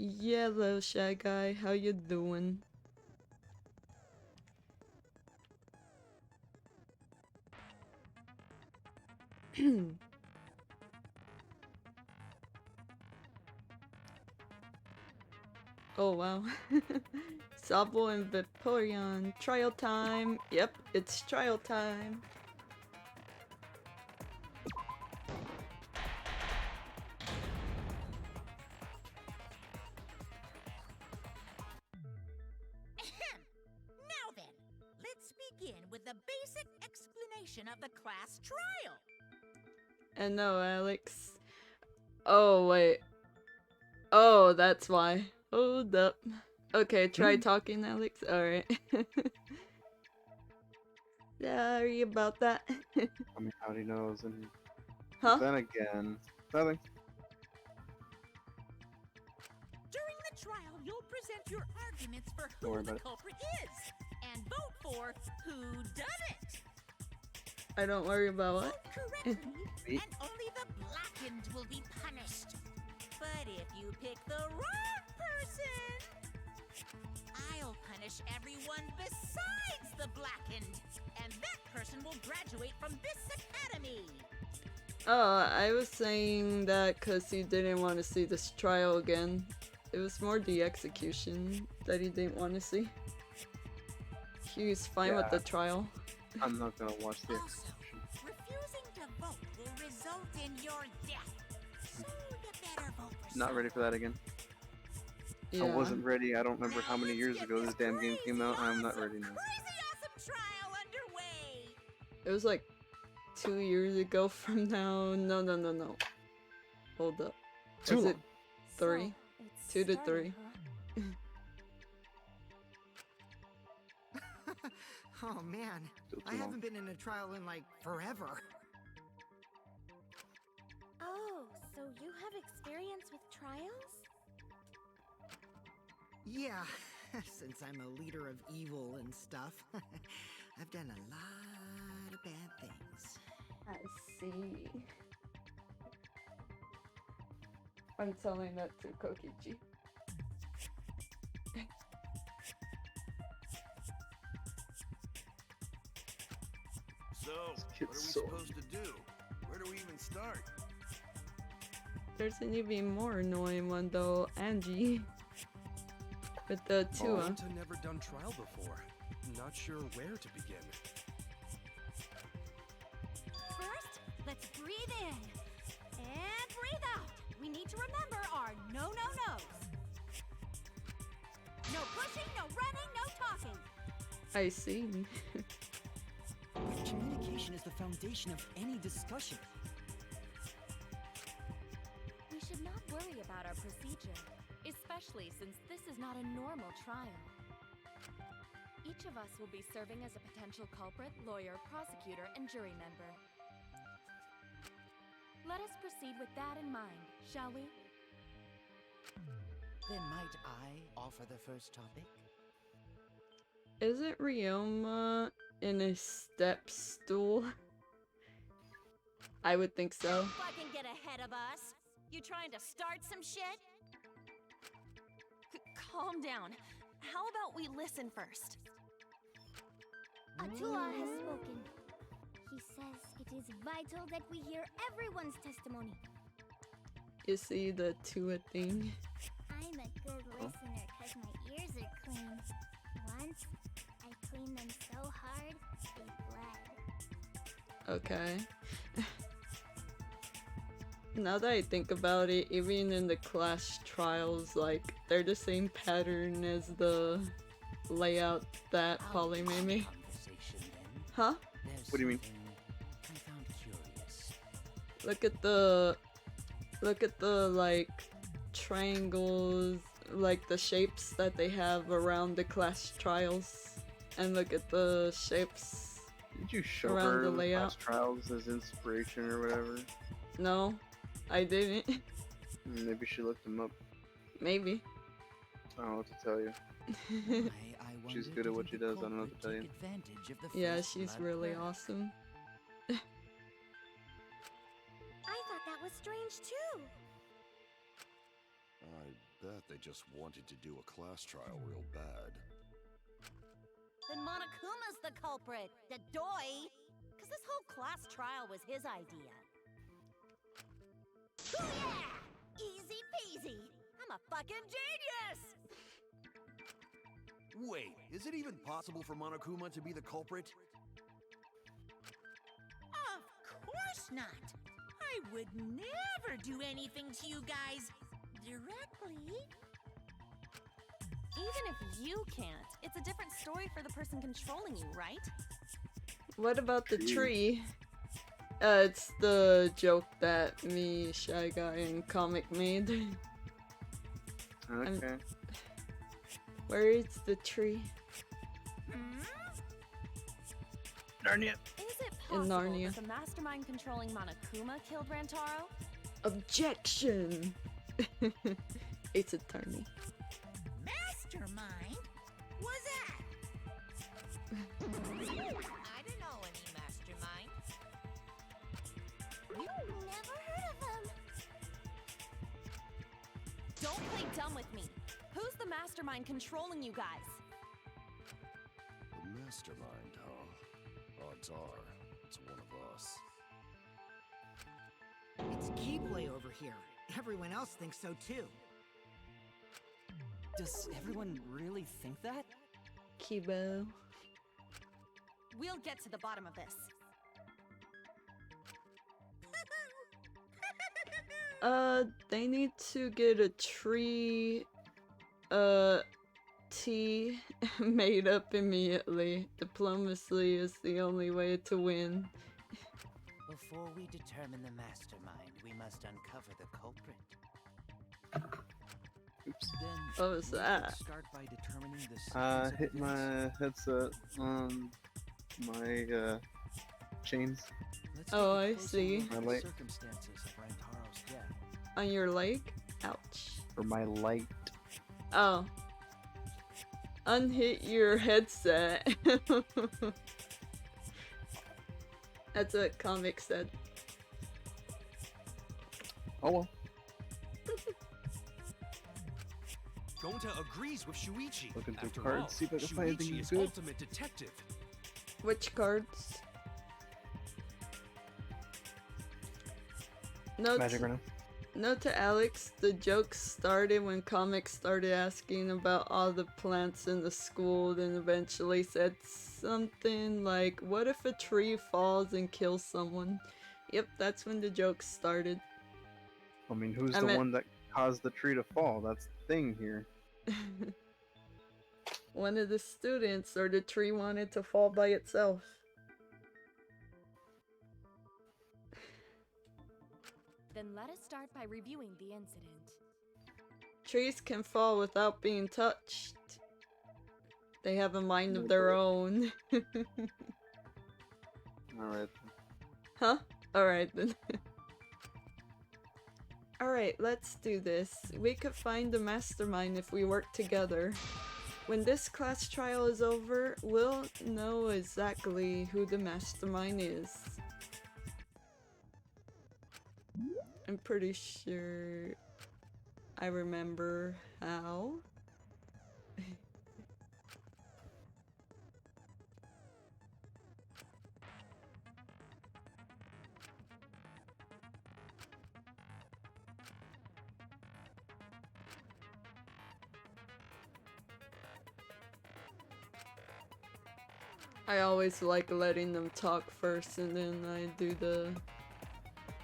Yeah, little shy guy, how you doing? Oh wow. Sabo and Vaporeon. Trial time. Yep, it's trial time. Now then, let's begin with the basic explanation of the class trial. And no, Alex. Oh, wait. Oh, that's why. Hold up. Okay, try talking, Alex. Alright. Sorry about that. I mean, howdy knows, and Huh? then again, nothing. During the trial, you'll present your arguments for Don't worry who the about it. culprit is, and vote for who done it. I don't worry about what. Vote correctly, Wait. and only the blackened will be punished. But if you pick the wrong person, I'll punish everyone besides the blackened, and that person will graduate from this academy. Oh, I was saying that because he didn't want to see this trial again. It was more the execution that he didn't want to see. He was fine with Yeah. the trial. I'm not gonna watch the Also, execution. refusing to vote will result in your death. So you better vote for Not ready for that again. Yeah. I wasn't ready. I don't remember how many Let's years get ago this damn game came out. I'm not awesome, ready now. Crazy awesome trial underway. It was like 2 years ago from now. No. Hold up. Too Was long. it 3? 2 to 3. Oh man, Still I too long. haven't been in a trial in like forever. Oh, so you have experience with trials? Yeah, since I'm a leader of evil and stuff, I've done a lot of bad things. I see. I'm telling that to Kokichi. So, kid's what are we so supposed to do? Where do we even start? There's an even more annoying one though, Angie. With the Tua. I've never done trial before. Not sure where to begin. First, let's breathe in and breathe out. We need to remember our no-no-nos. No pushing, no running, no talking. I see. Communication is the foundation of any discussion. We should not worry about our procedure, especially since this is not a normal trial. Each of us will be serving as a potential culprit, lawyer, prosecutor, and jury member. Let us proceed with that in mind, shall we? Then might I offer the first topic? Isn't Ryoma in a step stool? I would think so. Fucking get ahead of us. You trying to start some shit? Calm down. How about we listen first? Atua has spoken. He says it is vital that we hear everyone's testimony. You see the Tua thing? I'm a good listener because my ears are clean. Once, I cleaned them so hard, they bled. Okay. Now that I think about it, even in the class trials, like, they're the same pattern as the layout that Polly made me. Huh? What do you mean? I found curious. Look at the, like, triangles, like the shapes that they have around the class trials. And look at the shapes. Did you show Around her the the layout. past trials as inspiration or whatever? No, I didn't. Maybe she looked them up. Maybe. I don't know what to tell you. I She's wonder, good at what did she the does, I don't know what to culprit tell you. take advantage of the Yeah, first she's blood really credit? awesome. I thought that was strange too. I bet they just wanted to do a class trial real bad. Then Monokuma's the culprit, the doy! Because this whole class trial was his idea. Yeah! Easy peasy! I'm a fucking genius! Wait, is it even possible for Monokuma to be the culprit? Of course not! I would never do anything to you guys directly. Even if you can't, it's a different story for the person controlling you, right? What about the tree? It's the joke that me, Shy Guy, and Comic made. Okay. Where is the tree? Narnia. Is it In possible Narnia. that the mastermind controlling Monokuma killed Rantaro? Objection! It's attorney. Mastermind? Was that? I don't know any mastermind. Never heard of him. Don't play dumb with me. Who's the mastermind controlling you guys? The mastermind, huh? Odds are, it's one of us. It's Keyblade over here. Everyone else thinks so too. Does everyone really think that? Kibo. We'll get to the bottom of this. They need to get a tree, tea made up immediately. Diplomacy is the only way to win. Before we determine the mastermind, we must uncover the culprit. Oops. Then What was we could that? start by determining the sequence of Hit events. my headset on my chains. Let's Oh, take a I closer see. look at My the light. circumstances of Rantaro's death. On your leg? Ouch. For my light. Oh. Unhit your headset. That's what Comic said. Oh well. Gonta agrees with Shuichi. Looking through After cards, all, see if I can find anything Shuichi is good. ultimate detective. Which cards? Note, Magic right now. note to Alex, the joke started when Comic started asking about all the plants in the school, then eventually said something like, what if a tree falls and kills someone? Yep, that's when the joke started. I mean, who's I the meant- one that caused the tree to fall? That's the thing here. One of the students, or the tree wanted to fall by itself. Then let us start by reviewing the incident. Trees can fall without being touched. They have a mind of their own. Alright. Huh? Alright then. Alright, let's do this. We could find the mastermind if we work together. When this class trial is over, we'll know exactly who the mastermind is. I'm pretty sure I remember how. I always like letting them talk first and then I do the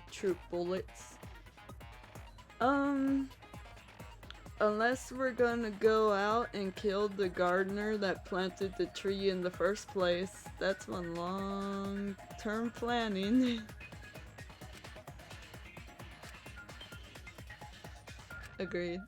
troop bullets. Unless we're gonna go out and kill the gardener that planted the tree in the first place. That's one long-term planning. Agreed.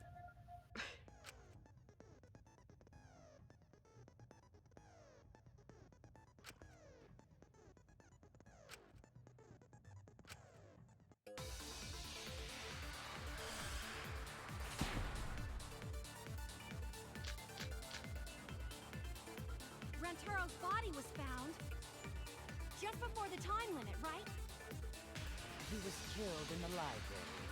Rantaro's body was found just before the time limit, right? He was killed in the library.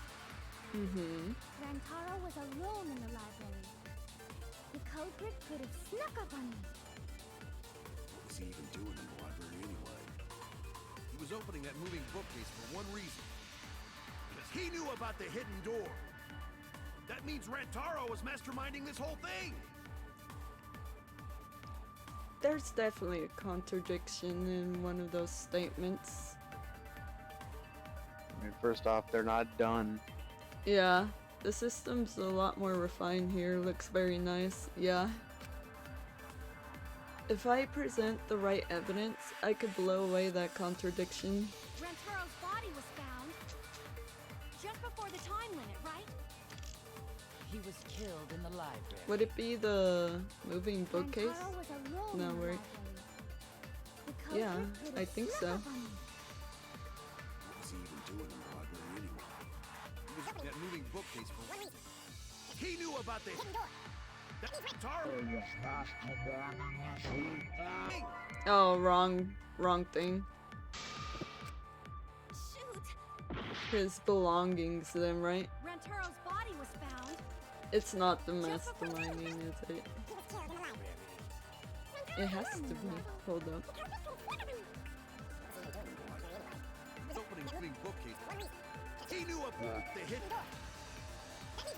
Mm-hmm. Rantaro was alone in the library. The culprit could have snuck up on me. What was he even doing in the library anyway? He was opening that moving bookcase for one reason. Because he knew about the hidden door. That means Rantaro was masterminding this whole thing. There's definitely a contradiction in one of those statements. I mean, first off, they're not done. Yeah, the system's a lot more refined here, looks very nice, yeah. If I present the right evidence, I could blow away that contradiction. Rantaro's body was found just before the time limit, right? He was killed in the library. Would it be the moving bookcase? Rantaro was alone No, in the right. library. The Yeah, culprit could I have think snuck so. up on me. What was he even doing in the library anyway? He was opening that moving bookcase for one reason. He knew about the hidden door. That Rantaro. Oh, wrong thing. Shoot! His belongings then, right? Rantaro's body was found. It's not the masterminding, is it? It has to be. Hold up. He was opening the moving bookcase for one reason. He knew about the hidden door.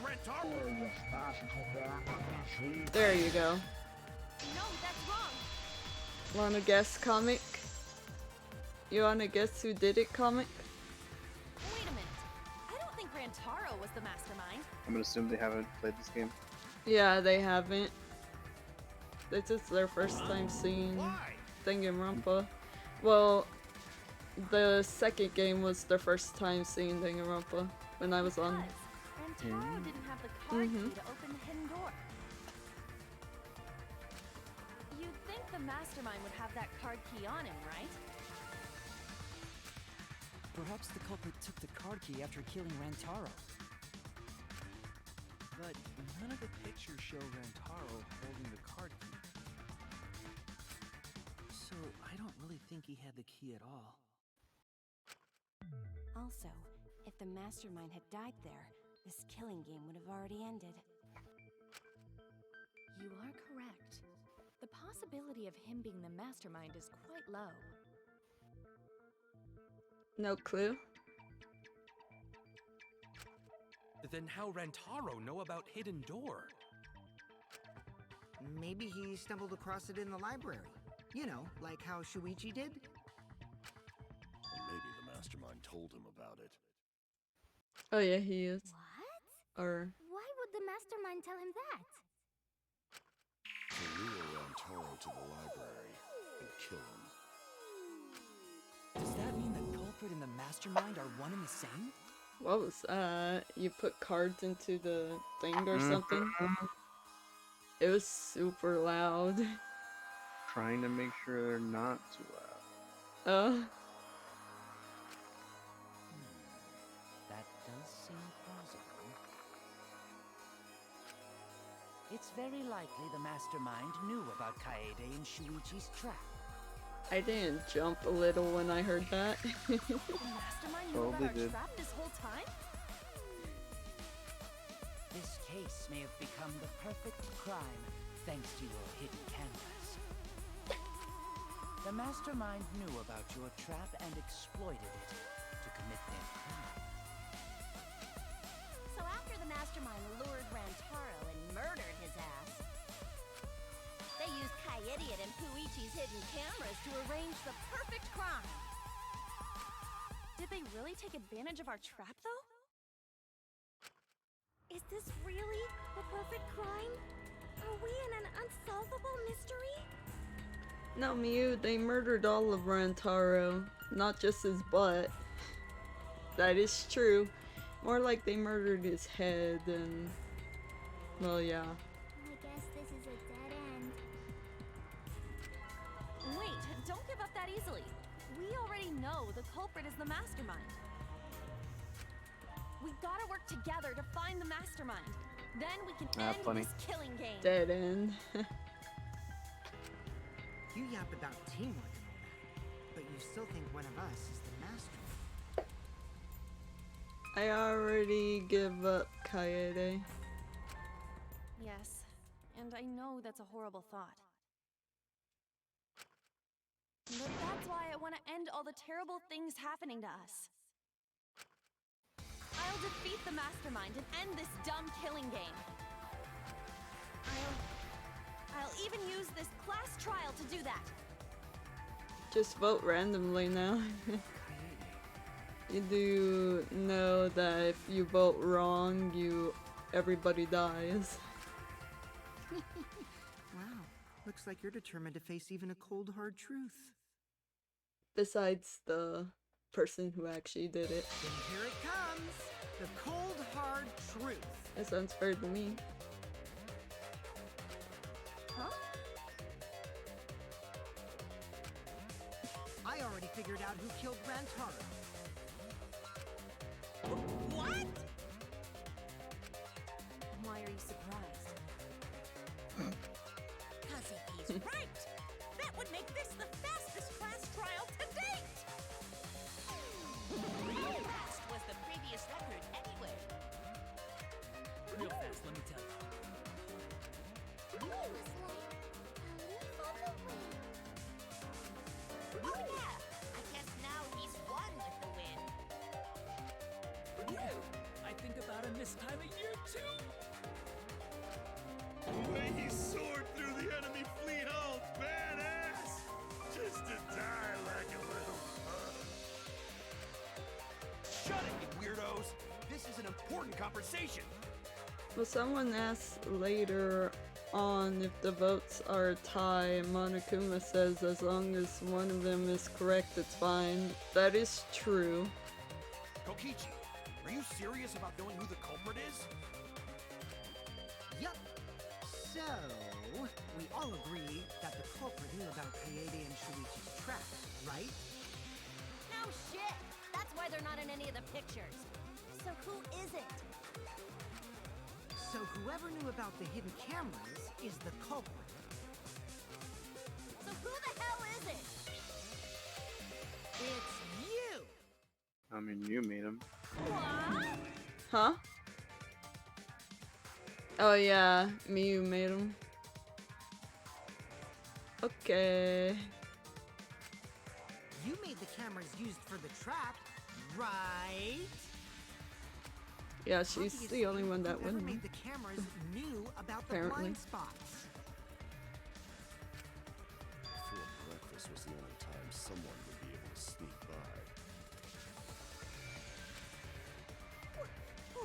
Rantaro. There you go. No, that's wrong. Wanna guess comic? You wanna guess who did it comic? Wait a minute. I don't think Rantaro was the mastermind. I'm gonna assume they haven't played this game. Yeah, they haven't. This is their first time seeing Why? Danganronpa. Well, the second game was their first time seeing Danganronpa when I was on. Because Rantaro didn't have the card key to open the hidden door. You'd think the mastermind would have that card key on him, right? Perhaps the culprit took the card key after killing Rantaro. But none of the pictures show Rantaro holding the card key. So I don't really think he had the key at all. Also, if the mastermind had died there, this killing game would have already ended. You are correct. The possibility of him being the mastermind is quite low. No clue. Then how Rantaro know about hidden door? Maybe he stumbled across it in the library. You know, like how Shuichi did? Or maybe the mastermind told him about it. Oh yeah, he is. What? Or Why would the mastermind tell him that? To lure Rantaro to the library and kill him. Does that mean the culprit and the mastermind are one and the same? what was that? You put cards into the thing or something? It was super loud. Trying to make sure they're not too loud. Oh. That does seem plausible. It's very likely the mastermind knew about Kaede and Shuichi's trap. I didn't jump a little when I heard that. The mastermind knew about Probably our did. trap this whole time? This case may have become the perfect crime thanks to your hidden cameras. The mastermind knew about your trap and exploited it to commit their crime. So after the mastermind lured Rantaro and murdered his ass, they used Kaidiot and Puichi's hidden cameras to arrange the perfect crime. Did they really take advantage of our trap, though? Is this really the perfect crime? Are we in an unsolvable mystery? No, Miu, they murdered all of Rantaro, not just his butt. That is true. More like they murdered his head and... well, yeah. I guess this is a dead end. Wait, don't give up that easily. We already know the culprit is the mastermind. We gotta work together to find the mastermind. Then we can end funny. this killing game. Dead end. You yap about teamwork and all that, but you still think one of us is the mastermind. I already give up Kaede. Yes, and I know that's a horrible thought. But that's why I want to end all the terrible things happening to us. I'll defeat the Mastermind and end this dumb killing game. I'll even use this class trial to do that. Just vote randomly now. You do know that if you vote wrong, everybody dies. Wow, looks like you're determined to face even a cold, hard truth. Besides the person who actually did it. Then here it comes, the cold, hard truth. That sounds fair to me. Huh? I already figured out who killed Rantaro. What? Why are you surprised? Cause if he's right, that would make this the fastest class trial to date. How fast was the previous record anyway? Real fast, let me tell you. It was like a leaf on the wind. Oh yeah, I guess now he's won with the win. Yeah, I think about him this time of year too. The way he soared through the enemy fleet, all badass! Just to die like a little bug. Shut it, you weirdos! This is an important conversation! Well, someone asked later on if the votes are a tie. Monokuma says as long as one of them is correct, it's fine. That is true. Kokichi, are you serious about knowing who the culprit is? Yup. So, we all agree that the culprit knew about Kaede and Shuichi's trap, right? No shit! That's why they're not in any of the pictures. So who is it? So whoever knew about the hidden cameras is the culprit. So who the hell is it? It's you! I mean, you made him. What? Huh? Oh yeah, Miyu made him. Okay. You made the cameras used for the trap, right? Yeah, she's the only one that Whoever wouldn't. made the cameras knew about the Apparently. blind spots. Before breakfast was the only time someone would be able to sneak by.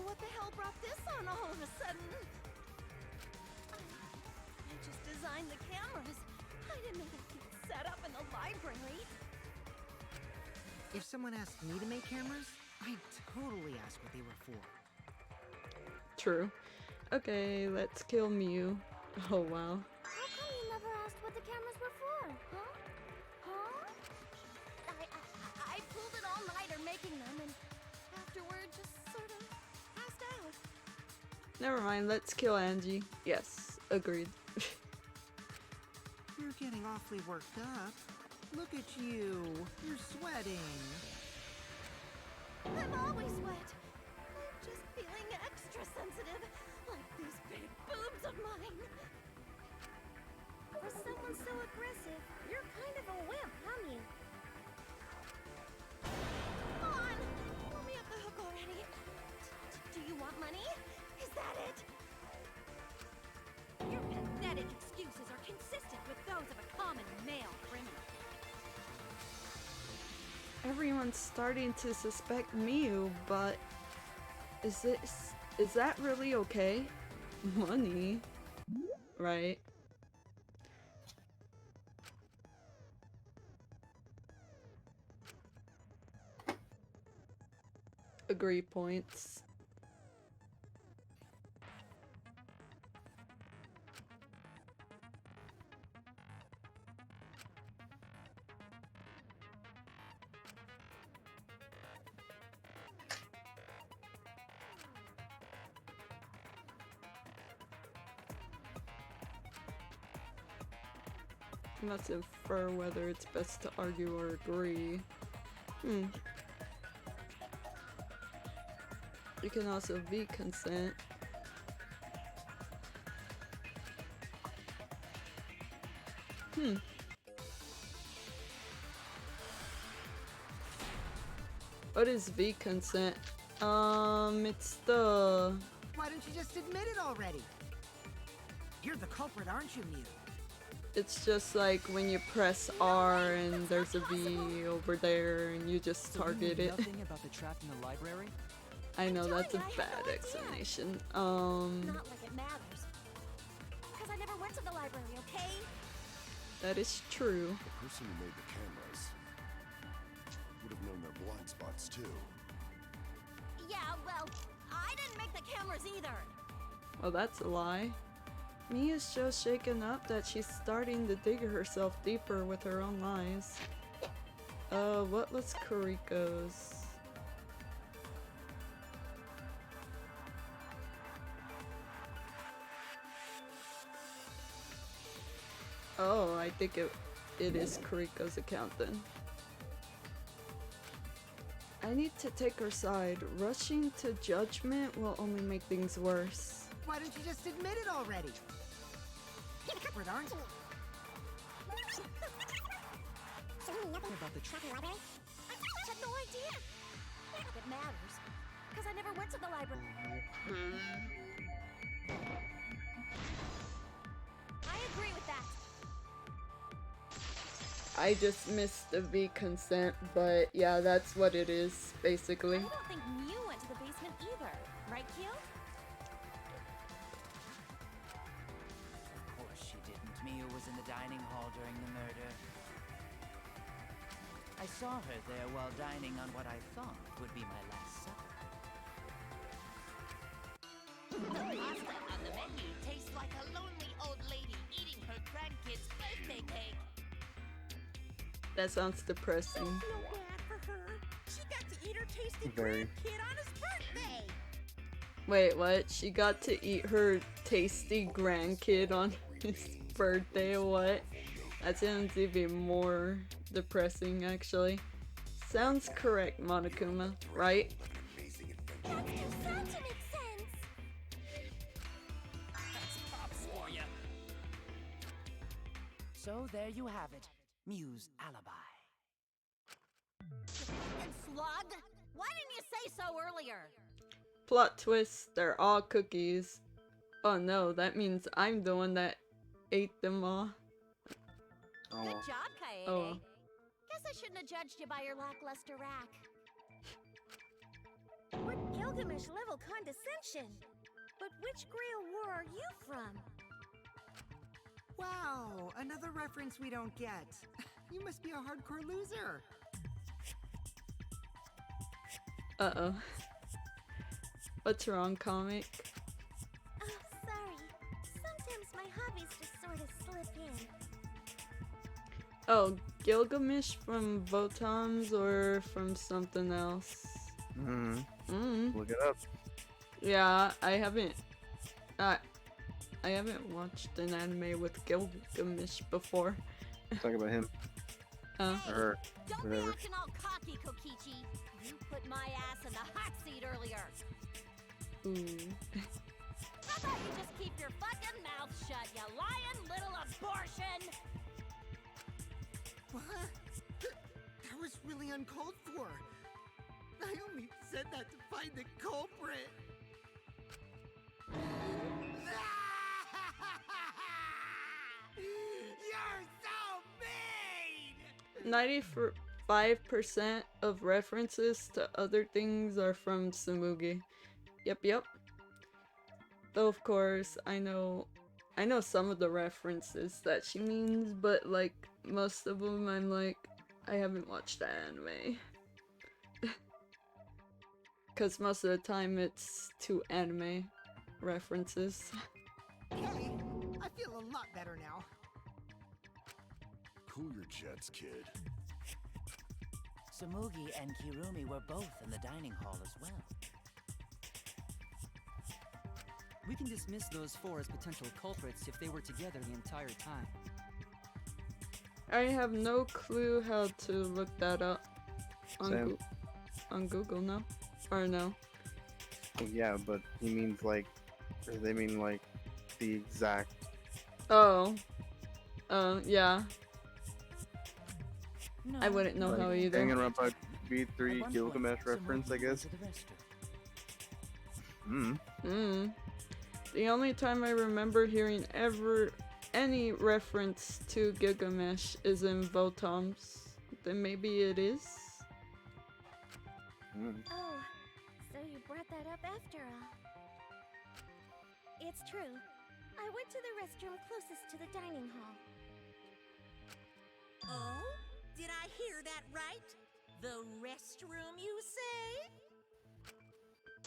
What the hell brought this on all of a sudden? I just designed the cameras. I didn't know they'd get set up in the library. If someone asked me to make cameras, I'd totally ask what they were for. True. Okay, let's kill Miyu. Oh wow. How come you never asked what the cameras were for? Huh? Huh? I pulled an all-nighter making them, and afterward just sort of passed out. Never mind, let's kill Angie. Yes, agreed. You're getting awfully worked up. Look at you. You're sweating. I'm always wet. I'm just feeling extra sensitive, like these big boobs of mine. For someone so aggressive, you're kind of a wimp, huh, Mew? Come on, let me off the hook already. Do you want money? Is that it? Your pathetic excuses are consistent with those of a common male criminal. Everyone's starting to suspect Miyu, but is that really okay? Money, right? Agree points. Must infer whether it's best to argue or agree. You can also V consent. What is V consent? It's the... Why don't you just admit it already? You're the culprit, aren't you, Mew? It's just like when you press R and there's a V over there and you just target it. Nothing about the trap in the library? I know that's a I had bad no idea. explanation. Not like it matters. Because I never went to the library, okay? That is true. The person who made the cameras would have known their blind spots too. Yeah, well, I didn't make the cameras either. Well, that's a lie. Mia's so shaken up that she's starting to dig herself deeper with her own lies. What was Kuriko's? Oh, I think it is Kuriko's account then. I need to take her side. Rushing to judgment will only make things worse. Why don't you just admit it already? You're the culprit, aren't you? Nothing about the trap in the library? I had no idea. It matters. Because I never went to the library. I agree with that. I just missed the V consent, but yeah, that's what it is, basically. I don't think Mew went to the basement either. Right, Kyo? Of course she didn't. Mia was in the dining hall during the murder. I saw her there while dining on what I thought would be my last supper. The pasta on the menu tastes like a lonely old lady eating her grandkid's birthday cake. That sounds depressing. Feel bad for her. She got to eat her tasty Very. grandkid on his birthday. Wait, what? She got to eat her tasty grandkid on his birthday? What? That sounds even more depressing, actually. Sounds correct, Monokuma, right? That makes sense. That's pops for you. So there you have it. Mew's alibi. And slug? Why didn't you say so earlier? Plot twist, they're all cookies. Oh no, that means I'm the one that ate them all. Oh, Good job, Kaede. Oh. Guess I shouldn't have judged you by your lackluster rack. What Gilgamesh level condescension? But which Grail war are you from? Wow, another reference we don't get. You must be a hardcore loser. Uh-oh. What's wrong, comic? Oh, sorry. Sometimes my hobbies just sort of slip in. Oh, Gilgamesh from Votoms or from something else? Look it up. Yeah, I haven't watched an anime with Gilgamesh before. Talk about him Huh? or her. Don't be Whatever. acting all cocky, Kokichi. You put my ass in the hot seat earlier. Ooh. How about you just keep your fucking mouth shut, you lying little abortion? What? That was really uncalled for. I only said that to find the culprit. You're so mean! 95% of references to other things are from Tsumugi. Yep. Though of course, I know some of the references that she means, but like most of them I'm like, I haven't watched that anime. Cause most of the time it's to anime references. Okay, I feel a lot better now. Cool your jets, kid. Tsumugi and Kirumi were both in the dining hall as well. We can dismiss those four as potential culprits if they were together the entire time. I have no clue how to look that up on, Same. on Google, no? Or no? Well, yeah, but he means like, or they mean like the exact. Oh. Yeah. No, I wouldn't know Like, how either. Danganronpa At B3 one Gilgamesh point, reference, I Tsumugi guess. went to the restroom. The only time I remember hearing any reference to Gilgamesh is in Votoms. Then maybe it is? Oh, so you brought that up after all. It's true. I went to the restroom closest to the dining hall. Oh? Did I hear that right? The restroom, you say?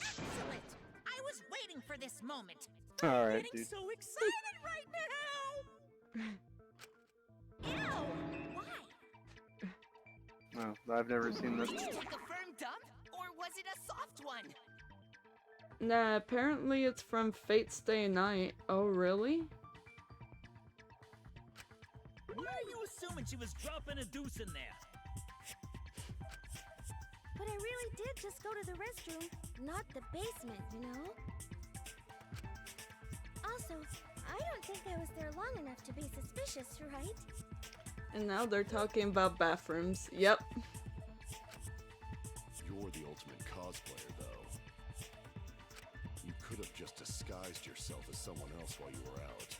Excellent! I was waiting for this moment. I'm Alright, getting dude. so excited right now! Ew! Why? Oh, I've never seen this. Did you take a firm dump, or was it a soft one? Nah, apparently it's from Fate's Day Night. Oh, really? Why are you assuming she was dropping a deuce in there? But I really did just go to the restroom, not the basement, you know? Also, I don't think I was there long enough to be suspicious, right? And now they're talking about bathrooms. Yep. You're the ultimate cosplayer, though. You could have just disguised yourself as someone else while you were out.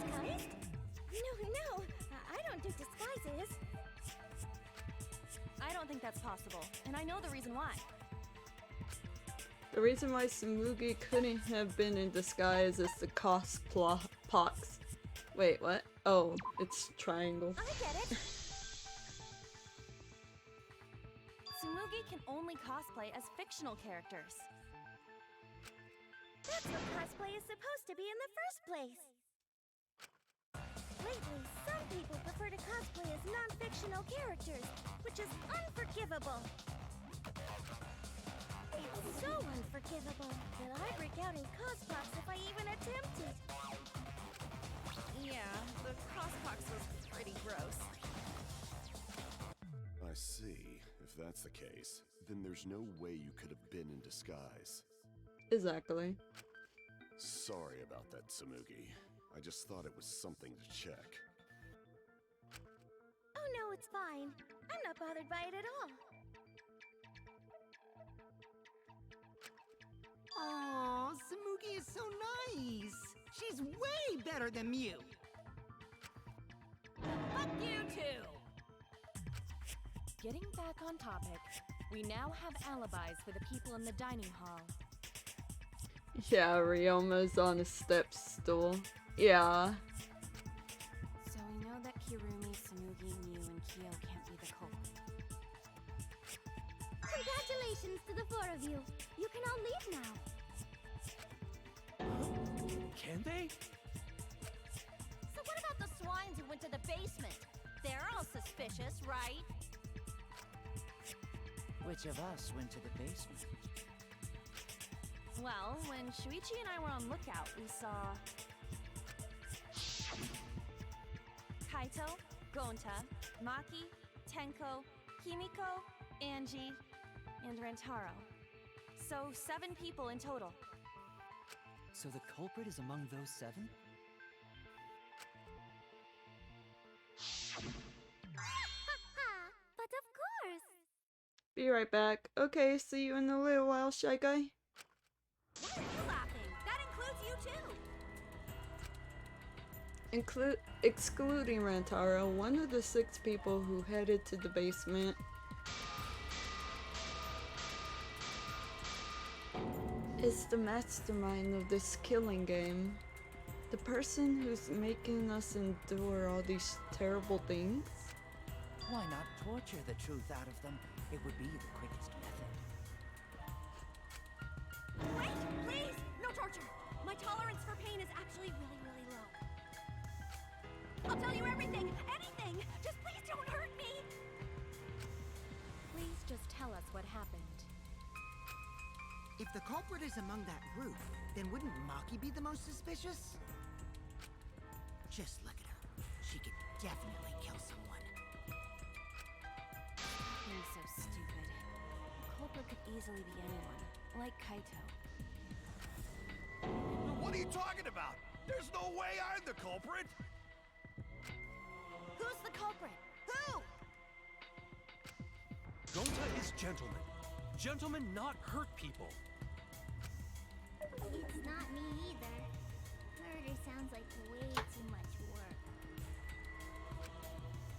Disguised? No, I don't do disguises. I don't think that's possible, and I know the reason why. The reason why Tsumugi couldn't have been in disguise is the pox. Wait, what? Oh, it's triangle. I get it. Tsumugi can only cosplay as fictional characters. That's what cosplay is supposed to be in the first place. Lately, some people prefer to cosplay as non-fictional characters, which is unforgivable. It's so unforgivable that I break out in cospox if I even attempt it. Yeah, the crossbox was pretty gross. I see. If that's the case, then there's no way you could have been in disguise. Exactly. Sorry about that, Tsumugi. I just thought it was something to check. Oh no, it's fine. I'm not bothered by it at all. Aw, Tsumugi is so nice. She's way better than Mew. Fuck you too! Getting back on topic, we now have alibis for the people in the dining hall. Yeah, Ryoma's on a step stool. Yeah. So we know that Kirumi, Tsumugi, Mew, and Kyo can't be the culprit. Congratulations to the four of you. You can all leave now. Can they? So what about the swines who went to the basement? They're all suspicious, right? Which of us went to the basement? Well, when Shuichi and I were on lookout, we saw Kaito, Gonta, Maki, Tenko, Himiko, Angie, and Rantaro. So 7 people in total. So the culprit is among those 7? But of course. Be right back. Okay, see you in a little while, Shy Guy. Why are you laughing? That includes you too! Excluding Rantaro, one of the 6 people who headed to the basement is the mastermind of this killing game. The person who's making us endure all these terrible things. Why not torture the truth out of them? It would be the quickest method. Wait! Please! No torture! My tolerance for pain is actually really low. I'll tell you everything! Anything! Just please don't hurt me! Please just tell us what happened. If the culprit is among that group, then wouldn't Maki be the most suspicious? Just look at her. She could definitely kill someone. Being so stupid. culprit could easily be anyone, like Kaito. What are you talking about? There's no way I'm the culprit! Who's the culprit? Who? Gonta is gentleman. Gentlemen not hurt people. It's not me either. Murder sounds like way too much work.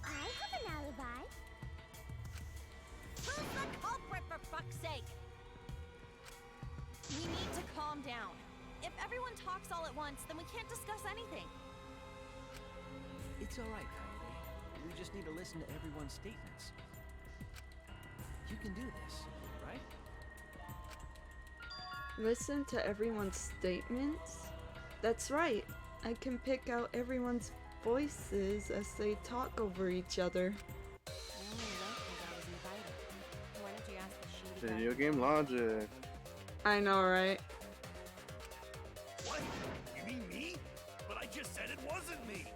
I have an alibi. Who's the culprit, for fuck's sake? We need to calm down. If everyone talks all at once, then we can't discuss anything. It's alright, Kaede. We just need to listen to everyone's statements. You can do this, right? Listen to everyone's statements? That's right. I can pick out everyone's voices as they talk over each other. I only left because I was invited. Why don't you ask the shady Video game logic. I know, right? What? You mean me? But I just said it wasn't me!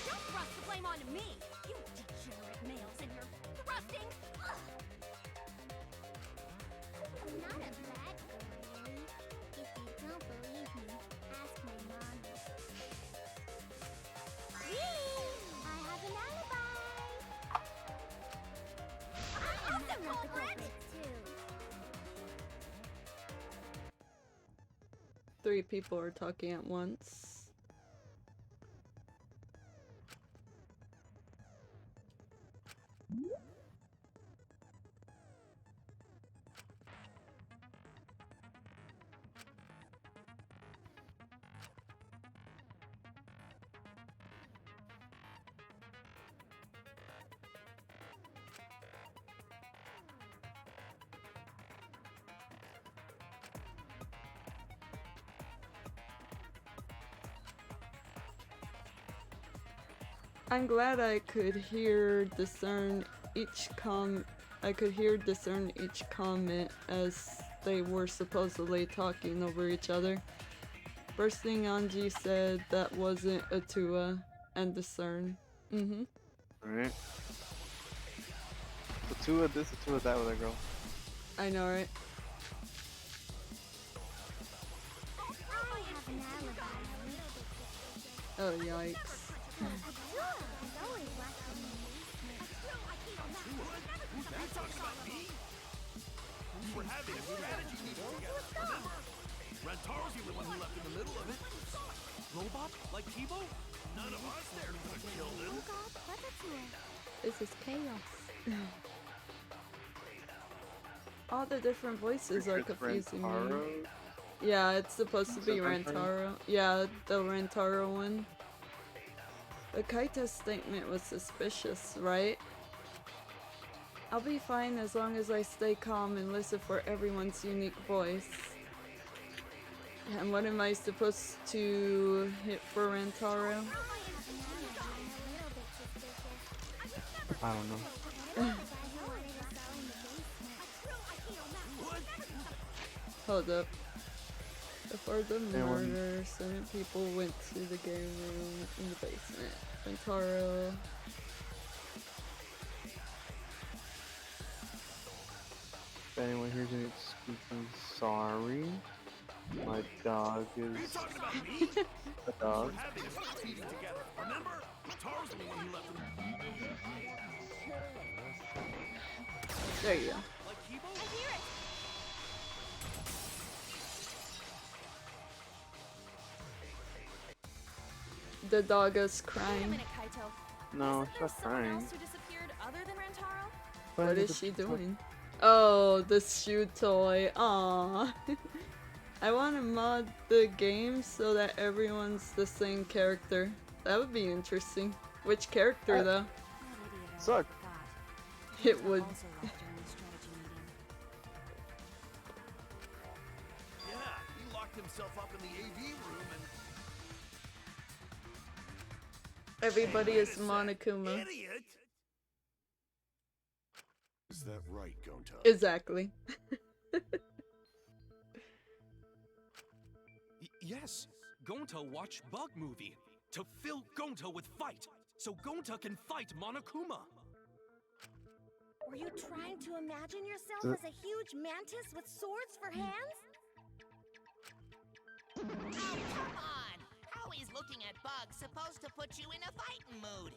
Don't thrust the blame onto me! You degenerate males and your thrusting! Ugh. I'm not a bad girl, really. If you don't believe me, ask my mom. Really? I have an alibi. I'm the not the culprit! too. 3 people are talking at once. I'm glad I could discern each comment as they were supposedly talking over each other. First thing Anji said that wasn't Atua and discern. Alright. Atua this, Atua that with that girl. I know, right? I have an alibi. Oh, yikes. It's always watching me. Who's that talking about me? We were having a strategy meeting together, remember? Rantaro's the only one who left in the middle of it. Robot? Like Kibo? None of us there could have killed him. Oh God, what a tour. This is chaos. All the different voices are confusing me. Rantaro? Yeah, it's supposed to be Rantaro. Yeah, the Rantaro one. The Kaito statement was suspicious, right? I'll be fine as long as I stay calm and listen for everyone's unique voice. And what am I supposed to hit for Rantaro? I don't know. Hold up. Before the murder, 7 people went to the game room in the basement. Rantaro. If anyone hears any squeaking, sorry. My dog is Talking about me? a dog. We're having a meeting together, remember? Rantaro's the one who left in the There you go. Like Kibo? I hear it! The dog is Wait a crying. minute, Kaito. No, Isn't she's there not someone crying. else who disappeared other than Rantaro? What is she doing? Oh, the shoe toy. Aww. I want to mod the game so that everyone's the same character. That would be interesting. Which character though? Suck. It would. Also left during the strategy meeting. Yeah, he locked himself up in the AV room and... Everybody Hey, is wait a sec. Monokuma. Idiot! Is that right, Gonta? Exactly. Yes. Gonta watch Bug Movie to fill Gonta with fight, so Gonta can fight Monokuma. Were you trying to imagine yourself as a huge mantis with swords for hands? Oh, come on! How is looking at bugs supposed to put you in a fighting mood?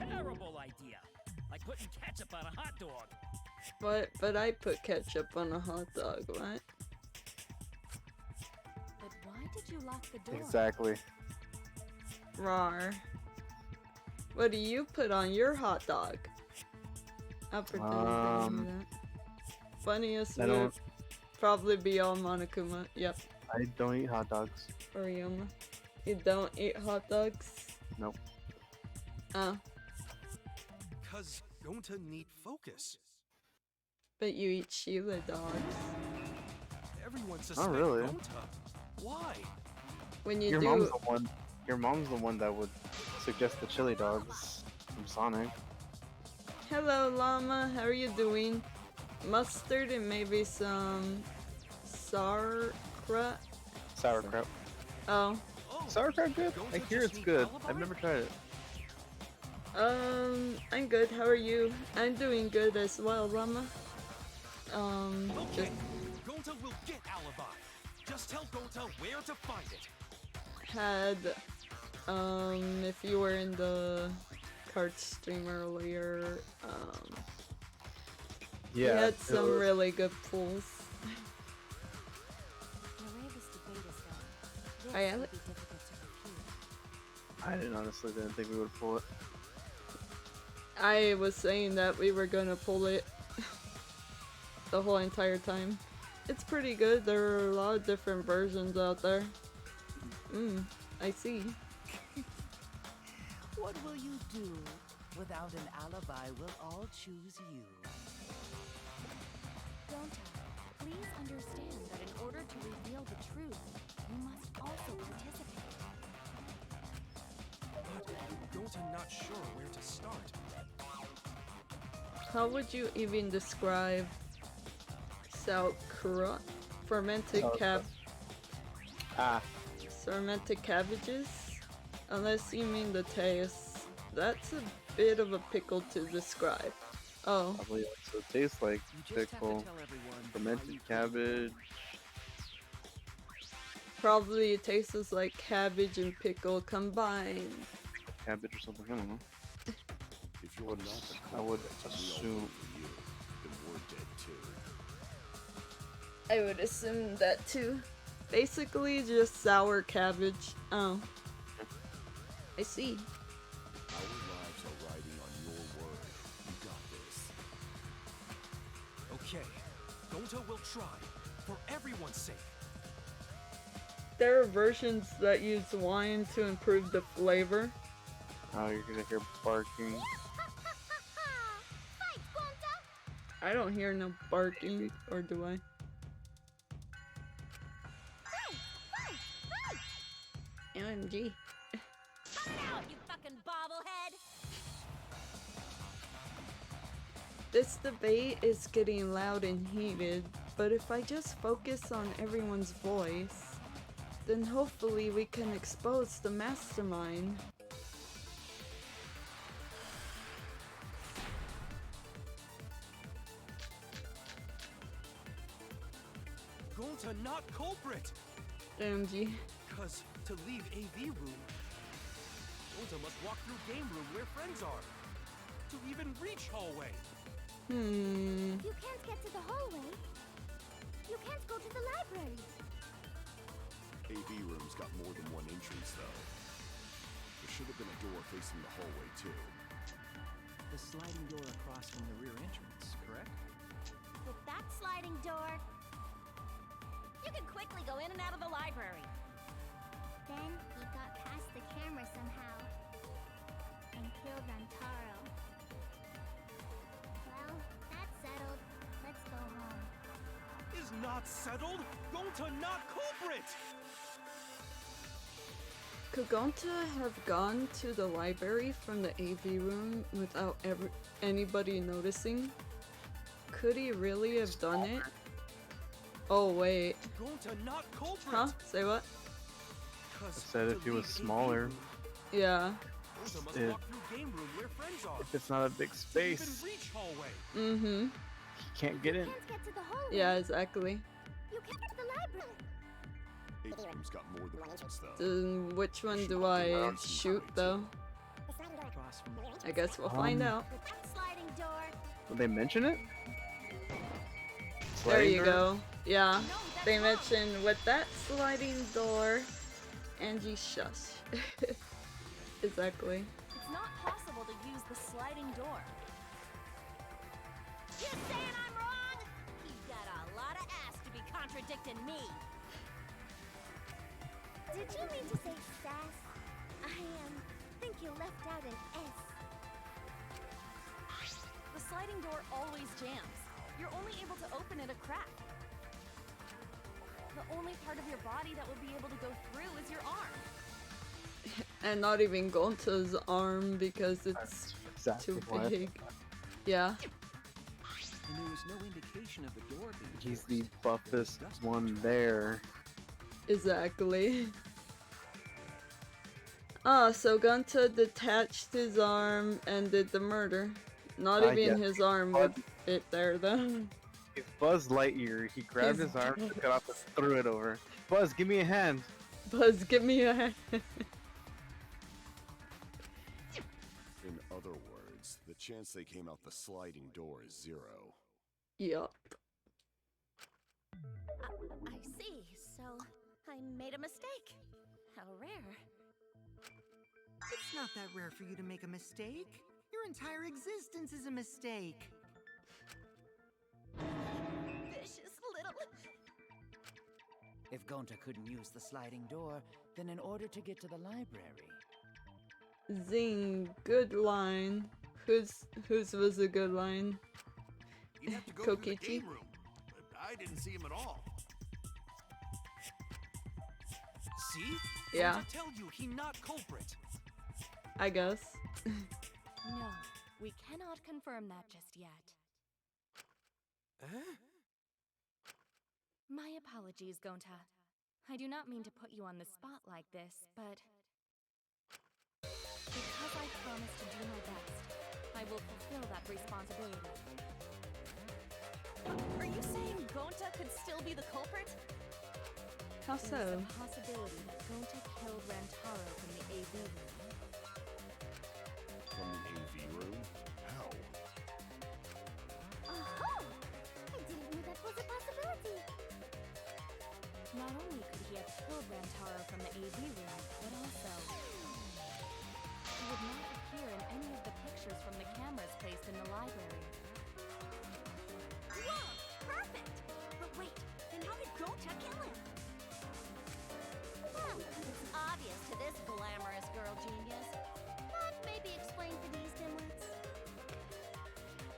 Terrible idea. Like putting ketchup on a hot dog. What? But I put ketchup on a hot dog, what? But why did you lock the door? Exactly. Rar. What do you put on your hot dog? I'll pretend I didn't hear that. Funniest I would don't- probably be all Monokuma. Yep. I don't eat hot dogs. Oriyama. You don't eat hot dogs? Nope. Oh. Cause Gonta need focus. But you eat Sheila dogs. Everyone suspects Not really. Gonta. Why? When you Your do mom's the one. Your mom's the one that would suggest the chili dogs from Sonic. Hello llama, how are you doing? Mustard and maybe some sauerkraut? Sauerkraut. Oh. Sauerkraut good? I hear it's good. I've never tried it. I'm good. How are you? I'm doing good as well, llama. Okay. Just Gonta will get alibi. Just tell Gonta where to find it. had, if you were in the card stream earlier, we Yeah. had some really good pulls. The way this debate is going, this I will be difficult to refute. I honestly didn't think we would pull it. I was saying that we were gonna pull it the whole entire time. It's pretty good. There are a lot of different versions out there. I see. What will you do? Without an alibi, we'll all choose you. Gonta, please understand that in order to reveal the truth, you must also participate. But Gonta not sure where to start. How would you even describe sauerkraut? Fermented fermented cabbages? Unless you mean the taste. That's a bit of a pickle to describe. Oh. Probably also tastes like pickle, fermented cabbage. Probably it tastes like cabbage and pickle combined. Cabbage or something, I don't know. If you're not the I would culprit and we all assume. vote for you, then we're dead too. I would assume that too. Basically just sour cabbage. Oh. I see. Our lives are riding on your word. You got this. Okay. Gonta will try. For everyone's sake. There are versions that use wine to improve the flavor. Oh, you're gonna hear barking. Fight, Gonta! I don't hear no barking, or do I? OMG. Cut it out, you fucking bobblehead! This debate is getting loud and heated, but if I just focus on everyone's voice, then hopefully we can expose the mastermind. Gonta not culprit! OMG. Cause to leave AV room, Gonta must walk through game room where friends are. To even reach hallway. You can't get to the hallway. You can't go to the library. AV room's got more than one entrance, though. There should have been a door facing the hallway, too. The sliding door across from the rear entrance, correct? With that sliding door, you can quickly go in and out of the library. Then he got past the camera somehow and killed Rantaro. Well, that's settled. Let's go home. Is not settled? Gonta not culprit! Could Gonta have gone to the library from the AV room without anybody noticing? Could he really have done it? Oh wait. Gonta not culprit! Huh? Say what? I said if he was smaller. Yeah. Gonta must if, walk through game room where friends are. if it's not a big To space, even reach hallway. Mm-hmm. he can't get in. Can't get to the hallway. Yeah, exactly. You can't get to the library. AV room's got more than one entrance, though. Then which one do I shoot though? Across from I guess we'll find out. Sliding door. Will they mention it? There Sliding you door? go. Yeah, they mentioned with that sliding door, Angie shush. Exactly. It's not possible to use the sliding door. You saying I'm wrong? You've got a lot of ass to be contradicting me. Did you mean to say sass? I think you left out an S. The sliding door always jams. You're only able to open it a crack. The only part of your body that would be able to go through is your arm. And not even Gonta's arm because it's Exactly too why. big. Yeah. And there was no indication of the door being He's the forced. buffest one there. Exactly. Ah, so Gonta detached his arm and did the murder. Not I even guess. his arm would fit there though. If Buzz Lightyear, he grabbed He's his arm, took it off, and threw it over. Buzz, give me a hand. Buzz, give me a hand. In other words, the chance they came out the sliding door is 0. Yup. I see. So I made a mistake. How rare. It's not that rare for you to make a mistake. Your entire existence is a mistake. Vicious little. If Gonta couldn't use the sliding door, then in order to get to the library, Zing, good line. Whose was a good line? You'd have to go through the Kokichi? game room, but I didn't see him at all. See? Yeah. Gonta tell you he not culprit. I guess. No, we cannot confirm that just yet. Huh? My apologies, Gonta. I do not mean to put you on the spot like this, but because I promised to do my best, I will fulfill that responsibility. Are you saying Gonta could still be the culprit? How There's so? a possibility that Gonta killed Rantaro from the AV room. From the AV room? How? Oh! I didn't know that was a possibility. Not only could he have killed Rantaro from the AV room, but also he would not appear in any of the pictures from the cameras placed in the library. Whoa! Perfect! But wait, then how did Gonta kill him? Well, it's obvious to this glamorous girl genius. But maybe explain for these dimwits.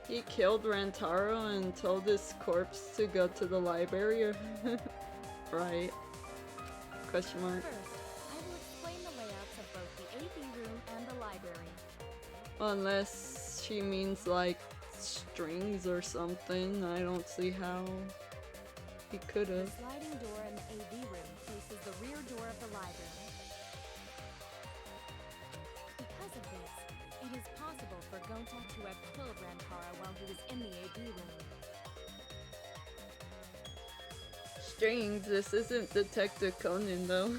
He killed Rantaro and told his corpse to go to the library. Right. Question mark. First, I will explain the layouts of both the AV room and the library. Unless she means like strings or something. I don't see how he could The have. sliding door in the AV room faces the rear door of the library. Because of this, it is possible for Gonta to have killed Rantaro while he was in the AV room. Strings, this isn't Detective Conan though.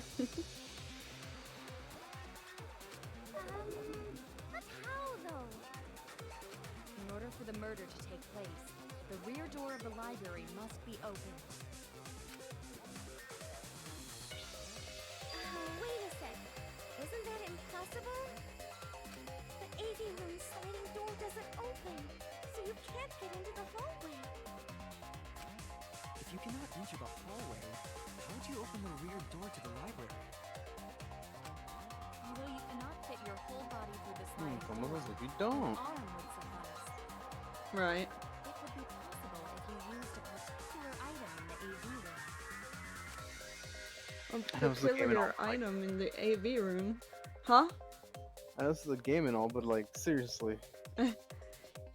But how though? In order for the murder to take place, the rear door of the library must be open. Wait a sec. Isn't that impossible? The AV room sliding door doesn't open, so you can't get into the hallway. If you cannot enter the hallway, how would you open the rear door to the library? Although you cannot fit your whole body through the sliding ¿Cómo door, ves if you an don't? arm would suffice. Right. It would be possible if you used a particular item in the AV room. A That was the game and all, peculiar item in the AV room. Huh? This is a game and all, but like seriously,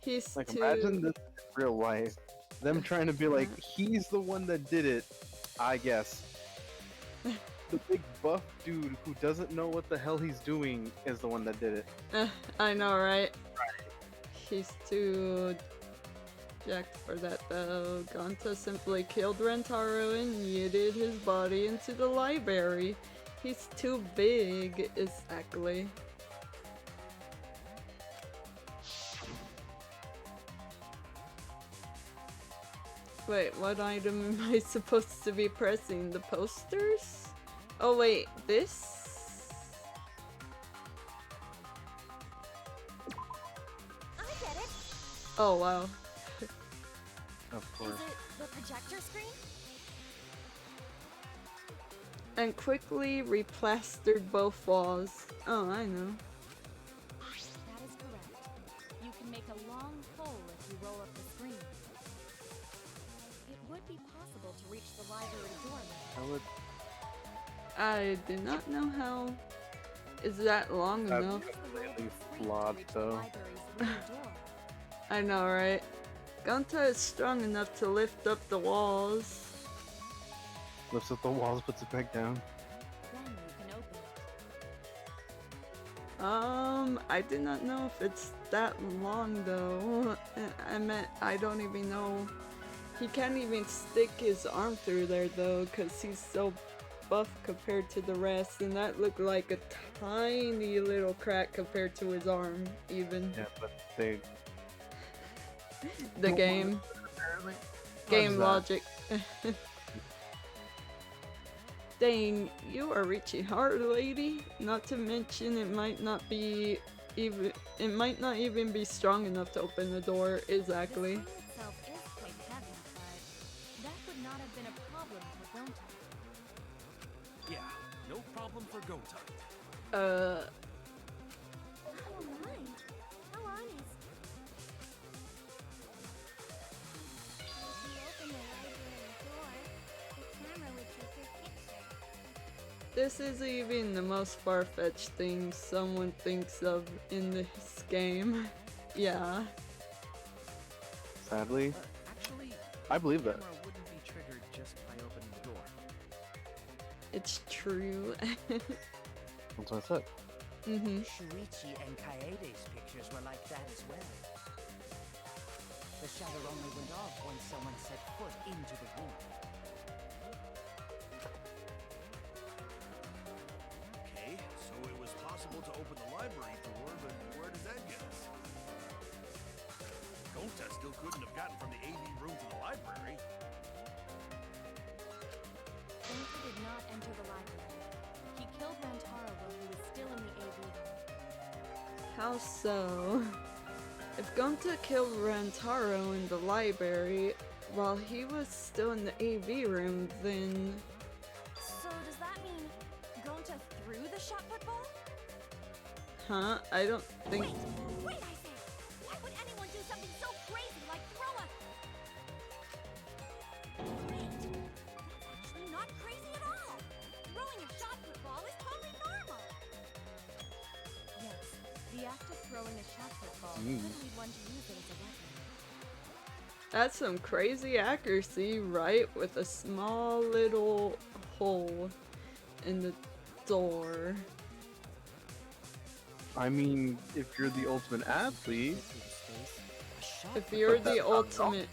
He's like too... imagine this in real life. Them trying to be like, he's the one that did it. I guess. the big buff dude who doesn't know what the hell he's doing is the one that did it. I know, right? He's too jacked for that though. Gonta simply killed Rentaro and yeeted his body into the library. He's too big, exactly. Wait, what item am I supposed to be pressing? The posters? Oh wait, this? I get it. Oh wow. Of course. Is it the projector screen? And quickly replastered both walls. Oh, I know. That is correct. You can make a long hole if you roll up the screen. It would be possible to reach the library door now. I would. I did not know how. Is that long That's enough? completely flawed though. I know, right? Gonta is strong enough to lift up the walls. Lifts up the walls, puts it back down. Then you can open it. I did not know if it's that long though. I meant I don't even know. He can't even stick his arm through there though, cause he's so buff compared to the rest, and that looked like a tiny little crack compared to his arm, even. Yeah, but they. The game. Apparently. Game logic. Dang, you are reaching hard, lady. Not to mention, it might not even be strong enough to open the door. Exactly. The screen itself is quite heavy, but that would not have been a problem for Gonta. Yeah, no problem for Gonta. Oh my. How honest. If you open the library door, the camera would take your picture. This is even the most far-fetched thing someone thinks of in this game. Yeah. Sadly, Actually, I believe the that. camera wouldn't be triggered just by opening the door. It's true. That's what I said. Shuichi and Kaede's pictures were like that as well. The shutter only went off when someone set foot into the room. Okay, so it was possible to open the library door, but where does that get us? Gonta still couldn't have gotten from the AV room to the library. Gonta did not enter the library. He killed Rantaro while he was still in the AV room. How so? If Gonta killed Rantaro in the library while he was still in the AV room, then... So does that mean Gonta threw the shot put ball? Huh? I don't think... Wait, I say! Why would anyone do something so crazy like throw a... Wait! That's actually not crazy at all! Throwing a shot put ball is totally normal! Yes, the act of throwing a shot put ball could lead one to use it as a weapon. That's some crazy accuracy, right? With a small little hole in the door. I mean, if you're the ultimate athlete, If you're the that's not wrong. ultimate...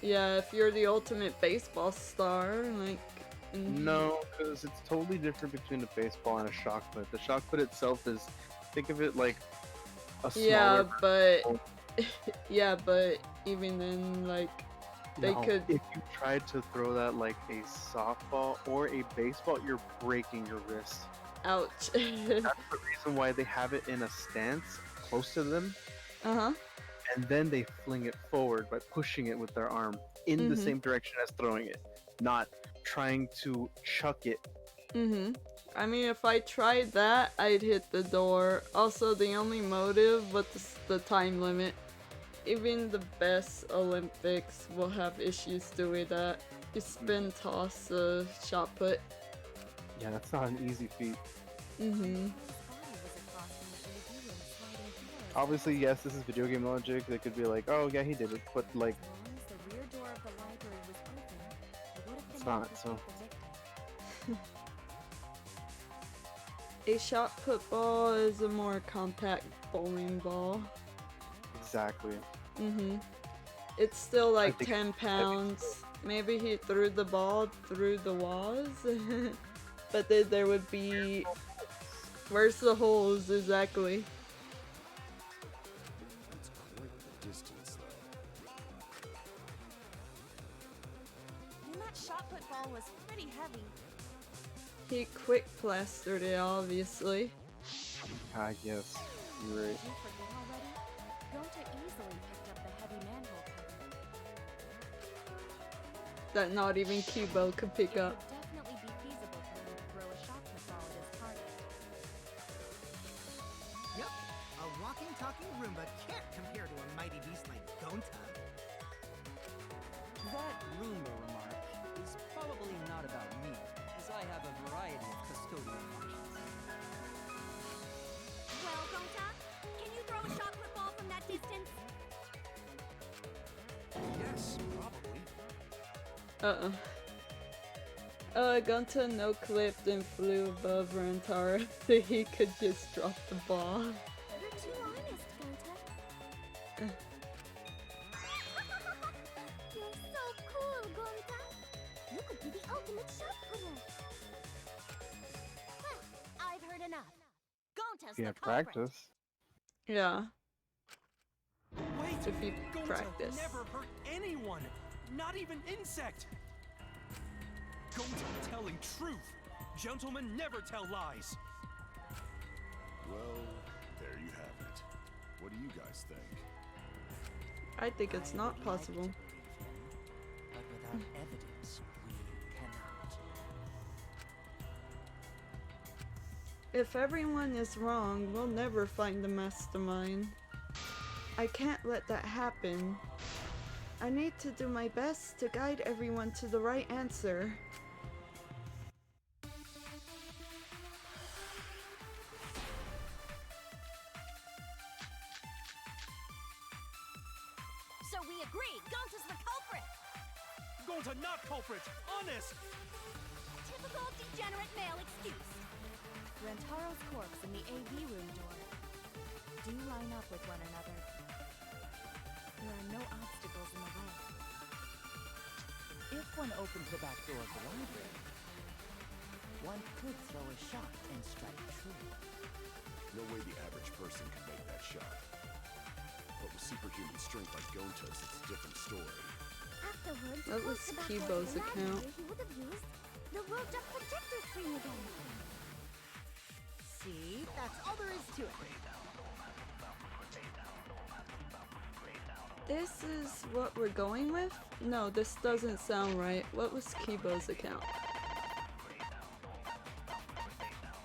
Yeah, if you're the ultimate baseball star, like... No, because it's totally different between a baseball and a shot put. The shot put itself is, think of it like a smaller. Yeah, but... yeah, but even then, like... They No, could... If you tried to throw that like a softball or a baseball, you're breaking your wrist. Ouch. That's the reason why they have it in a stance close to them, Uh-huh. and then they fling it forward by pushing it with their arm in the same direction as throwing it, not trying to chuck it. I mean, if I tried that, I'd hit the door. Also, the only motive was the time limit. Even the best Olympics will have issues doing that. You spin toss a shot put. Yeah, that's not an easy feat. Obviously, yes, this is video game logic. They could be like, oh yeah, he did it, but like, As long as the rear door of the library was open, it would have been it's not, able to so. be predicted. A shot put ball is a more compact bowling ball. Exactly. It's still like think 10 it's pounds. Maybe he threw the ball through the walls. But then there would be... Where's the holes exactly? It's quite the distance, though. And that shot put ball was pretty heavy. He quick plastered it, obviously. I guess you're right. Did you forget already? Gonta easily picked up the heavy manhole cover. That not even Kibo could pick It up. would definitely be feasible for him to throw a shot put ball at his target. Yep, a walking, talking Roomba can't compare to a mighty beast like Gonta. That Roomba remark is probably not about me, as I have a variety of custodial functions. Well, Gonta, can you throw a shot put ball from that distance? Yes, probably. Gunta no-clipped and flew above Rantaro so he could just drop the ball. You're too honest, Gonta. You're so cool, Gonta. You could be the ultimate shot putter. Well, I've heard enough. Gonta's Yeah, the culprit. practice. Yeah, Wait! if you Gonta practice. never hurt anyone! Not even insect! Gonta telling truth! Gentlemen never tell lies! Well, there you have it. What do you guys think? I think it's not possible. But without evidence, we cannot. If everyone is wrong, we'll never find the mastermind. I can't let that happen. I need to do my best to guide everyone to the right answer. So we agree, Gonta's the culprit! Gonta not culprit! Honest! Typical degenerate male excuse. Rantaro's corpse and the AV room door do line up with one another. There are no obstacles in the way. If one opens the back door of the library, one could throw a shot and strike true. No way the average person can make that shot. But with superhuman strength like Gonta's, it's a different story. Afterwards, That was once the back Kibo's door of the account. library he would have used the roped up projector screen again. See, that's all there is to it. This is what we're going with? No, this doesn't sound right. What was Kibo's account?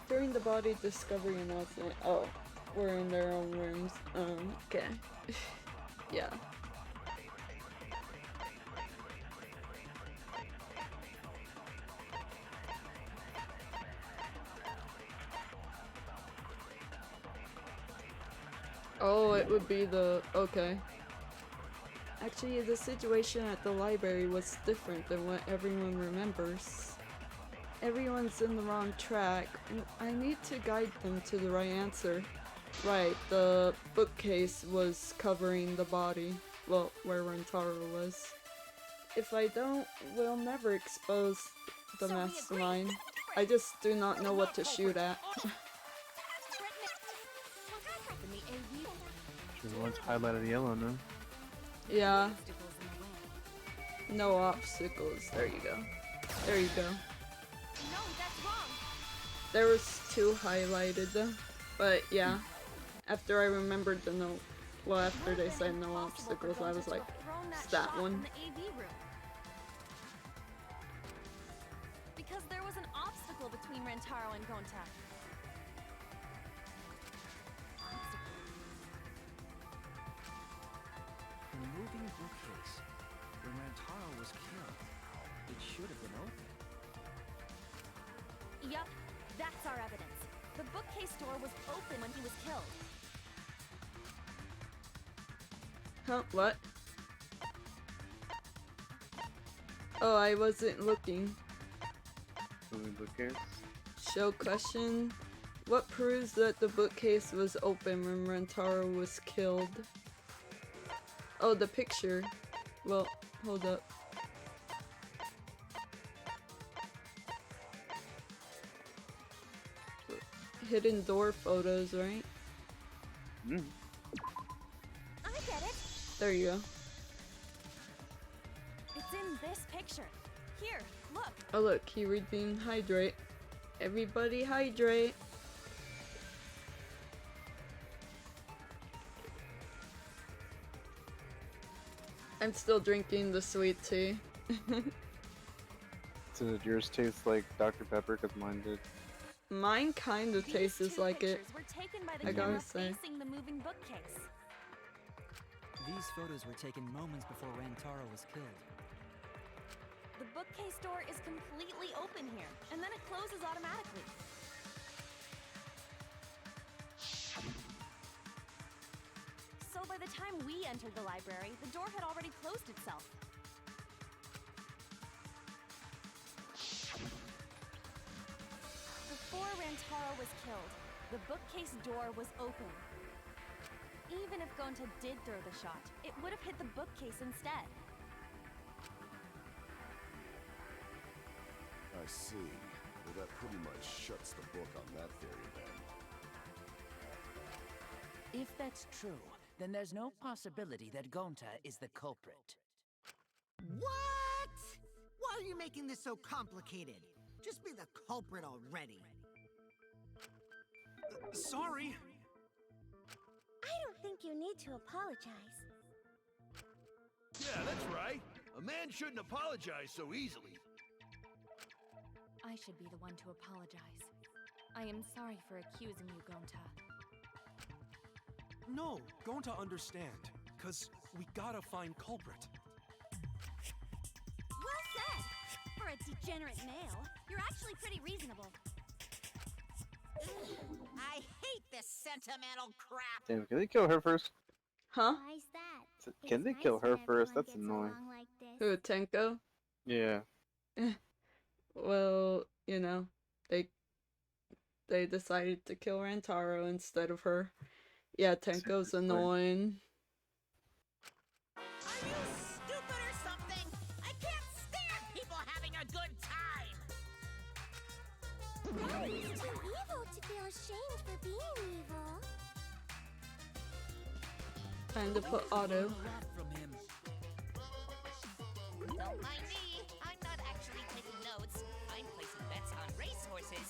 During the body discovery announcement. Oh, we're in their own rooms. Okay. Yeah. Oh, it would be the... okay. Actually, the situation at the library was different than what everyone remembers. Everyone's in the wrong track, and I need to guide them to the right answer. Right, the bookcase was covering the body. Well, where Rentaro was. If I don't, we'll never expose the mastermind. I just do not know what to shoot at. Sure, the one's highlighted yellow now. Yeah. No obstacles. There you go. There you go. No, that's wrong. There was two highlighted though. But yeah. After I remembered the no, well, after they said no obstacles, I was like, it's that one. Because there was an obstacle between Rantaro and Gonta. The moving bookcase. When Rantaro was killed, it should have been open. Yup, that's our evidence. The bookcase door was open when he was killed. Huh? What? Oh, I wasn't looking. Moving bookcase. Show question. What proves that the bookcase was open when Rentaro was killed? Oh, the picture. Well, hold up. Hidden door photos, right? Mm. I get it. There you go. It's in this picture. Here, look. Oh look, he redeemed hydrate. Everybody hydrate. I'm still drinking the sweet tea. So did yours taste like Dr. Pepper? Because mine did. Mine kind of tastes like it. Were taken by the I gotta camera say. facing the moving bookcase. These photos were taken moments before Rantaro was killed. The bookcase door is completely open here, and then it closes automatically. So by the time we entered the library, the door had already closed itself. Before Rantaro was killed, the bookcase door was open. Even if Gonta did throw the shot, it would have hit the bookcase instead. I see. Well, that pretty much shuts the book on that theory then. If that's true, then there's no possibility that Gonta is the culprit. What? Why are you making this so complicated? Just be the culprit already. Sorry. I don't think you need to apologize. Yeah, that's right. A man shouldn't apologize so easily. I should be the one to apologize. I am sorry for accusing you, Gonta. No, going to understand. Cause we gotta find culprit. Well said! For a degenerate male, you're actually pretty reasonable. I hate this sentimental crap. Damn, can they kill her first? Huh? Why's that? Can they kill her first? That's annoying. Who, Tenko? Yeah. Well, you know, they decided to kill Rantaro instead of her. Yeah, Tenko's annoying. Are you stupid or something? I can't stand people having a good time. Daddy's too evil to feel ashamed for being evil. Time to put auto. From him. Don't mind me. I'm not actually taking notes. I'm placing bets on racehorses.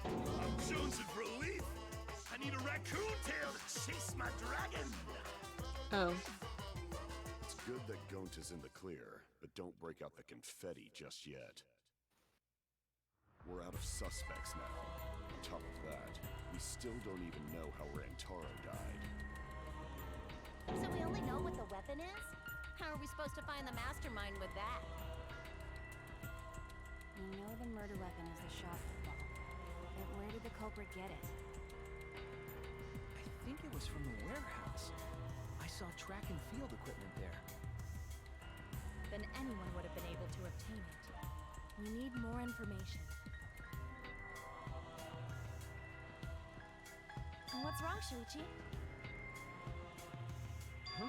I'm jonesing for a leaf. I need a raccoon tail to chase my dragon. Oh. It's good that Gonta's in the clear, but don't break out the confetti just yet. We're out of suspects now. On top of that, we still don't even know how Rantaro died. So we only know what the weapon is? How are we supposed to find the mastermind with that? We know the murder weapon is the shot football. But where did the culprit get it? I think it was from the warehouse. I saw track and field equipment there. Then anyone would have been able to obtain it. We need more information. What's wrong, Shuichi? Huh?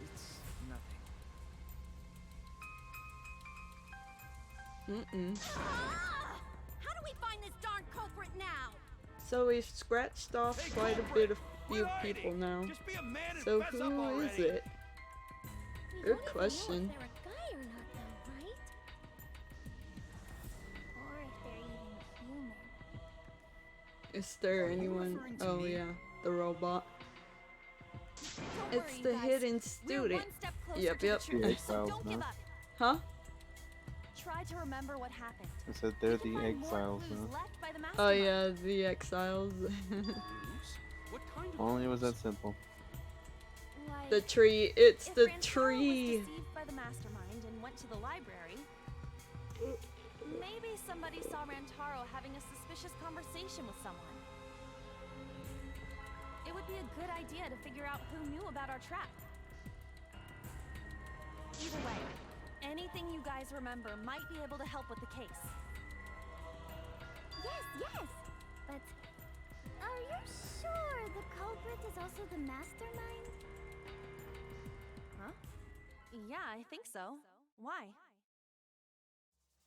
It's nothing. How do we find this darn culprit now? So we've scratched off Hey, quite a culprit, bit of we're few hiding. people now. Just be a man and So fess up who already. is it? We Good don't even question. know if they're a guy or not, though, right? Or if they're even human. Is there Are you anyone? referring to Oh me? yeah, the robot. Don't It's worry, the you guys. hidden We're student. one step closer Yep, to yep. the truth, The so exiles don't give now. up. Huh? Try to remember what happened. I said they're We can the find more exiles clues now. left by the Oh mastermind. yeah, the exiles. What kind of Only it was clues? that simple. Like, The tree. It's if the Rantaro tree. was deceived by the mastermind and went to the library, maybe somebody saw Rantaro having a suspicious conversation with someone. It would be a good idea to figure out who knew about our trap. Either way, anything you guys remember might be able to help with the case. Yes, yes! But are you sure the culprit is also the mastermind? Huh? Yeah, I think so. Why?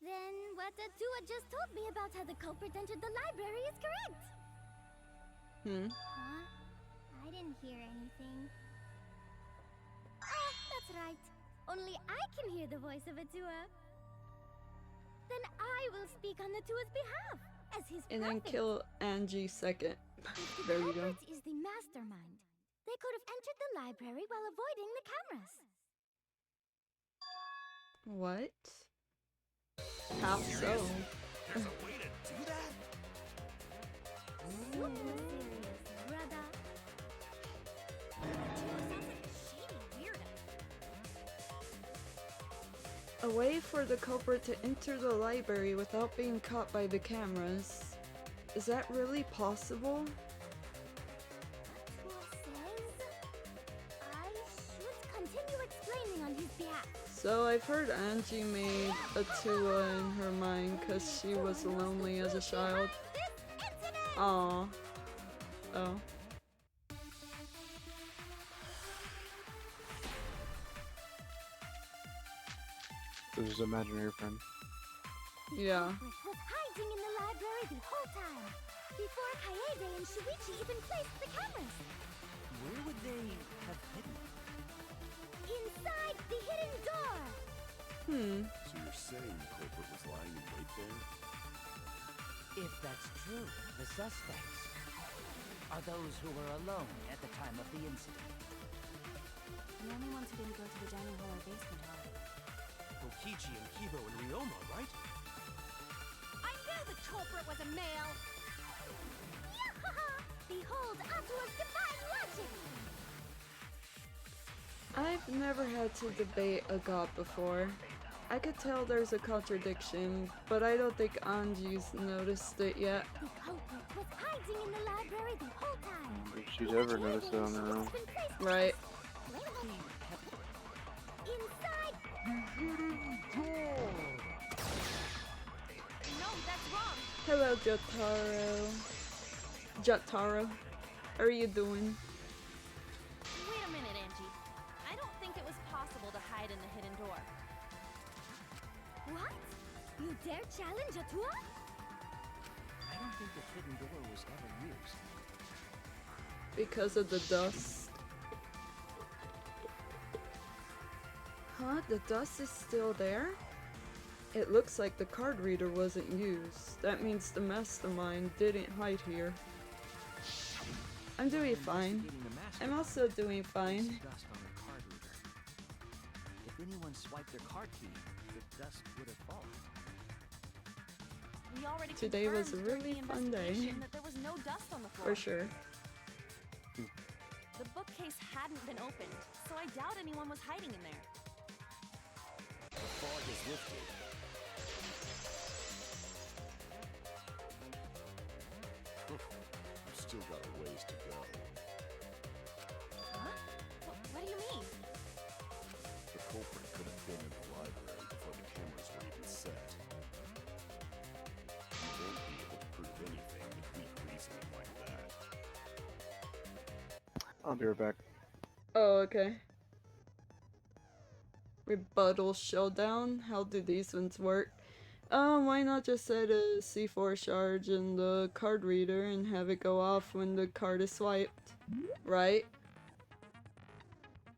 Then what Atua just told me about how the culprit entered the library is correct! Huh? I didn't hear anything. Oh, that's right. Only I can hear the voice of Atua. Then I will speak on Atua's behalf, as his And then prophet. kill Angie second. If the There you go. culprit is the mastermind, they could have entered the library while avoiding the cameras. What? How so? There's a way to do that? Super serious, brother. Atua sounds like a shady weirdo. A way for the culprit to enter the library without being caught by the cameras. Is that really possible? Atua says I should continue explaining on his behalf. So I've heard Angie made Atua in her mind because she was lonely as a child. Aww. Oh. This is imaginary friend. Yeah. Culprit was hiding in the library the whole time, before Kaede and Shuichi even placed the cameras. Where would they have hidden? Inside the hidden door! So you're saying the culprit was lying in wait there? If that's true, the suspects are those who were alone at the time of the incident. The only ones who didn't go to the dining hall or basement are... Kokichi and Kibo and Ryoma, right? I knew the culprit was a male! Yahaha! Behold Atua's divine logic! I've never had to debate a god before. I could tell there's a contradiction, but I don't think Angie's noticed it yet. The culprit was hiding in the library the whole time. If she's ever noticed it on her own. Right. Inside. No, that's wrong! Hello, Jotaro. Jotaro. How are you doing? Wait a minute, Angie. I don't think it was possible to hide in the hidden door. What? You dare challenge Atua? I don't think the hidden door was ever used. Because of the dust. Huh? The dust is still there? It looks like the card reader wasn't used. That means the mastermind didn't hide here. I'm doing fine. I'm also doing fine. Dust on their card reader. If anyone swiped their card key, the dust would have fallen. We already Today was a confirmed during really the fun day. investigation that there was no dust on the floor. For sure. The bookcase hadn't been opened, so I doubt anyone was hiding in there. The fog is lifted. You've still got a ways to go. Huh? What do you mean? The culprit could have been in the library before the cameras were even set. You won't be able to prove anything with weak reasoning like that. I'll be right back. Oh, okay. Rebuttal showdown? How do these ones work? Why not just set a C4 charge in the card reader and have it go off when the card is swiped? Right?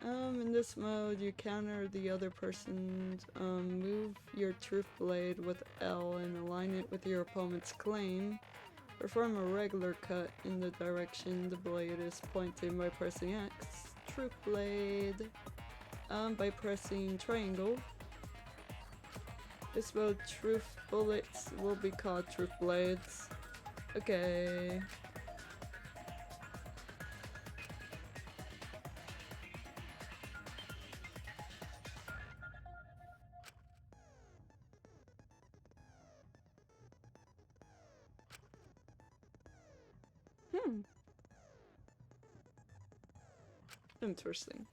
In this mode, you counter the other person's, move your truth blade with L and align it with your opponent's claim. Perform a regular cut in the direction the blade is pointing by pressing X. Truth blade. By pressing triangle. This mode, truth bullets will be called truth blades. Okay. Interesting.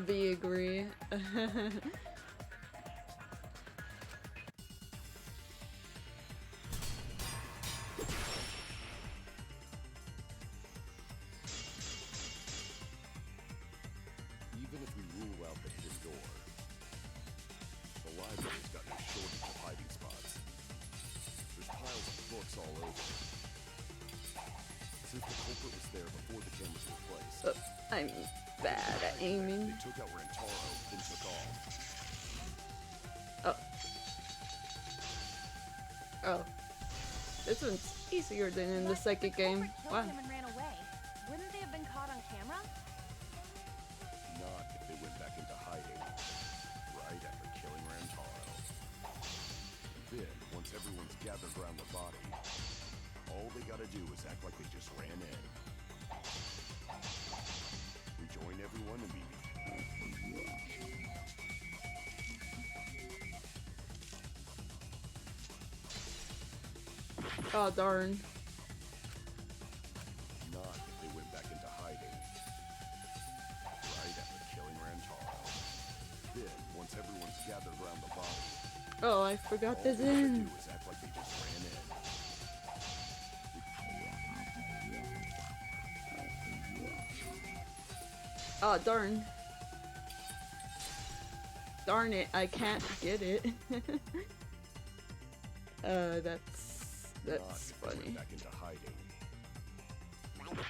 V agree. Even if we rule out the hidden door, the library's got no shortage of hiding spots. There's piles of books all over. Since the culprit was there before the cameras were placed, I'm bad at aiming. they took out Rantaro, then took off. Oh. This one's easier than in the second game. Wow. Him and ran away. Wouldn't they have been caught on camera? Not if they went back into hiding, right after killing Rantaro. Then, once everyone's gathered around the body, all they gotta do is act like they just ran in. Rejoin everyone and be... Oh darn. Not if they went back into hiding, right after killing Rantaro. Then, once everyone's gathered around the body, Oh, I forgot all this they gotta in. do is act like they just ran in. Oh darn. Darn it, I can't get it. That's Not if they funny. went back into hiding.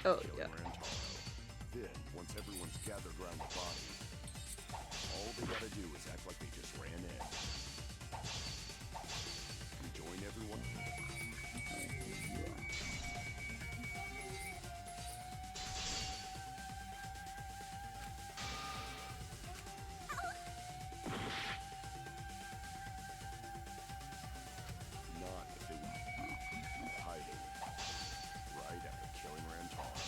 Oh Killing yeah. Rantaro. Then, once everyone's gathered around the body, all they gotta do is act like they just ran in. Rejoin everyone. Not if they were hiding, right after killing Rantaro.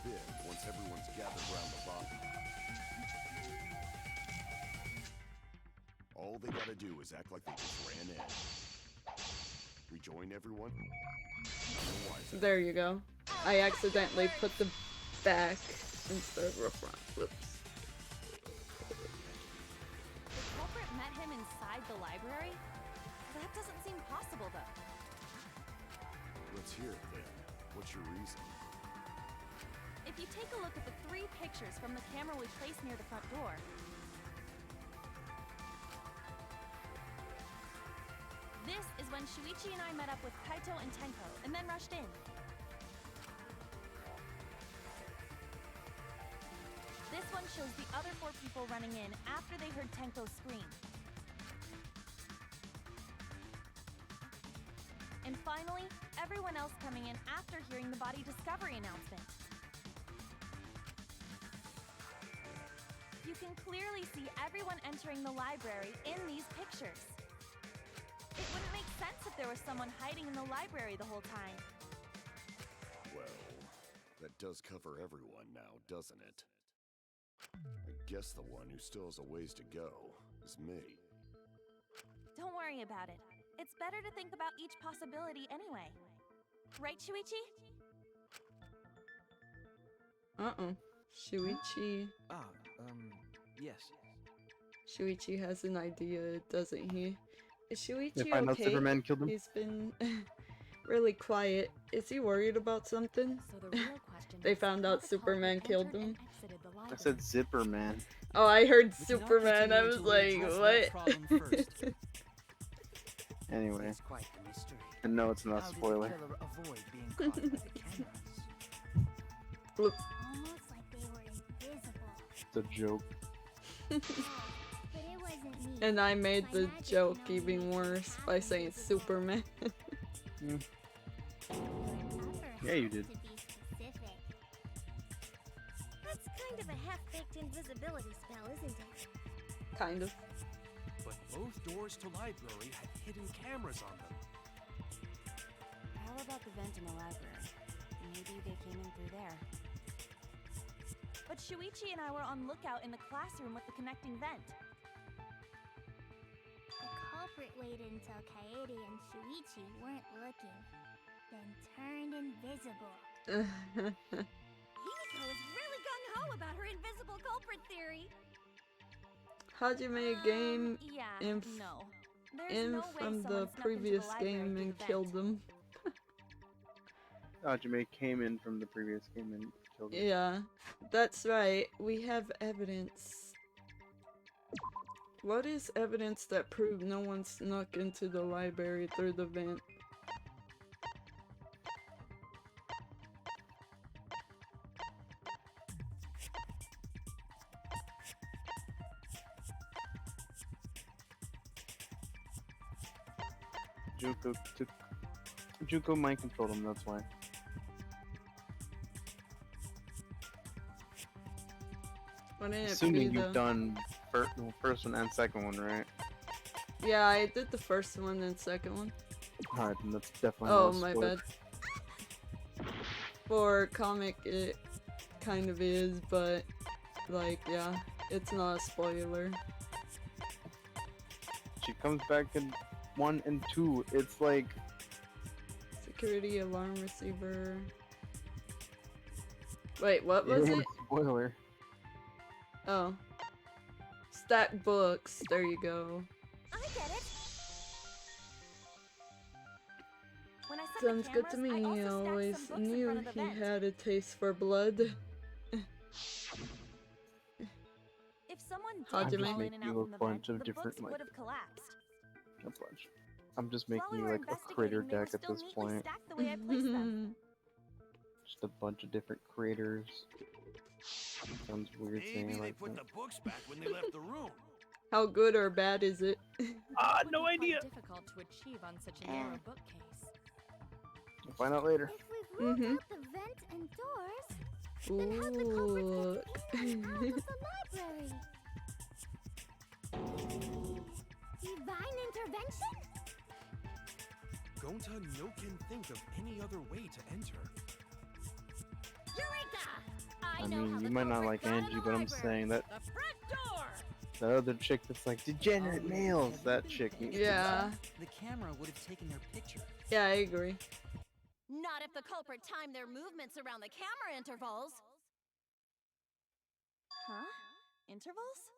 Then, once everyone's gathered around the body, all they gotta do is act like they just ran in. Rejoin everyone. Otherwise, There you go. I accidentally put the back instead of the front. Whoops. The culprit met him inside the library? That doesn't seem possible, though. let's hear it then. What's your reason? If you take a look at the 3 pictures from the camera we placed near the front door, this is when Shuichi and I met up with Kaito and Tenko, and then rushed in. This one shows the other 4 people running in after they heard Tenko scream. And finally, everyone else coming in after hearing the body discovery announcement. You can clearly see everyone entering the library in these pictures. It wouldn't make sense if there was someone hiding in the library the whole time. Well, that does cover everyone now, doesn't it? I guess the one who still has a ways to go is me. Don't worry about it. It's better to think about each possibility anyway. Right, Shuichi? Shuichi. Yes. Shuichi has an idea, doesn't he? Is Shuichi They find out okay? Superman killed him? He's been really quiet. Is he worried about something? So the real question They is, found how out the Superman culprit killed entered him. and exited the I library. said Zipper Man. Oh, I heard We cannot Superman. I continue was until we like, address that what? problem first. Anyway, That's quite the mystery. and no, it's not a How did the spoiler. killer avoid being caught by the cameras? Whoops. Almost like they were invisible. It's a joke. But it wasn't me. And I made My the magic joke can only even make worse me by half saying invisible. Superman. You're Yeah, you tougher, did. to be specific. That's kind of a half-baked invisibility spell, isn't it? Kind of. But both doors to library had hidden cameras on them. How about the vent in the library? Maybe they came in through there. But Shuichi and I were on lookout in the classroom with the connecting vent. The culprit waited until Kaede and Shuichi weren't looking, then turned invisible. Himiko is really gung-ho about her invisible culprit theory. Hajime game Yeah, in, no. There's in no way from someone the snuck into previous library game through and the killed them. Hajime came in from the previous game and killed him. Yeah, that's right. We have evidence. What is evidence that proved no one snuck into the library through the vent? Juko mind controlled him, that's why. Wouldn't it Assuming be you've done first one and second one, right? Yeah, I did the first one and second one. Alright, then that's definitely Oh, not a my spoiler. bad. For comic, it kind of is, but like, yeah, it's not a spoiler. She comes back in 1 and 2. It's like Security alarm receiver. Wait, what it was ain't it? a spoiler. Oh. Stack books. There you go. I get it. When I set Sounds the good to cameras, I me. also I stacked always some books in knew front of the he vent. had a taste for blood. If someone did I'm just Hajime. fall in making and you out a from the bunch vent, of the different books like would have collapsed. a bunch. I'm just making While we you were like a creator investigating, they were deck at still this neatly point. stacked the way I placed them. Just a bunch of different creators. Sounds weird saying Maybe it they like put that. the books back when they left the room. How good or bad is it? Ah, Would no be quite idea. difficult to achieve on such a narrow bookcase. We'll find out later. If we've ruled out the vent and doors, then how'd the culprit get in and out of the library? Divine intervention? Gonta no can think of any other way to enter. Eureka! I know how mean, you the might not culprit like got in Angie, the but I'm library. saying that The front door! that other chick that's like degenerate males, that chick. Yeah. The camera would have taken their picture. Yeah, I agree. Not if the culprit timed their movements around the camera intervals. Huh? Intervals?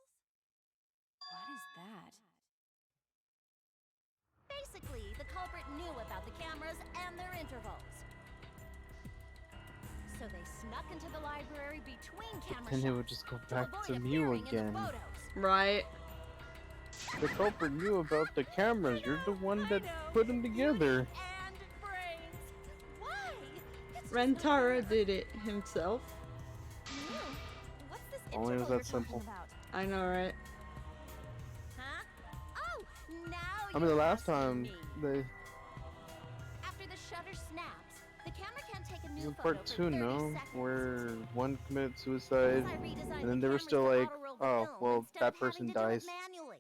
What is that? Basically, the culprit knew about the cameras and their intervals. So they snuck into the library between camera Then it shots would just go to back avoid to Mew appearing in again. the photos. Right. The culprit knew about the cameras. You're the one that put them together. And brains. Why? It's just Rentaro did it himself. Mew, what's this Only it was interval that you're simple. talking about? I know, right? Huh? Oh, now I mean, the you're last asking time me. they After the shutter snaps, the camera can't take a new in photo part for 2, 30 no, seconds. where one committed suicide, Unless I redesigned and then the they were cameras still to like, auto-roll the oh, film well, instead that of having person to do it dies. manually.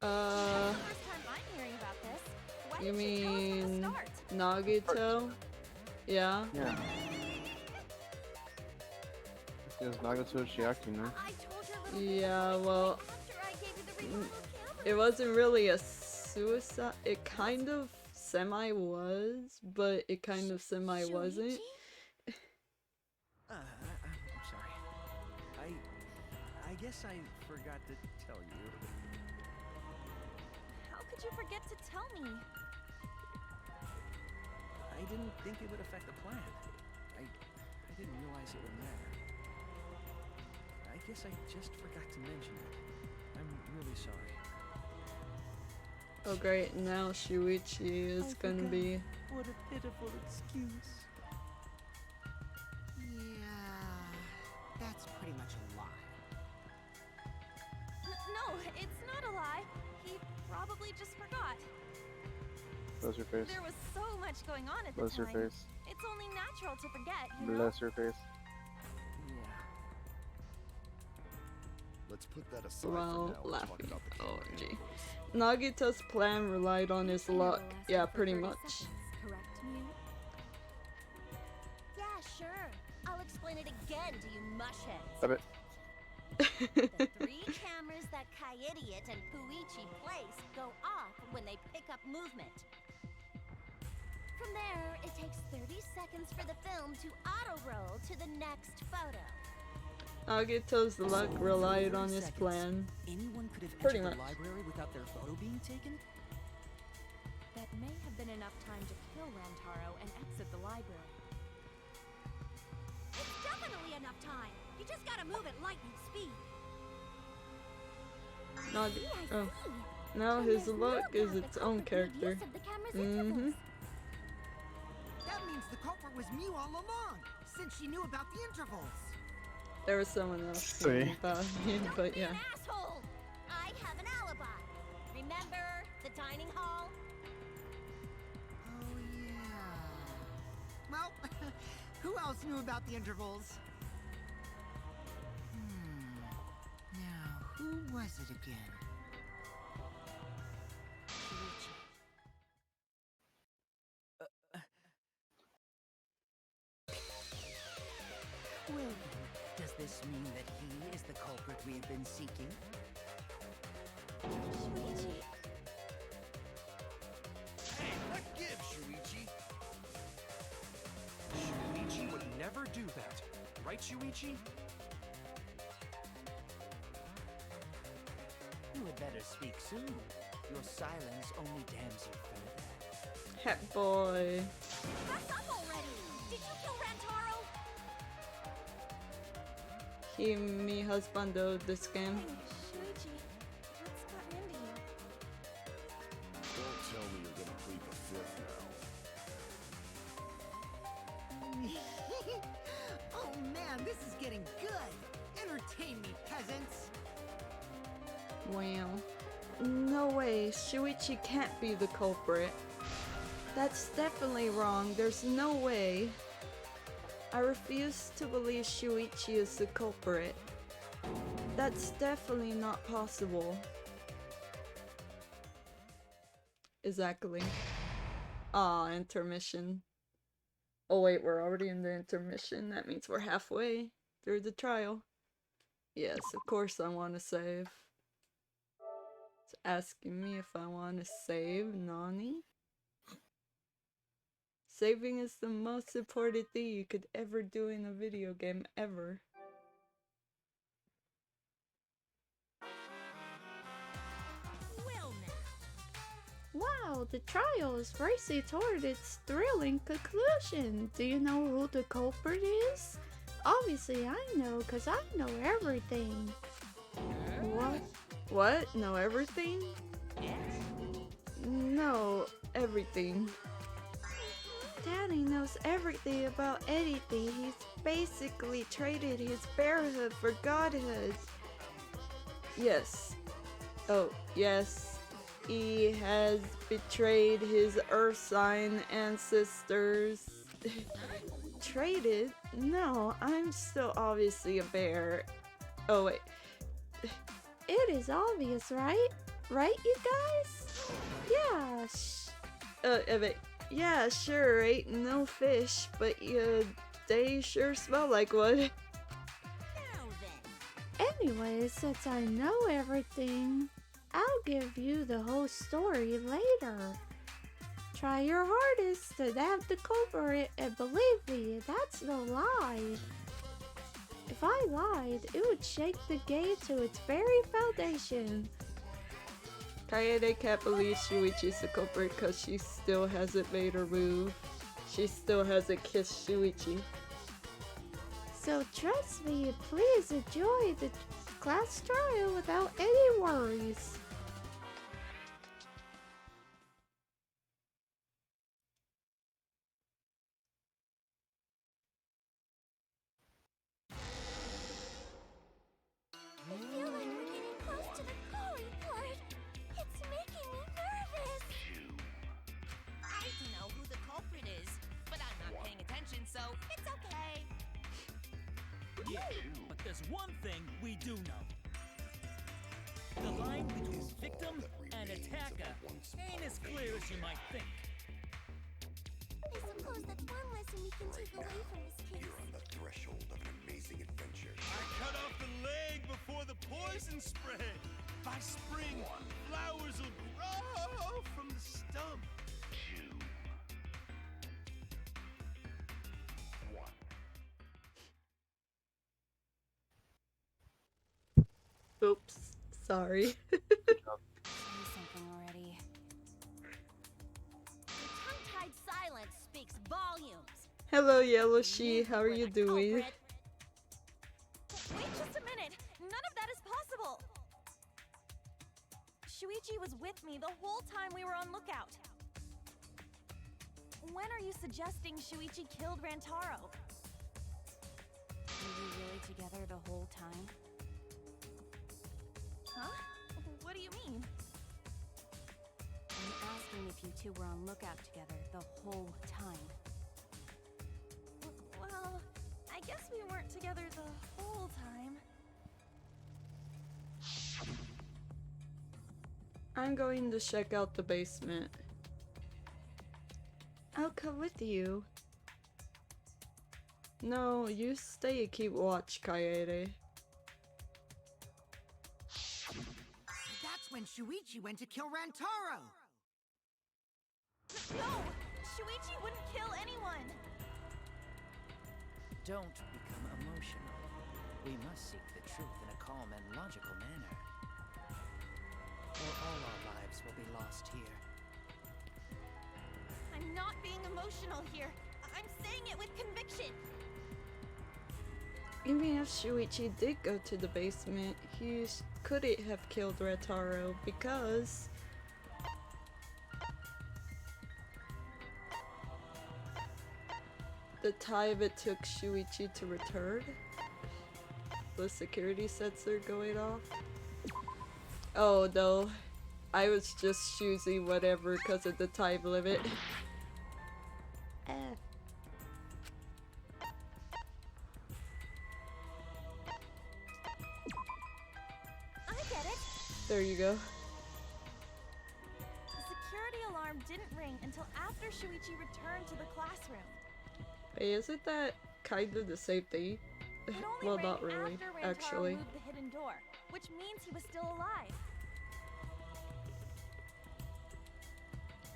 Uh, That's the first time I'm hearing about this. Why you didn't you tell us from mean the start? Nagito? Yeah. Yeah. It was Nagato Shiaki, no? I told your little Yeah, well, after I gave you the removal camera. it wasn't really a suicide. It kind of semi was, but it kind of semi wasn't. I'm sorry. I guess I forgot to tell you. How could you forget to tell me? I didn't think it would affect the plan. I didn't realize it would matter. I guess I just forgot to mention it. I'm really sorry. Oh great, now Shuichi is gonna be... What a pitiful excuse. Yeah, that's pretty much a lie. No, it's not a lie. He probably just forgot. Bless your face. There was so much going on at the Bless your time. face. It's only natural to forget, you know? Bless your face. Yeah. Let's put that aside While for now and talk laughing. about the camera OMG. intervals. Nagito's plan relied on his luck. Yeah, pretty much. Correct, Mew? Yeah, sure. I'll explain it again to you mushheads. Stop it. The 3 cameras that Kaidiot and Puichi place go off when they pick up movement. From there, it takes 30 seconds for the film to auto-roll to the next photo. Agito's luck relied on his plan. Anyone could have Pretty entered the much. library without their photo being taken? That may have been enough time to kill Rantaro and exit the library. It's definitely enough time. You just gotta move at lightning speed. Not, I oh. see. Now And his there's no luck is doubt the its own culprit made character. use of the camera's Mm-hmm. intervals. That means the culprit was Mew all along, since she knew about the intervals. There was someone else See. thinking about him, but yeah. Asshole! I have an alibi. Remember the dining hall? Oh, yeah. Well, who else knew about the intervals? Now, who was it again? Well, then, does this mean that he is the culprit we have been seeking? Shuichi. Hey, what gives, Shuichi? Shuichi would never do that. Right, Shuichi? You had better speak soon. Your silence only damns you further. Heck boy. Fess up already! Did you kill Rantaro? He me husbando this game. Shuichi, what's gotten into you? Don't tell me you're gonna plead the fifth now. Oh man, this is getting good! Entertain me, peasants! Wow. No way, Shuichi can't be the culprit. That's definitely wrong, there's no way. I refuse to believe Shuichi is the culprit. That's definitely not possible. Exactly. Ah, intermission. Oh wait, we're already in the intermission. That means we're halfway through the trial. Yes, of course I want to save. It's asking me if I want to save. Nani? Saving is the most important thing you could ever do in a video game, ever. Well now. Wow, the trial is racing toward its thrilling conclusion. Do you know who the culprit is? Obviously I know, cause I know everything. What? What? Know everything? No, everything. Daddy knows everything about anything. He's basically traded his bearhood for godhood. Yes. Oh, yes. He has betrayed his earth sign ancestors. Traded? No, I'm still obviously a bear. Oh, wait. It is obvious, right? Right, you guys? Yeah, Wait. Yeah, sure, ain't no fish, but they sure smell like one. Now then. Anyways, since I know everything, I'll give you the whole story later. Try your hardest to nab the culprit, and believe me, that's no lie. If I lied, it would shake the game to its very foundation. Kaede can't believe Shuichi's the culprit because she still hasn't made her move. She still hasn't kissed Shuichi. So trust me, and please enjoy the class trial without any worries. I feel like we're getting close to the calling part. It's making me nervous. I don't know who the culprit is, but I'm not paying attention, so it's okay. Yeah, but there's one thing we do know. The line between victim and attacker ain't as clear as you might think. I suppose that's one lesson we can take away from this case. You're on the threshold of an amazing adventure. I cut off the leg before the poison spread. By spring, flowers will grow from the stump. Oops. Sorry. Say something already. Your tongue-tied silence speaks volumes. Hello, Yellow She. How are you doing? Wait just a minute. None of that is possible. Shuichi was with me the whole time we were on lookout. When are you suggesting Shuichi killed Rantaro? Were you really together the whole time? Huh? What do you mean? I'm asking if you two were on lookout together the whole time. Well, I guess we weren't together the whole time. I'm going to check out the basement. I'll come with you. No, you stay and keep watch, Kaede. So that's when Shuichi went to kill Rantaro! No! Shuichi wouldn't kill anyone! Don't become emotional. We must seek the truth in a calm and logical manner. Or all our lives will be lost here. I'm not being emotional here. I'm saying it with conviction. Even if Shuichi did go to the basement, he couldn't have killed Rantaro because the time it took Shuichi to return, the security sensor going off. Oh no, I was just choosing whatever because of the time limit. I get it. There you go. The security alarm didn't ring until after Shuichi returned to the classroom. Hey, isn't that kind of the same thing? It only Well, rang not really, after Rantaro actually. moved the hidden door, which means he was still alive.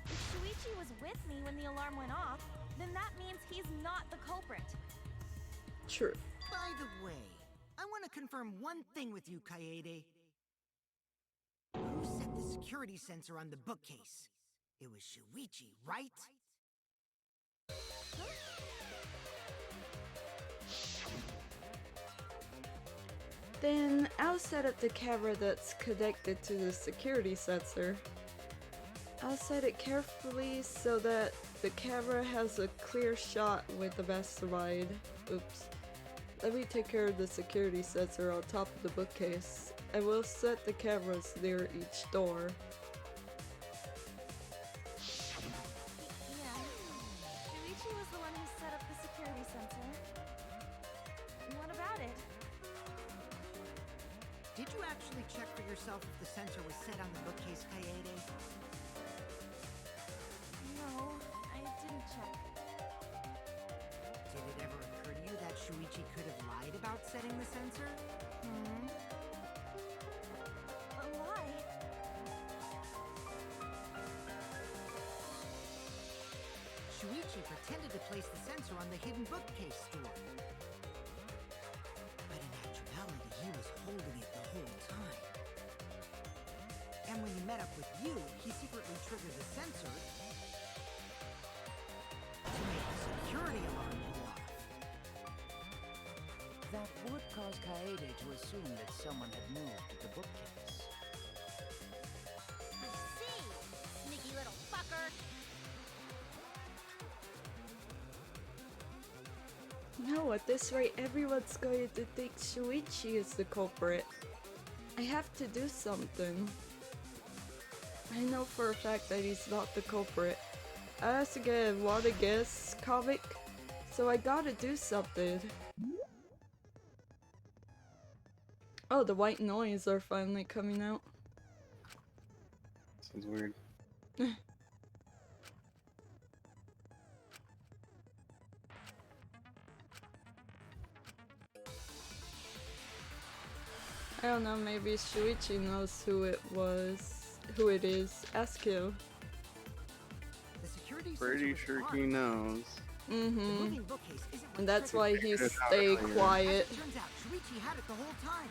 If Shuichi was with me when the alarm went off, then that means he's not the culprit. True. By the way, I want to confirm one thing with you, Kaede. Who set the security sensor on the bookcase? It was Shuichi, right? Then I'll set up the camera that's connected to the security sensor. I'll set it carefully so that the camera has a clear shot with the mastermind. Oops. Let me take care of the security sensor on top of the bookcase, and we'll set the cameras near each door. Yeah. Shuichi was the one who set up the security sensor. What about it? Did you actually check for yourself if the sensor was set on the bookcase, Kaede? No, I didn't check. Did it ever occur to you that Shuichi could have lied about setting the sensor? A lie? Shuichi pretended to place the sensor on the hidden bookcase door. But in actuality, he was holding it the whole time. And when he met up with you, he secretly triggered the sensor to make the security alarm go off. That would cause Kaede to assume that someone had moved the bookcase. I see, sneaky little fucker. No, at this rate, everyone's going to think Shuichi is the culprit. I have to do something. I know for a fact that he's not the culprit. As again, wanna guess comic? So I gotta do something. Oh, the white noise are finally coming out. Sounds weird. I don't know, maybe Shuichi knows who it is. Ask him. The security Pretty sensor sure was he armed. knows. The moving bookcase isn't And that's restricted. why he Figured it out stayed earlier. quiet. As it turns out, Shuichi had it the whole time.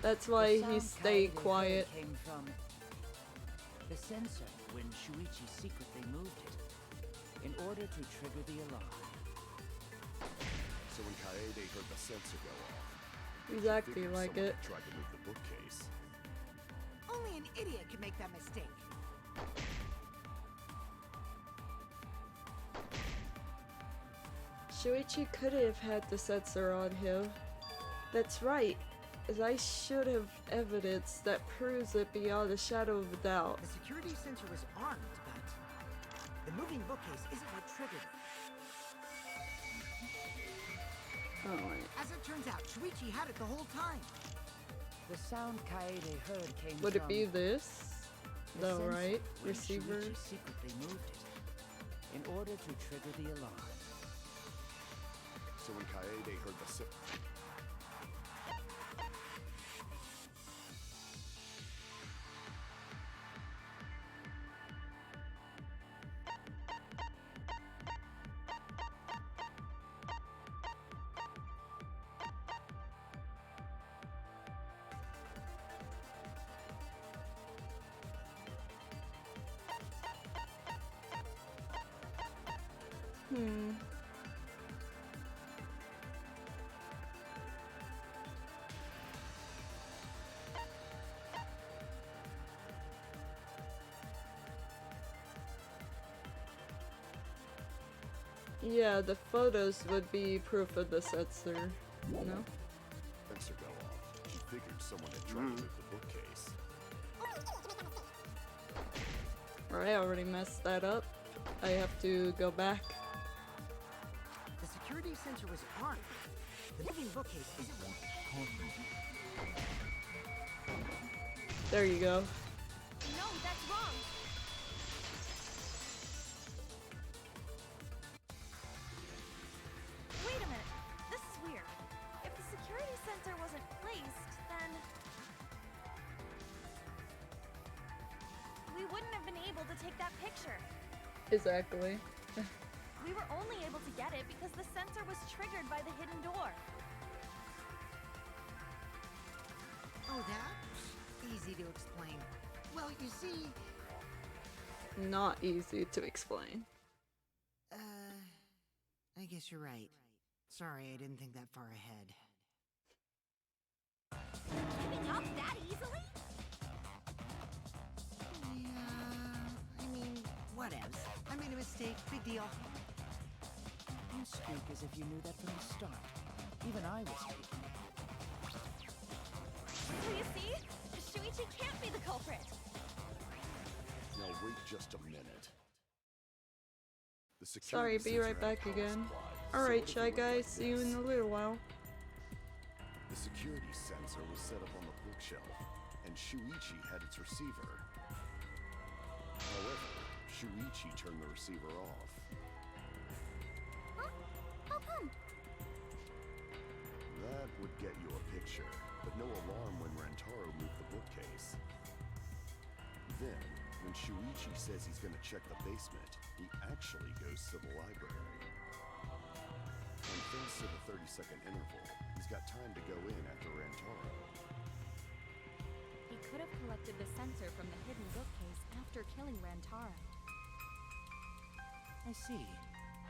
That's why The he sound stayed Kaede heard quiet. Came from the sensor when Shuichi secretly moved it in order to trigger the alarm. So when Kaede heard the sensor go off, He's she acting figured like someone it. had tried to move the bookcase. Only an idiot could make that mistake. Shuichi could have had the sensor on him. That's right, as I should have evidence that proves it beyond a shadow of a doubt. The security sensor was armed, but the moving bookcase isn't what triggered it. Alright. As it turns out, Shuichi had it the whole time. The sound Kaede heard came Would from it be this? the No, sensor right? when Receiver? Shuichi secretly moved it in order to trigger the alarm. So when Kaede heard the Yeah, the photos would be proof of the sensor. No? sensor go off, she figured someone had tried to move the bookcase. Alright, I already messed that up. I have to go back. The security sensor was armed. The moving bookcase isn't what. There you go. No, that's wrong. Wait a minute. This is weird. If the security sensor wasn't placed, then we wouldn't have been able to take that picture. Exactly. We were only able to get it because the sensor was triggered by the hidden door. Oh, that's easy to explain. Well, you see, Not easy to explain. I guess you're right. Sorry, I didn't think that far ahead. Giving up that easily? Yeah, I mean, whatevs. I made a mistake. Big deal. You speak as if you knew that from the start. Even I was speaking. So you see, Shuichi can't be the culprit. Now wait just a minute. The Sorry, security be right sensor had back power again. supply, so Alright, what if Shy it went Guys, like see you this? in a little while. The security sensor was set up on the bookshelf, and Shuichi had its receiver. However, Shuichi turned the receiver off. Huh? How come? That would get you a picture, but no alarm when Rantaro moved the bookcase. Then, when Shuichi says he's gonna check the basement, he actually goes to the library. And thanks to the 30-second interval, he's got time to go in after Rantaro. He could have collected the sensor from the hidden bookcase after killing Rantaro. I see.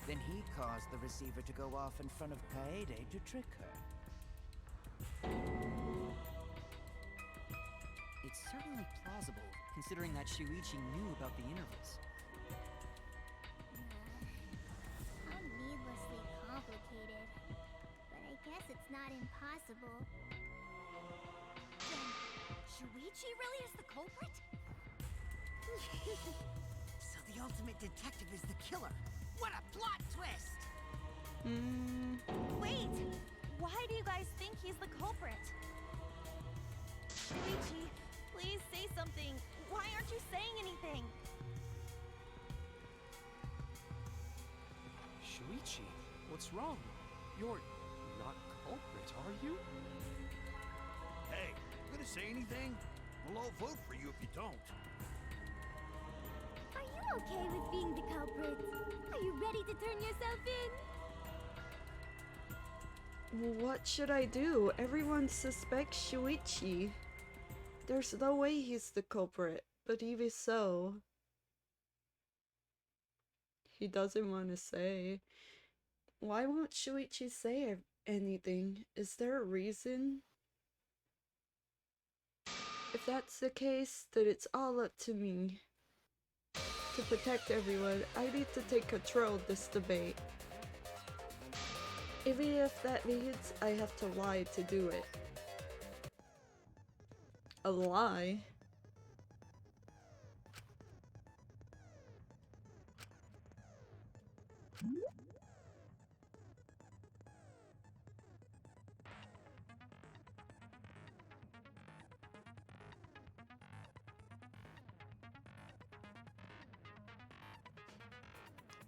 Then he caused the receiver to go off in front of Kaede to trick her. It's certainly plausible, considering that Shuichi knew about the intervals. How needlessly complicated. But I guess it's not impossible. Then Shuichi really is the culprit? So the ultimate detective is the killer. What a plot twist! Wait! Why do you guys think he's the culprit? Shuichi, please say something. Why aren't you saying anything? Shuichi, what's wrong? You're not culprit, are you? Hey, you gonna say anything? Well, I'll vote for you if you don't. Are you okay with being the culprit? Are you ready to turn yourself in? What should I do? Everyone suspects Shuichi. There's no way he's the culprit, but even so, he doesn't want to say. Why won't Shuichi say anything? Is there a reason? If that's the case, then it's all up to me. To protect everyone, I need to take control of this debate. Even if that means I have to lie to do it. A lie?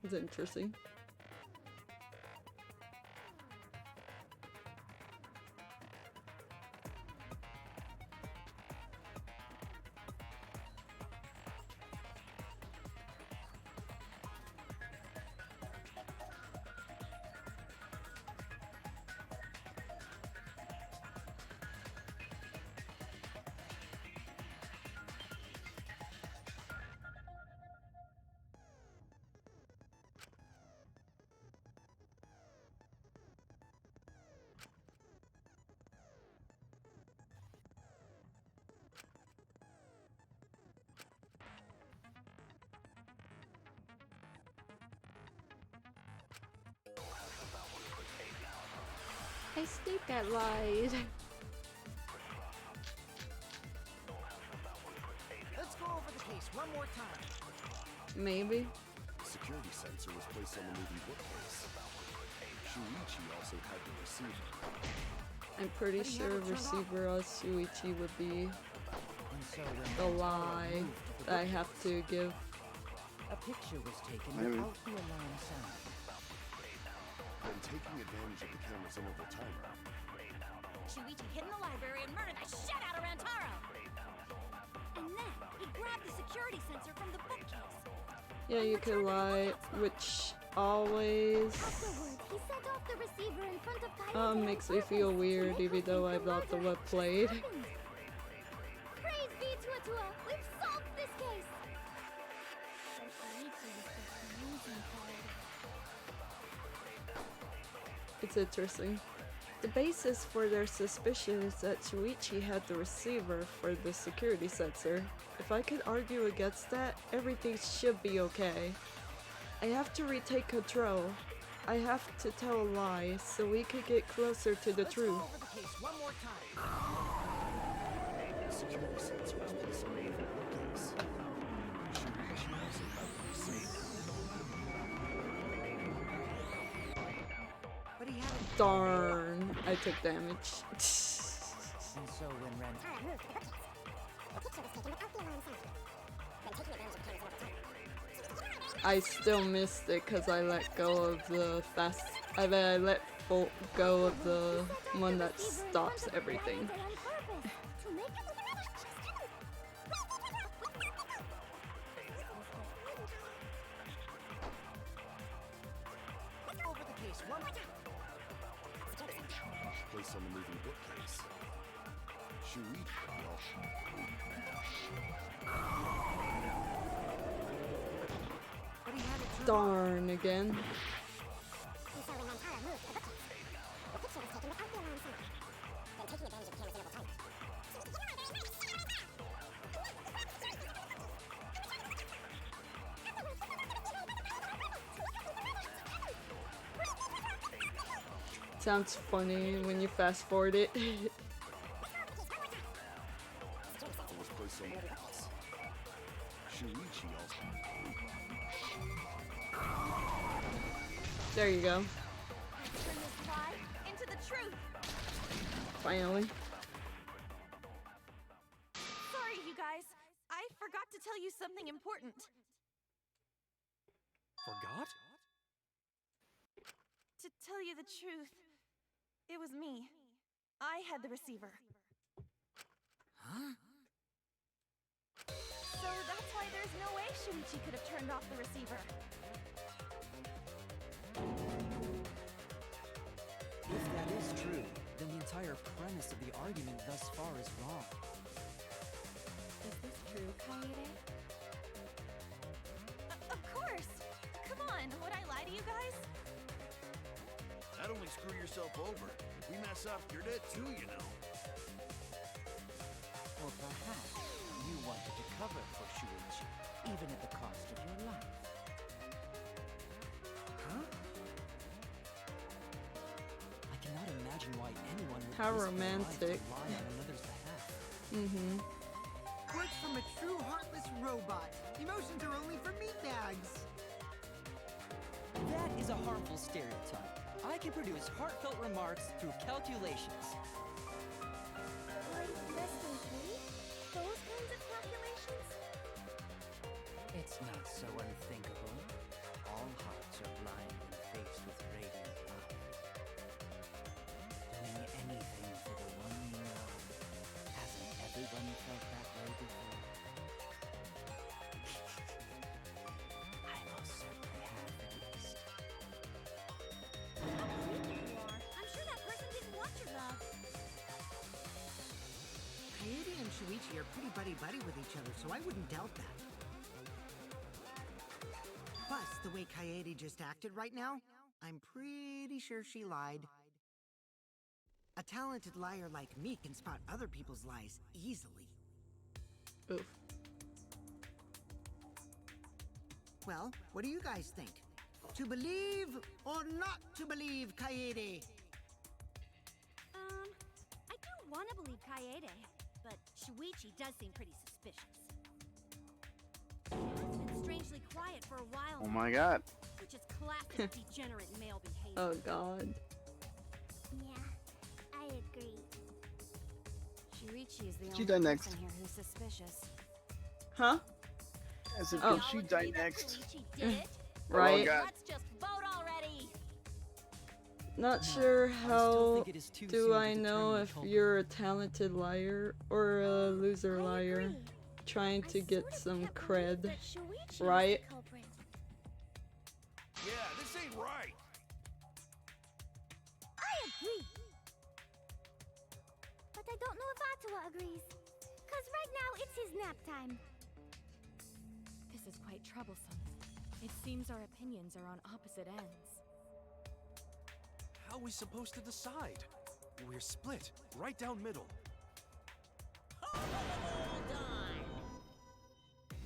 It's interesting. I think I lied. Let's go over the case one more time. Maybe. The security sensor was placed on the moving bookcase. Shuichi also had the receiver. I'm pretty sure receiver as Shuichi would be the lie that I have to give. A picture was taken Maybe. without the alarm sound. Then taking advantage of the camera's interval timer. Shuichi hid in the library and murdered the shit out of Rantaro! And then he grabbed the security sensor from the bookcase. Yeah, you could lie, which always Afterward, he set off the receiver in front of Kaede makes on me feel purpose to weird, make even her though think I'm the not the murder one had just played. happened. Praise be to Atua! We've solved this case! But Shuichi was just losing Kaede. It's interesting. The basis for their suspicion is that Shuichi had the receiver for the security sensor. If I could argue against that, everything should be okay. I have to retake control. I have to tell a lie so we could get closer to the truth. Go over the case one more time. The security sensor was placed on the moving bookcase. Shuichi also had the receiver. But he had a Darn, I took damage. And so when Rantaro I still missed it because I let go of the I let go of the one that stops everything. over the case one more time. Placed on the moving bookcase. Shuichi also. But he had it turned Darn again. Sounds funny when you fast forward it. It was placed on the bookcase. Shuichi also. There you go. Turn this lie into the truth. Finally. Sorry, you guys. I forgot to tell you something important. Forgot? To tell you the truth, it was me. I had the receiver. Huh? So that's why there's no way Shuichi could have turned off the receiver. If that is true, true, then the entire premise of the argument thus far is wrong. Is this true, Kaede? Of course! Come on, would I lie to you guys? That'd only screw yourself over. If we mess up, you're dead too, you know. Or perhaps you wanted to cover for Shuichi, even at the cost of your life. Huh? I cannot imagine why anyone would How risk their lives to romantic. lie on another's behalf. Mm-hmm. Words from a true heartless robot. Emotions are only for meatbags. That is a harmful stereotype. I can produce heartfelt remarks through calculations. Like less than 3? Those kinds of calculations? It's not so unthinkable. All hearts are blind when faced with radiant love. Doing anything for the one you love. Hasn't everyone felt that way before? I most certainly have, at least. How creepy you are. I'm sure that person didn't want your love. Kaede and Shuichi are pretty buddy-buddy with each other, so I wouldn't doubt that. Plus, the way Kaede just acted right now, I'm pretty sure she lied. A talented liar like me can spot other people's lies easily. Oof. Well, what do you guys think? To believe or not to believe, Kaede? I do want to believe Kaede, but Shuichi does seem pretty suspicious. He has been strangely quiet for a while Oh now, my god. which is classic degenerate male behavior. Oh god. Yeah, I agree. Shuichi is the She only died next. person here who's suspicious. Huh? As if Oh. she died next. Shuichi did it. Right? Oh god. Let's just vote already. Not No, sure I still how think it is too do soon I to know determine the if culprit. you're a talented liar or a loser I liar agree. trying I to get sort of some can't believe cred. that Shuichi is right? the culprit. Yeah, this ain't right. I agree. But I don't know if Atawa agrees. Cause right now it's his nap time. This is quite troublesome. It seems our opinions are on opposite ends. How are we supposed to decide? We're split, right down middle. Hold on.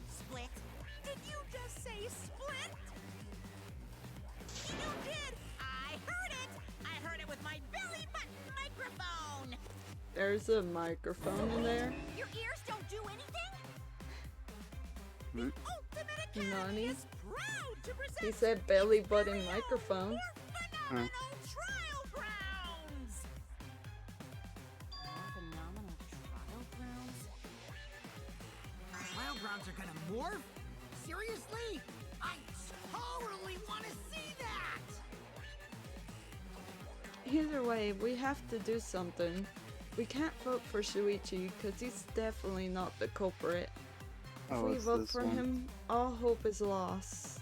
Split? Did you just say split? You did! I heard it! I heard it with my belly button microphone! There's a microphone in there. Your ears don't do anything? Hmm? Ultimate Academy Nani? is proud to present He said belly button microphone. phenomenal trial grounds! Phenomenal trial grounds? Trial grounds are gonna morph? Seriously? I totally want to see that! Either way, we have to do something. We can't vote for Shuichi because he's definitely not the culprit. If Oh, we it's vote this for one. him, all hope is lost.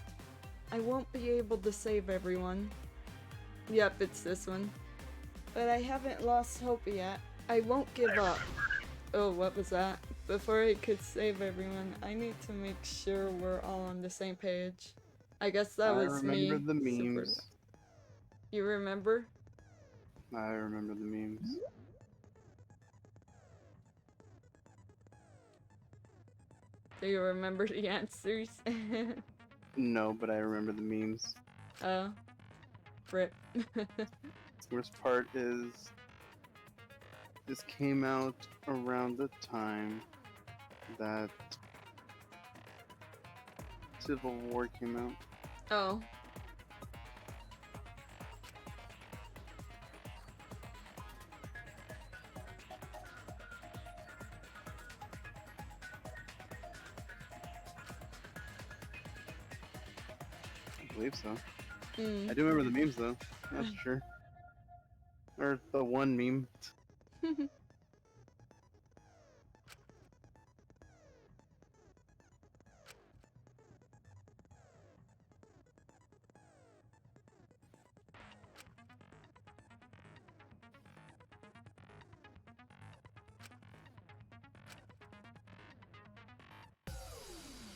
I won't be able to save everyone. Yep, it's this one. But I haven't lost hope yet. I won't give up. Oh, what was that? Before I could save everyone, I need to make sure we're all on the same page. I guess that I was me. remember the Super- memes. You remember? I remember the memes. Do you remember the answers? No, but I remember the memes. Oh. Rip. Worst part is this came out around the time that Civil War came out. Oh. I believe so. Mm. I do remember the memes though, that's for sure. Or the one meme.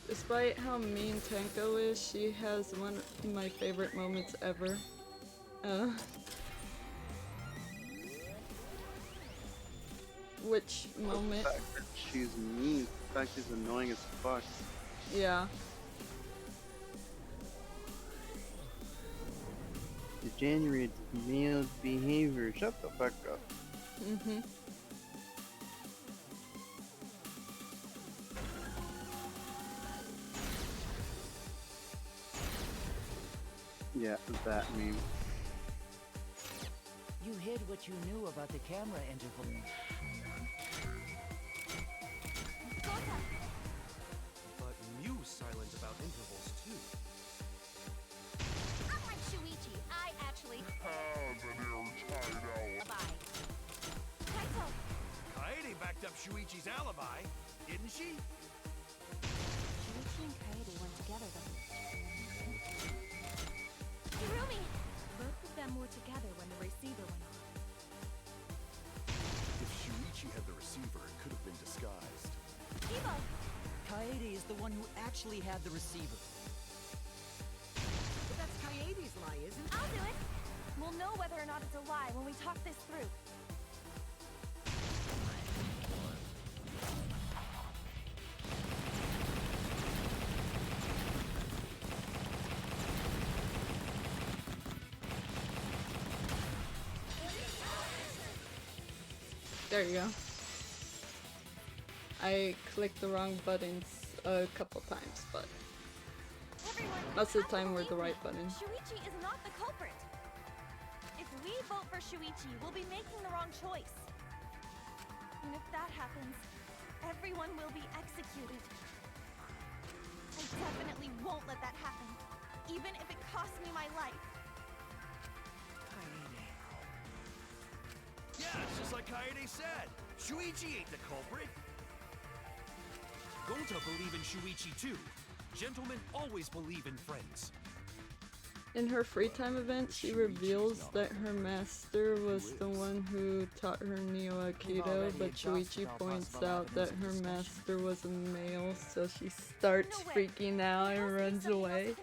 Despite how mean Tanko is, she has one of my favorite moments ever. Which moment? The fact that she's mean, the fact she's annoying as fuck. Yeah. Degenerate male behavior. Shut the fuck up. Mm-hmm. Yeah, that meme. You hid what you knew about the camera interval. But Mew's silent about intervals too. Unlike Shuichi, I actually have an airtight alibi. Kaito! Kaede backed up Shuichi's alibi, didn't she? Shuichi and Kaede went together though. Hirumi! Both of them were together when the receiver went off. If Shuichi had the receiver, it could have been disguised. Kibo! Kaede is the one who actually had the receiver. But that's Kaede's lie, isn't it? I'll do it! We'll know whether or not it's a lie when we talk this through. There you go. I clicked the wrong buttons a couple times, but Everyone, most of the you have time to were the believe right me. buttons. Shuichi is not the culprit. If we vote for Shuichi, we'll be making the wrong choice. And if that happens, everyone will be executed. I definitely won't let that happen, even if it costs me my life. Yeah, it's just like Kaede said. Shuichi ain't the culprit. Gota believe in Shuichi too. Gentlemen always believe in friends. In her free time event, she reveals that her master was the one who taught her Neo Aikido, but Shuichi points out that her master was a male, so she starts freaking out and runs away.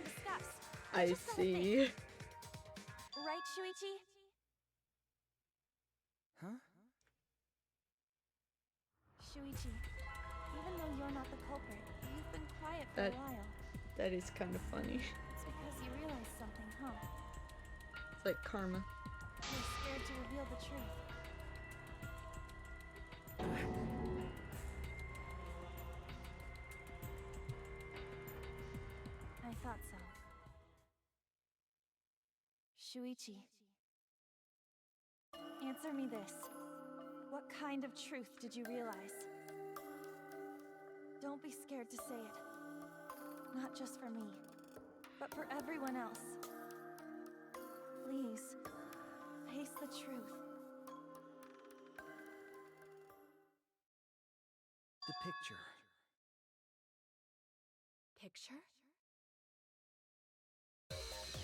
I see. Right, Shuichi? Huh? Shuichi, even though you're not the culprit, you've been quiet for That- a while. That is kind of funny. It's because you realized something, huh? It's like karma. You're scared to reveal the truth. I thought so. Shuichi. Answer me this. What kind of truth did you realize? Don't be scared to say it. Not just for me, but for everyone else. Please, face the truth. The picture. Picture?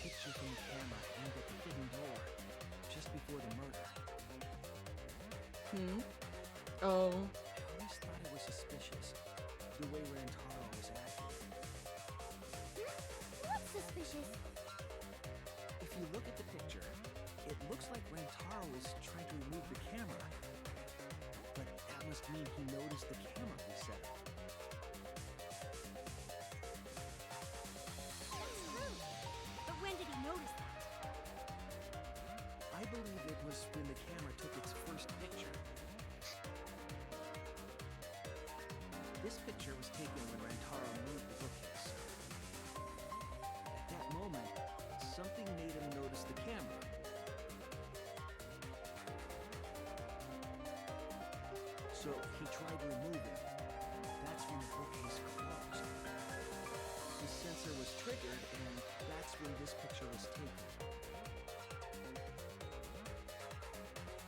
Picture from the camera aimed at the hidden door, just before the murder. Oh. I always thought it was suspicious, the way Rantaro was acting. What's suspicious? If you look at the picture, it looks like Rantaro is trying to remove the camera. But that must mean he noticed the camera was set up. That's true. But when did he notice that? I believe it was when the camera took its first picture. This picture was taken when Rantaro moved the bookcase. At that moment, something made him notice the camera. So he tried to remove it. That's when the bookcase closed. The sensor was triggered, and that's when this picture was taken.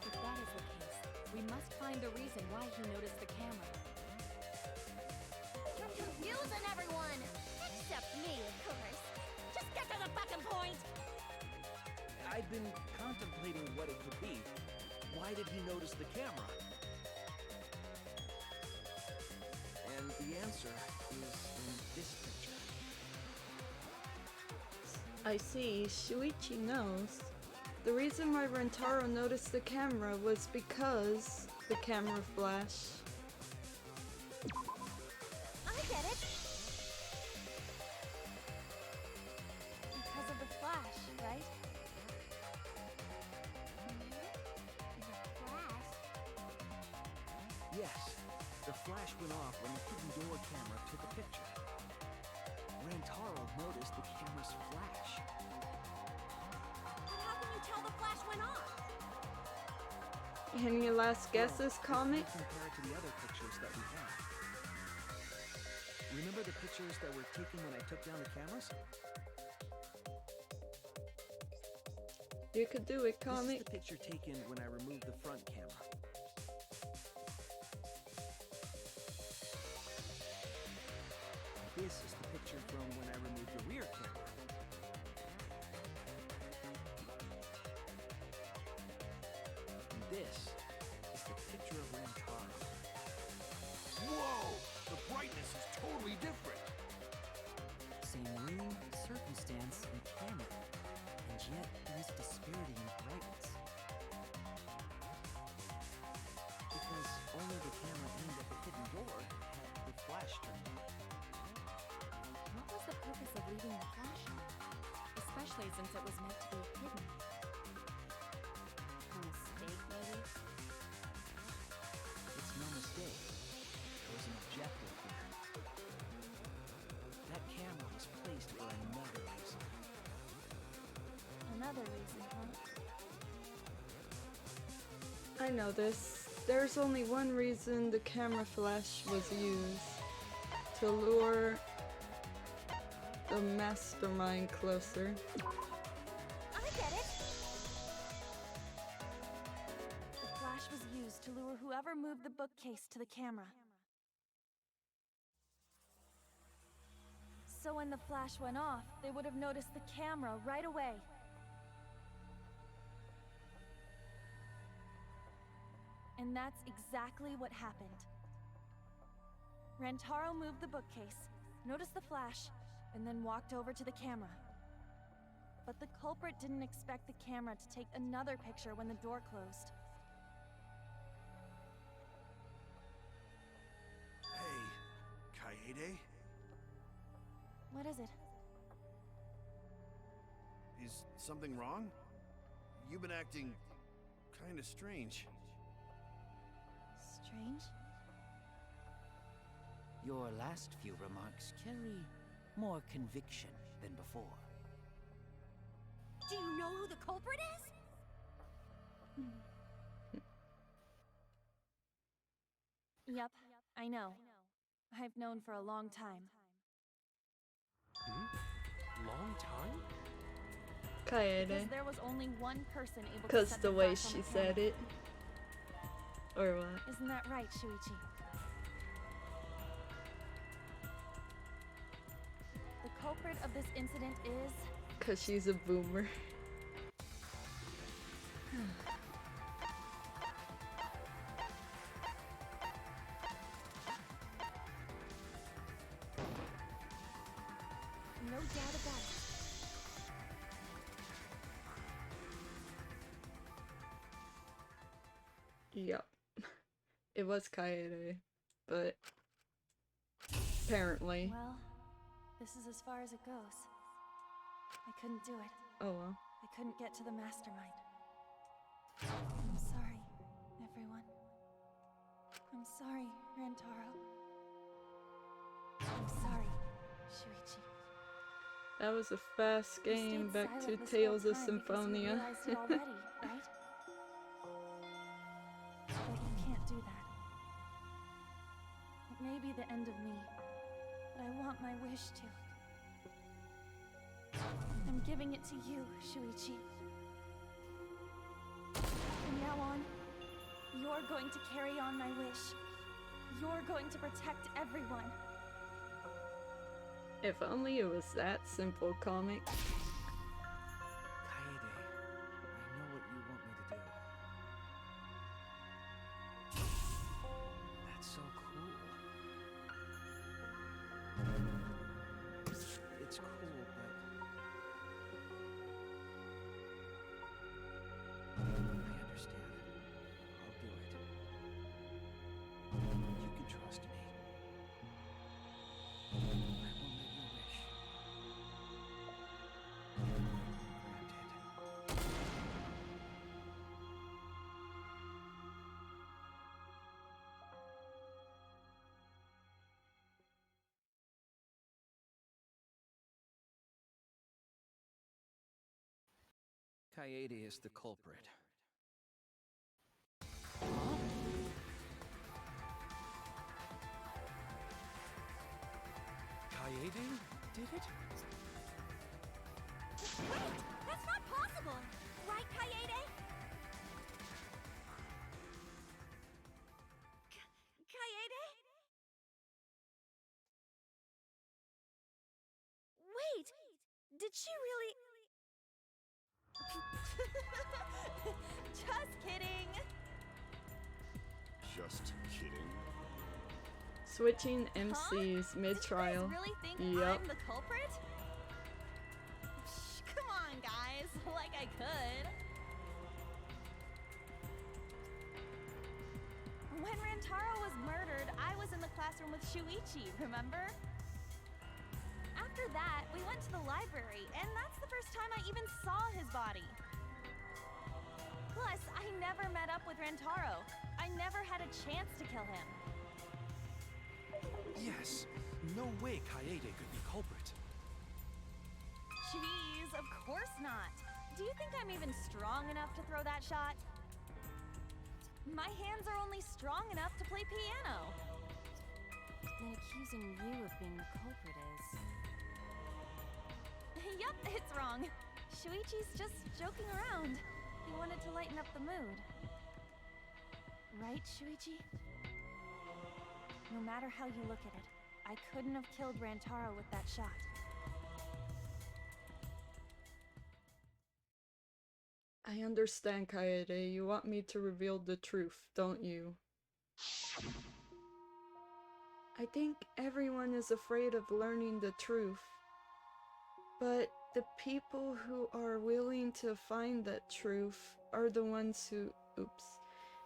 If that is the case, we must find the reason why he noticed the camera. You're confusing everyone! Except me, of course. Just get to the fucking point! I've been contemplating what it could be. Why did he notice the camera? And the answer is in this picture. I see, Shuichi knows. The reason why Rentaro noticed the camera was because the camera flash. I get it! Because of the flash, right? Yes, the flash went off when the hidden door camera took a picture. Rantaro noticed the camera's flash. But how can you tell the flash went off? Any last guesses, comic? Compare it to the other pictures that we have. Remember the pictures that were taken when I took down the cameras? You could do it, This comic. is the picture taken when I removed the front camera. This is the picture from when I removed the rear camera. And this is the picture of Rantaro. Whoa! The brightness is totally different. Same room, circumstance, and camera. And yet, there is a disparity in brightness. Because only the camera aimed at the hidden door had the flash turned on. What was the purpose of leaving the flash on? Especially since it was meant to be hidden. A mistake, maybe? It's no mistake. There was an objective here. That camera was placed for another reason. Another reason, huh? I know this. There's only one reason the camera flash was used. To lure the mastermind closer. I get it! The flash was used to lure whoever moved the bookcase to the camera. So when the flash went off, they would have noticed the camera right away. And that's exactly what happened. Rantaro moved the bookcase, noticed the flash, and then walked over to the camera. But the culprit didn't expect the camera to take another picture when the door closed. Hey, Kaede? What is it? Is something wrong? You've been acting kinda strange. Strange? Your last few remarks carry more conviction than before. Do you know who the culprit is? Yep, I know. I've known for a long time. Long time? Kaede. Because there was only one person able to Because set the the way flash on she the said camera. it. Or what? Isn't that right, Shuichi? The culprit of this incident is... Because she's a boomer. No doubt about it. Yep. It was Kaede. But apparently. Well, this is as far as it goes. I couldn't do it. Oh well. I couldn't get to the mastermind. I'm sorry, everyone. I'm sorry, Rantaro. I'm sorry, Shuichi. That was a fast You game. stayed Back to silent this Tales whole of time because you Symphonia. realized it already, right? But you can't do that. It may be the end of me, but I want my wish to. I'm giving it to you, Shuichi. From now on, you're going to carry on my wish. You're going to protect everyone. If only it was that simple, comic. Kaede, I know what you want me to do. That's so cool. It's cool, but Kaede is the culprit. Kaede did it? Wait! That's not possible! Right, Kaede? Kaede? Wait! Did she really... Just kidding! Just kidding. Switching MCs mid-trial. You really think Yup. I'm the culprit? Come on, guys. Like I could. When Rantaro was murdered, I was in the classroom with Shuichi, remember? After that, we went to the library, and that's the first time I even saw his body. Plus, I never met up with Rantaro. I never had a chance to kill him. Yes. No way Kaede could be culprit. Jeez, of course not. Do you think I'm even strong enough to throw that shot? My hands are only strong enough to play piano. Then accusing you of being the culprit is... Yup, it's wrong. Shuichi's just joking around. He wanted to lighten up the mood. Right, Shuichi? No matter how you look at it, I couldn't have killed Rantaro with that shot. I understand, Kaede. You want me to reveal the truth, don't you? I think everyone is afraid of learning the truth. But the people who are willing to find that truth are the ones who... Oops.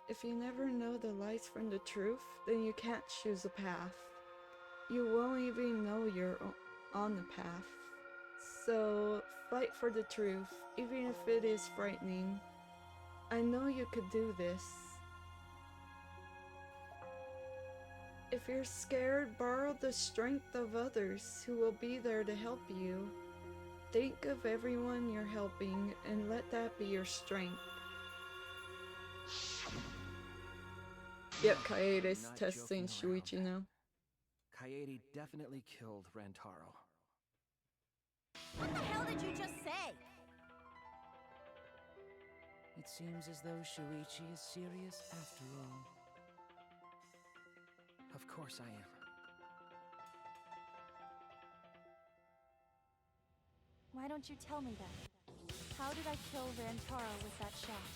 If you never know the lies from the truth, then you can't choose a path. You won't even know you're on the path. So, fight for the truth, even if it is frightening. I know you could do this. If you're scared, borrow the strength of others who will be there to help you. Think of everyone you're helping and let that be your strength. Yep, Kaede's Not testing joking around. Shuichi now. Kaede definitely killed Rantaro. What the hell did you just say? It seems as though Shuichi is serious after all. Of course I am. Why don't you tell me then? How did I kill Rantaro with that shot?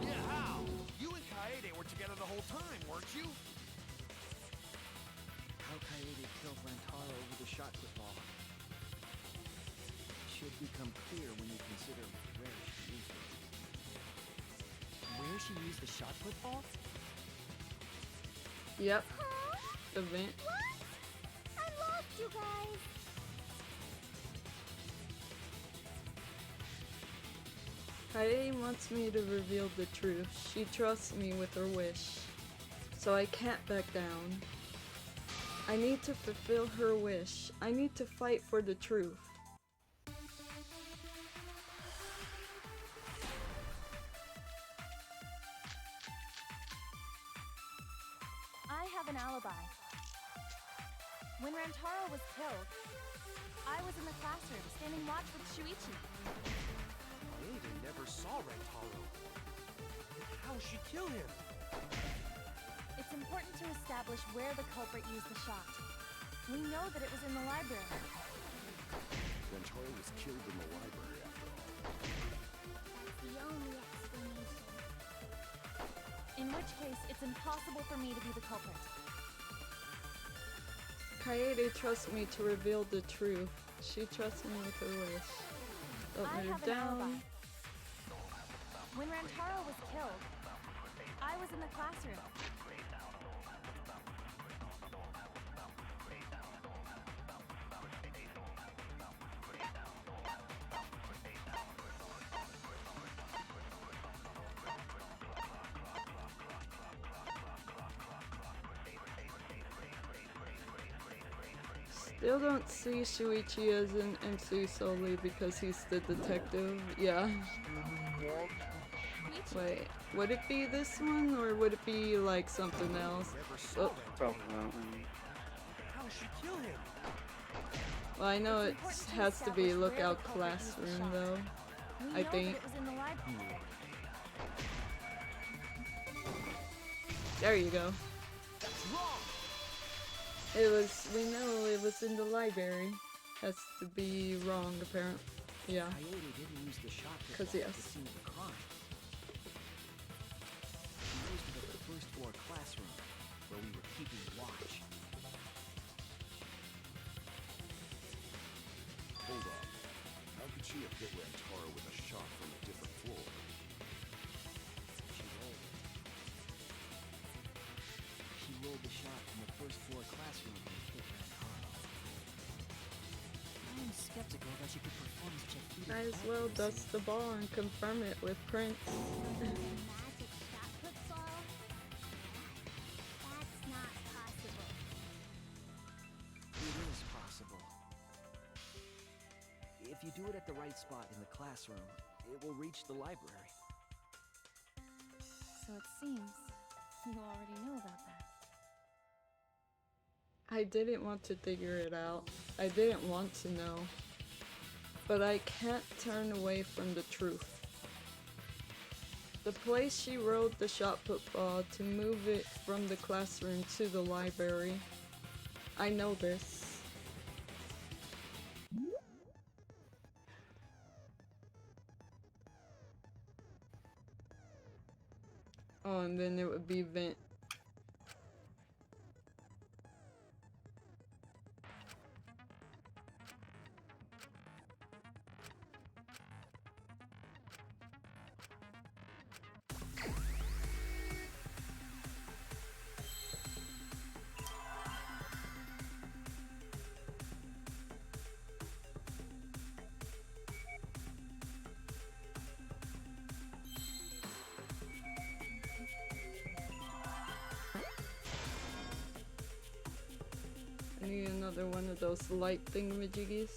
Yeah, how? You and Kaede were together the whole time, weren't you? How Kaede killed Rantaro with a shot put ball should become clear when you consider where she used it. Where she used the shot put ball? Yep. The vent. What? I lost you guys. Kaede wants me to reveal the truth. She trusts me with her wish. So I can't back down. I need to fulfill her wish. I need to fight for the truth. I have an alibi. When Rantaro was killed, I was in the classroom standing watch with Shuichi. Kaede never saw Rantaro. How'd she kill him? It's important to establish where the culprit used the shot. We know that it was in the library. Rantaro was killed in the library after all. That's the only explanation. In which case, it's impossible for me to be the culprit. Kaede trusts me to reveal the truth. She trusts me with her wish. Don't I move have an alibi. down. When Rantaro was killed, I was in the classroom. Still don't see Shuichi as an MC solely because he's the detective. Yeah. Wait, would it be this one or would it be like something else? Oh. Probably How did she kill him? Well, I know it has to be Lookout Classroom though. I think. There you go. It was, we know it was in the library. Has to be wrong, apparently. Yeah. Coyote didn't use the shot put Cause at yes. the scene of the crime. She used it at the first floor classroom, where we were keeping watch. Hold on. How could she have hit Rantaro with a shot from a different floor? She rolled it. She rolled the shot from the first floor classroom and hit Rantaro. I am skeptical that she could perform such a feat of Might as well accuracy. dust the ball and confirm it with Prince. Magic shot put ball? That's not possible. It is possible. If you do it at the right spot in the classroom, it will reach the library. So it seems you already knew about that. I didn't want to figure it out. I didn't want to know. But I can't turn away from the truth. The place she rolled the shot put ball to move it from the classroom to the library. I know this. Oh, and then it would be Vent. I need another one of those light thingamajiggies.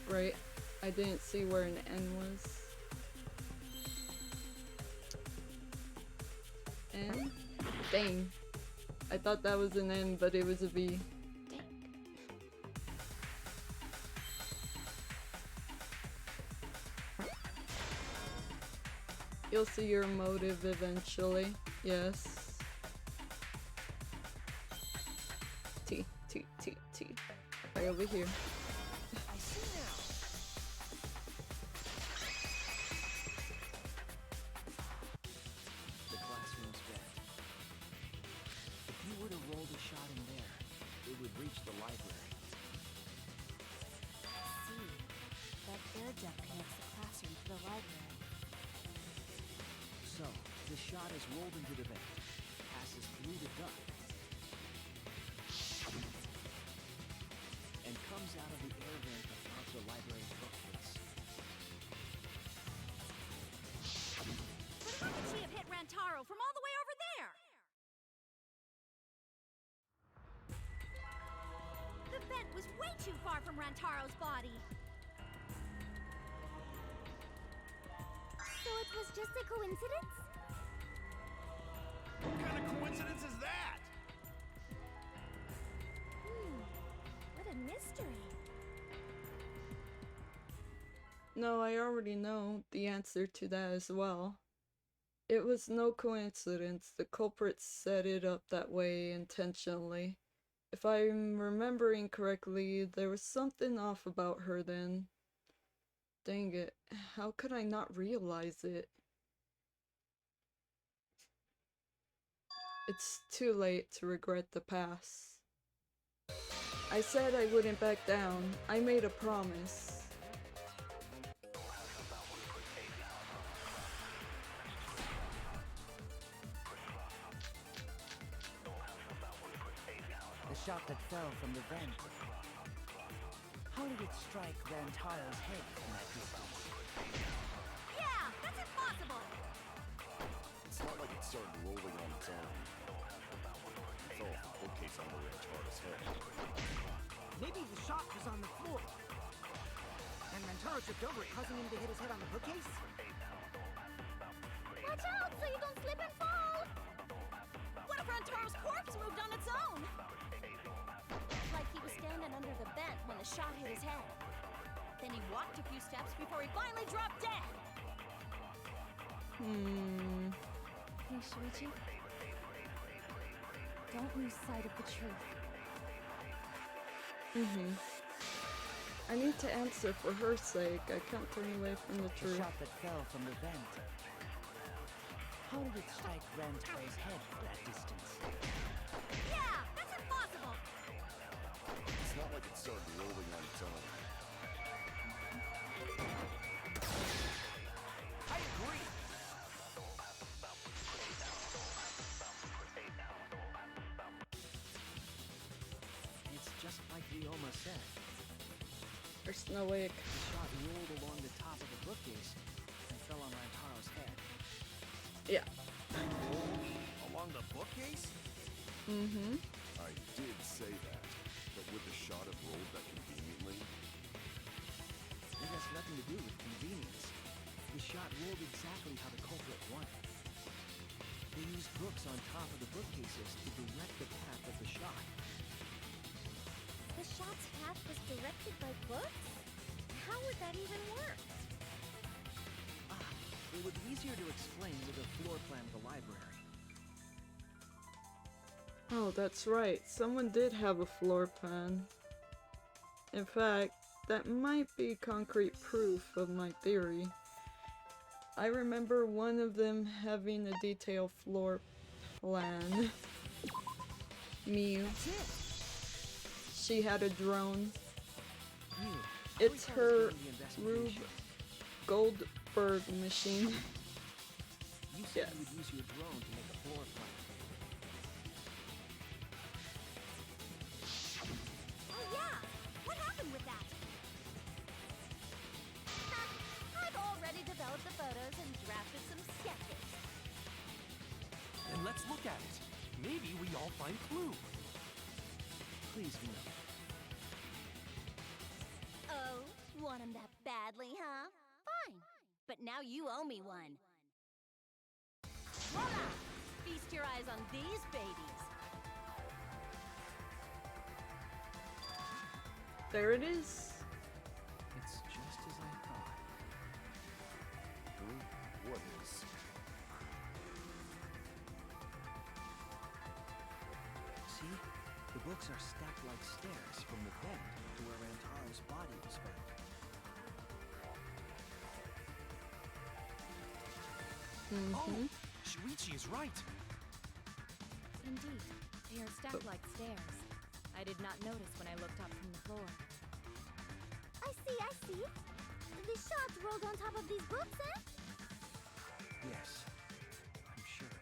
Right, I didn't see where an N was. N? Dang. I thought that was an N, but it was a B. Dang. You'll see your motive eventually. Yes. T, T, T, T. Right over here. I see now. The classroom's vent. If you were to roll the shot in there, it would reach the library. See, that air duct connects the classroom to the library. So, the shot is rolled into the vent, passes through the duct, and comes out of the air vent above the library bookcase. But how could she have hit Rantaro from all the way over there? The vent was way too far from Rantaro's body. So it was just a coincidence? What kind of coincidence is that? What a mystery. No, I already know the answer to that as well. It was no coincidence. The culprit set it up that way intentionally. If I'm remembering correctly, there was something off about her then. Dang it, how could I not realize it? It's too late to regret the past. I said I wouldn't back down. I made a promise. The shot that fell from the vent. How did it strike Rantaro's head from that distance? Yeah, that's impossible. started rolling on its own. It fell off the bookcase onto Rantaro's head. Maybe the shot was on the floor. And Rantaro tripped over it, causing him to hit his head on the bookcase? Watch out so you don't slip and fall! What if Rantaro's corpse moved on its own? Like he was standing under the vent when the shot hit his head. Then he walked a few steps before he finally dropped dead. Hey, Shuichi. Don't lose sight of the truth. I need to answer for her sake. I can't turn away from the The truth. shot that fell from the vent. How did it strike Rantaro's head for that distance? Yeah, that's impossible! It's not like it started rolling on its own. I agree. It's just like Ryoma said. There's no way it The shot rolled along the top of the bookcase and fell on Rantaro's head. Yeah. Along the bookcase? I did say that, but would the shot have rolled that conveniently? It has nothing to do with convenience. The shot rolled exactly how the culprit wanted. They used books on top of the bookcases to direct the path of the shot. The shot's path was directed by books? How would that even work? It would be easier to explain with a floor plan of the library. Oh, that's right. Someone did have a floor plan. In fact, that might be concrete proof of my theory. I remember one of them having a detailed floor plan. Mew. She had a drone. It's her Rube Goldberg machine. You said you would use your drone to make a floor plan. Oh yeah! What happened with that? I've already developed the photos and drafted some sketches. Then let's look at it. Maybe we all find clue. Please, Vino. Oh, want him that badly, huh? Fine. But now you owe me one. Voila! Feast your eyes on these babies. There it is. It's just as I thought. What is? See? The books are stacked like stairs from the bed to where Rantaro's body was found. Oh, Shuichi is right. Indeed, they are stacked like stairs. I did not notice when I looked up from the floor. I see. The shots rolled on top of these books, eh? Yes, I'm sure of it.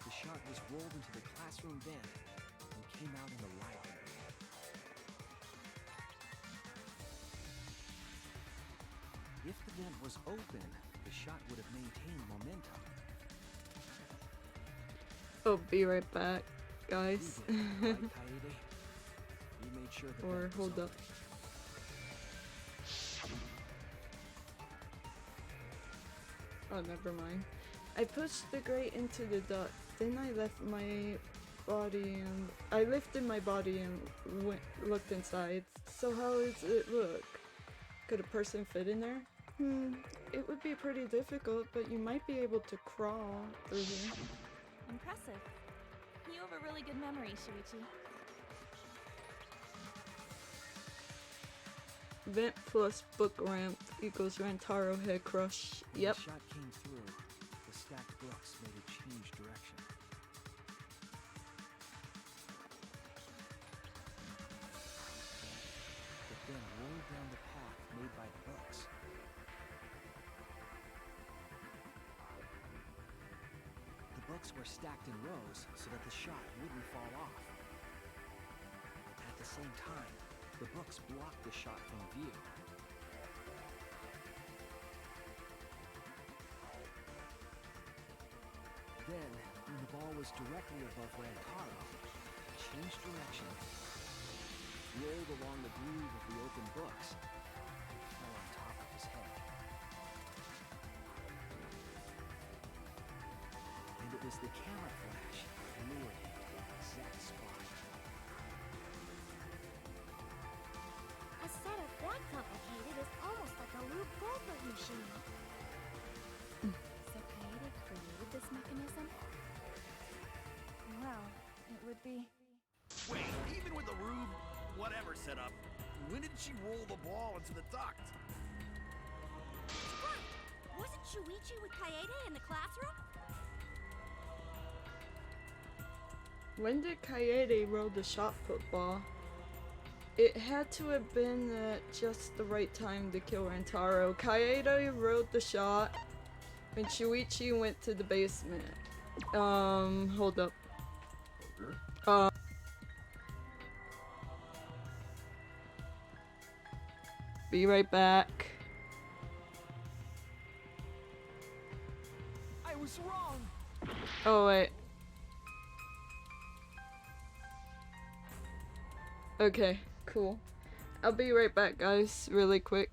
The shot was rolled into the classroom vent and came out in the library. If the vent was open, the shot would have maintained momentum. Oh, be right back, guys. You did, right, Kaede? You made sure the Or vent was hold open. up. Oh, never mind. I pushed the grate into the duct. Then I left my body and I lifted my body and looked inside. So how does it look? Could a person fit in there? It would be pretty difficult, but you might be able to crawl through here. Impressive. You have a really good memory, Shuichi. Vent plus book ramp equals Rantaro head crush. When Yep. the shot came through, the stacked books made it change direction. It then rolled down the path made by the books. The books were stacked in rows so that the shot wouldn't fall off. At the same time, the books blocked the shot from view. Then, when the ball was directly above Rantaro, it changed direction, rolled along the groove of the open books, and fell on top of his head. And it was the camera flash that lured him to that exact spot. A setup that complicated is almost like a Rube Goldberg machine. So Kaede created this mechanism? Well, it would be... Wait, even with the Rube, whatever setup, when did she roll the ball into the duct? Right! Wasn't Shuichi with Kaede in the classroom? When did Kaede roll the shot football? It had to have been at just the right time to kill Rantaro. Kaede rolled the shot when Shuichi went to the basement. Hold up. Be right back. I was wrong! Oh, wait. Okay, cool. I'll be right back, guys, really quick.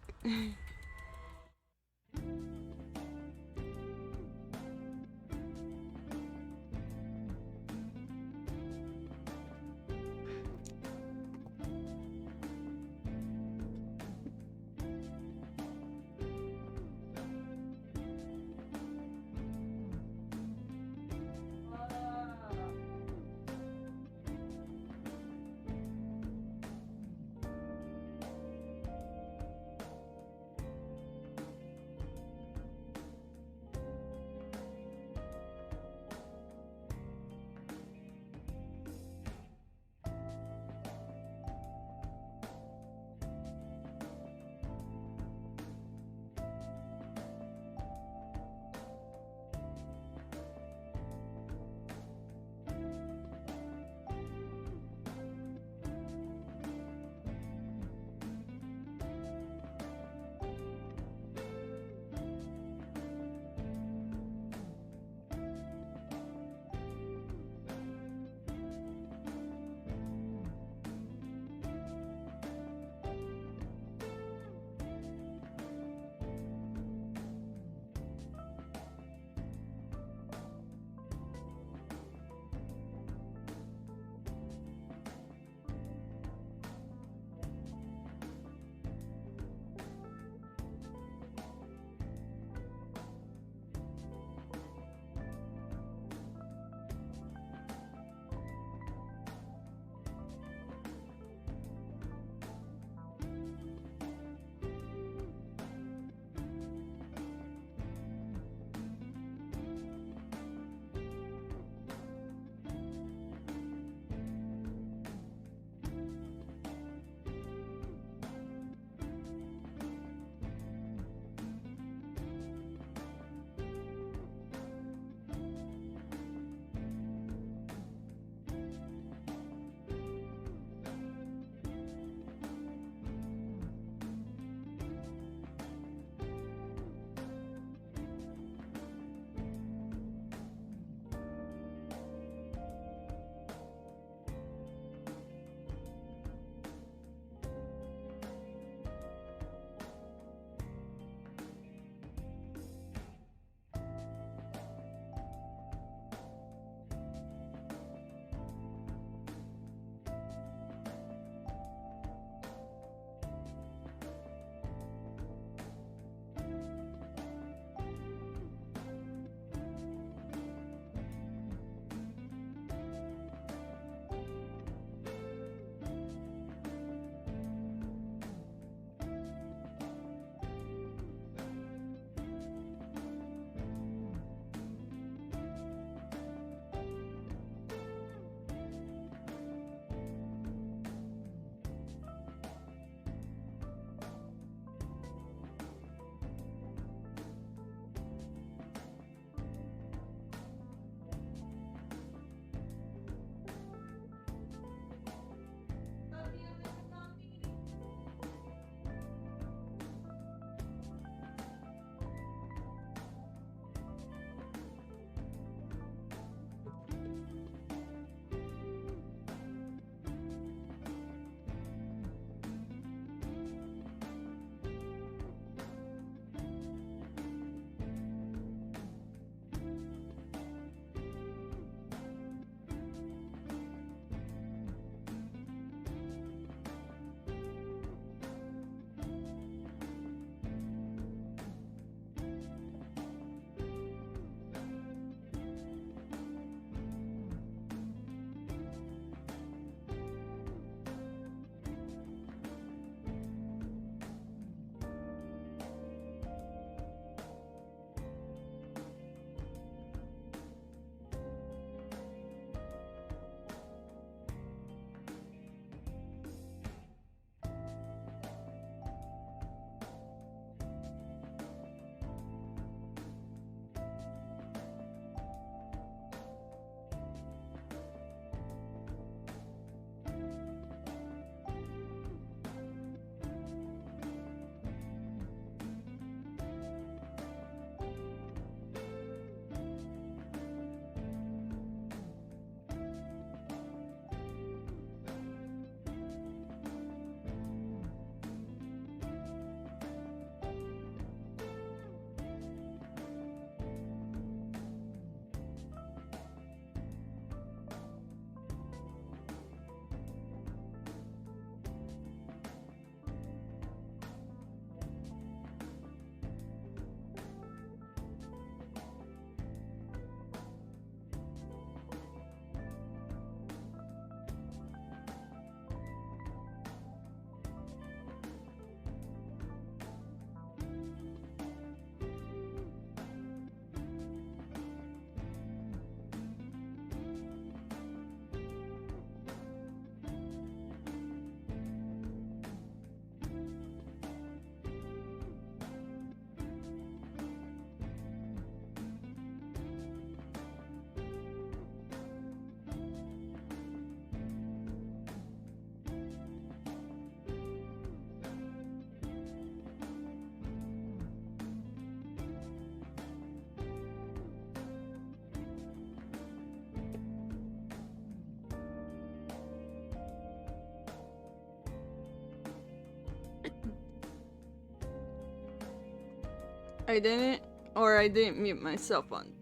I didn't, or I didn't mute myself on.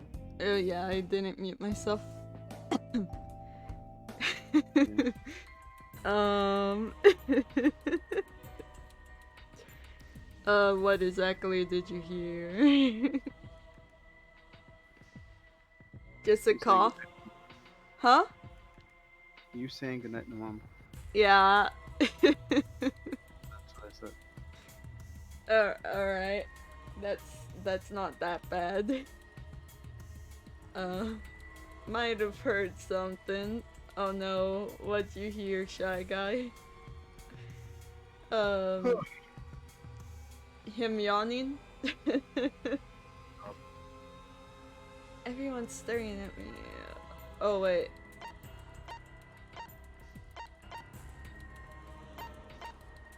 Oh yeah, I didn't mute myself. um. What exactly did you hear? Just a cough? Huh? You saying goodnight to mom. Yeah. That's what I said. Alright. That's not that bad. Might have heard something. Oh no, what'd you hear, Shy Guy? Him yawning? Everyone's staring at me. Oh wait.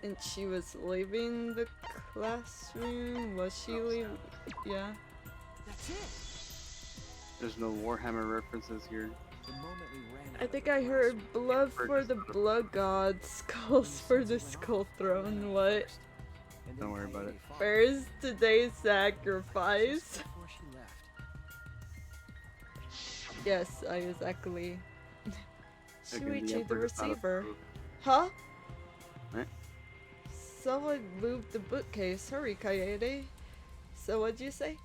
And she was leaving the classroom? Was she leaving? Yeah. That's it. There's no Warhammer references here. The moment we ran I think I heard blood for the blood god, skulls for the skull throne. What? Don't worry about it. Where's today's sacrifice? before she left. Yes, exactly. Okay, the Shuichi the Emperor does not receiver. approve. Huh? Right? Someone moved the bookcase. Hurry, Kaede. So what'd you say?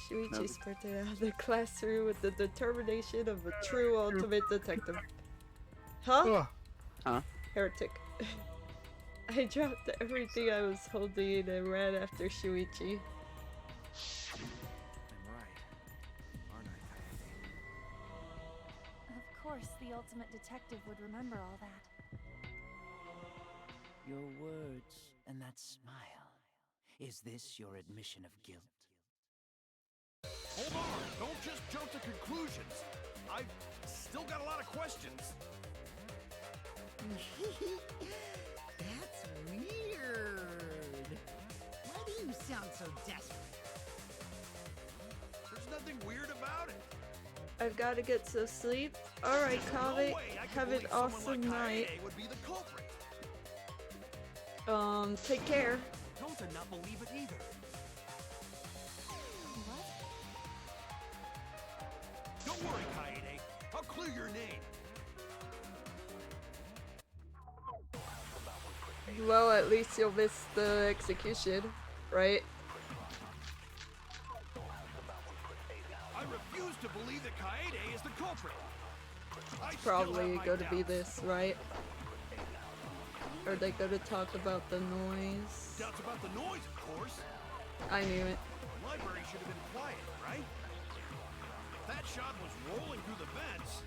Shuichi sprinted out of the classroom with the determination of a true ultimate detective. Huh? Huh? Heretic. I dropped everything I was holding and ran after Shuichi. I'm right, aren't I, Kaede? Of course, the ultimate detective would remember all that. Your words and that smile. Is this your admission of guilt? Hold on, don't just jump to conclusions. I've still got a lot of questions. That's weird. Why do you sound so desperate? There's nothing weird about it. I've got to get some sleep. Alright, Kaveh, have an awesome night. Would be the culprit. Take care. Don't not believe it either. Don't worry, Kaede. I'll clear your name. Well, at least you'll miss the execution, right? I refuse to believe that Kaede is the culprit. It's probably gonna be this, right? Are they gonna talk about the noise? Doubts about the noise, of course. I knew it. The library should have been quiet, right? If that shot was rolling through the vents,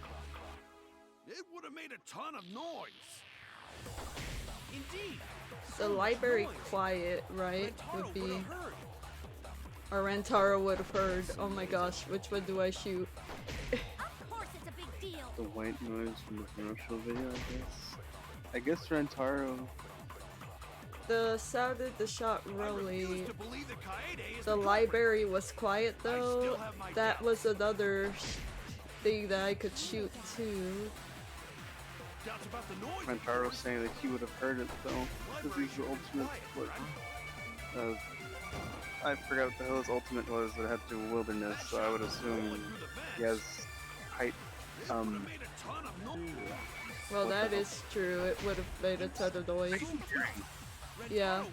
it would have made a ton of noise. Indeed. The library quiet, right? Would be... Or Rentaro would have heard. Oh my gosh, which one do I shoot? Of course it's a big deal. The white noise from the commercial video, I guess Rentaro. The sound of the shot really... To believe that Kaede is The library was quiet though. That was another thing that I could shoot too. Doubts about the noise. Rentaro saying that he would have heard it though, because he's the ultimate. I forgot what the hell his ultimate was, but it had to do with wilderness, so I would assume he has height. Well, that is true. It would have made a ton of noise. Yeah.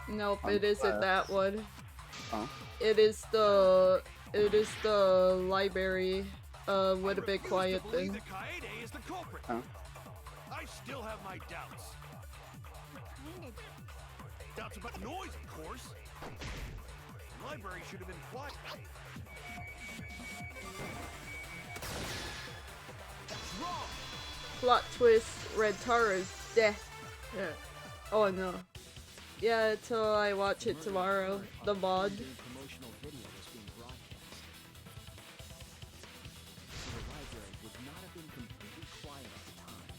Nope, it isn't that one. It is the library with a big quiet thing. Kaede is the culprit. I still have my doubts. Doubts about noise, of course. The library should have been quiet. That's wrong. Plot twist, Rentaro's death. Yeah. Oh no. Yeah, until I watch it tomorrow. The mod. Promotional video was being broadcast. So the library would not have been completely quiet at the time.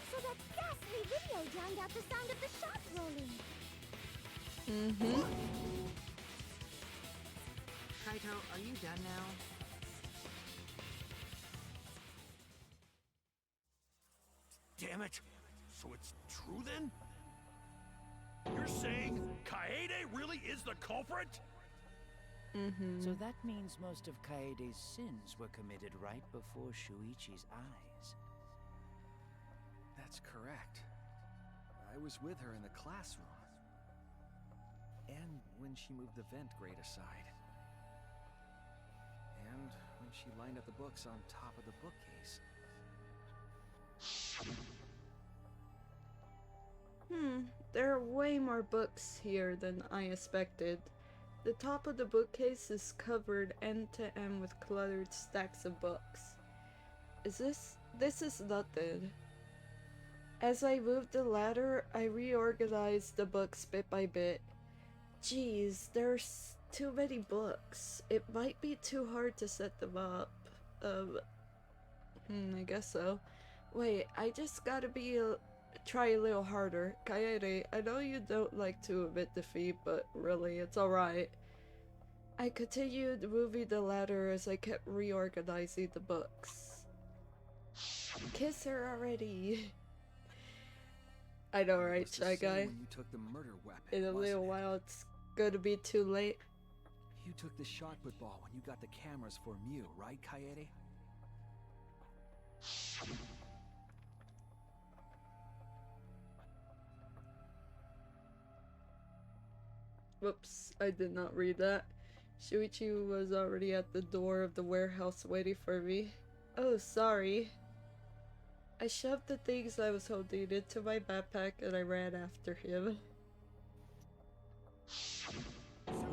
So that ghastly video drowned out the sound of the shot rolling. Mm-hmm. Kaito, are you done now? it! So it's true then? You're saying Kaede really is the culprit? So that means most of Kaede's sins were committed right before Shuichi's eyes. That's correct. I was with her in the classroom. And when she moved the vent grate aside. And when she lined up the books on top of the bookcase. There are way more books here than I expected. The top of the bookcase is covered end to end with cluttered stacks of books. This is nothing. As I moved the ladder, I reorganized the books bit by bit. Geez, there's too many books. It might be too hard to set them up. I guess so. Wait, I just gotta try a little harder. Kaede, I know you don't like to admit defeat, but really, it's alright. I continued moving the ladder as I kept reorganizing the books. Kiss her already. I know, right, Shy Guy? When you took the murder weapon, In a little while, it's gonna be too late. You took the shot put ball when you got the cameras for Mew, right, Kaede? Whoops, I did not read that. Shuichi was already at the door of the warehouse waiting for me. Oh, sorry. I shoved the things I was holding into my backpack and I ran after him. So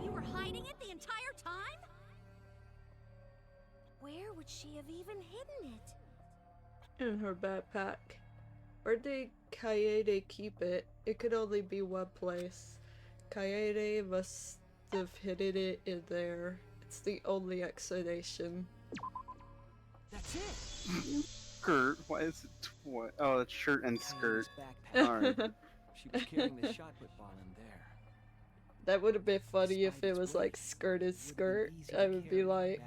you were hiding it the entire time? Where would she have even hidden it? In her backpack. Where did Kaede keep it? It could only be one place. Kaede must have hidden it in there. It's the only explanation. That's it! Skirt? Why is it oh, it's shirt and skirt. Alright. She was carrying the shot put ball in there. That would have been funny if it was like skirt is skirt. I would be like,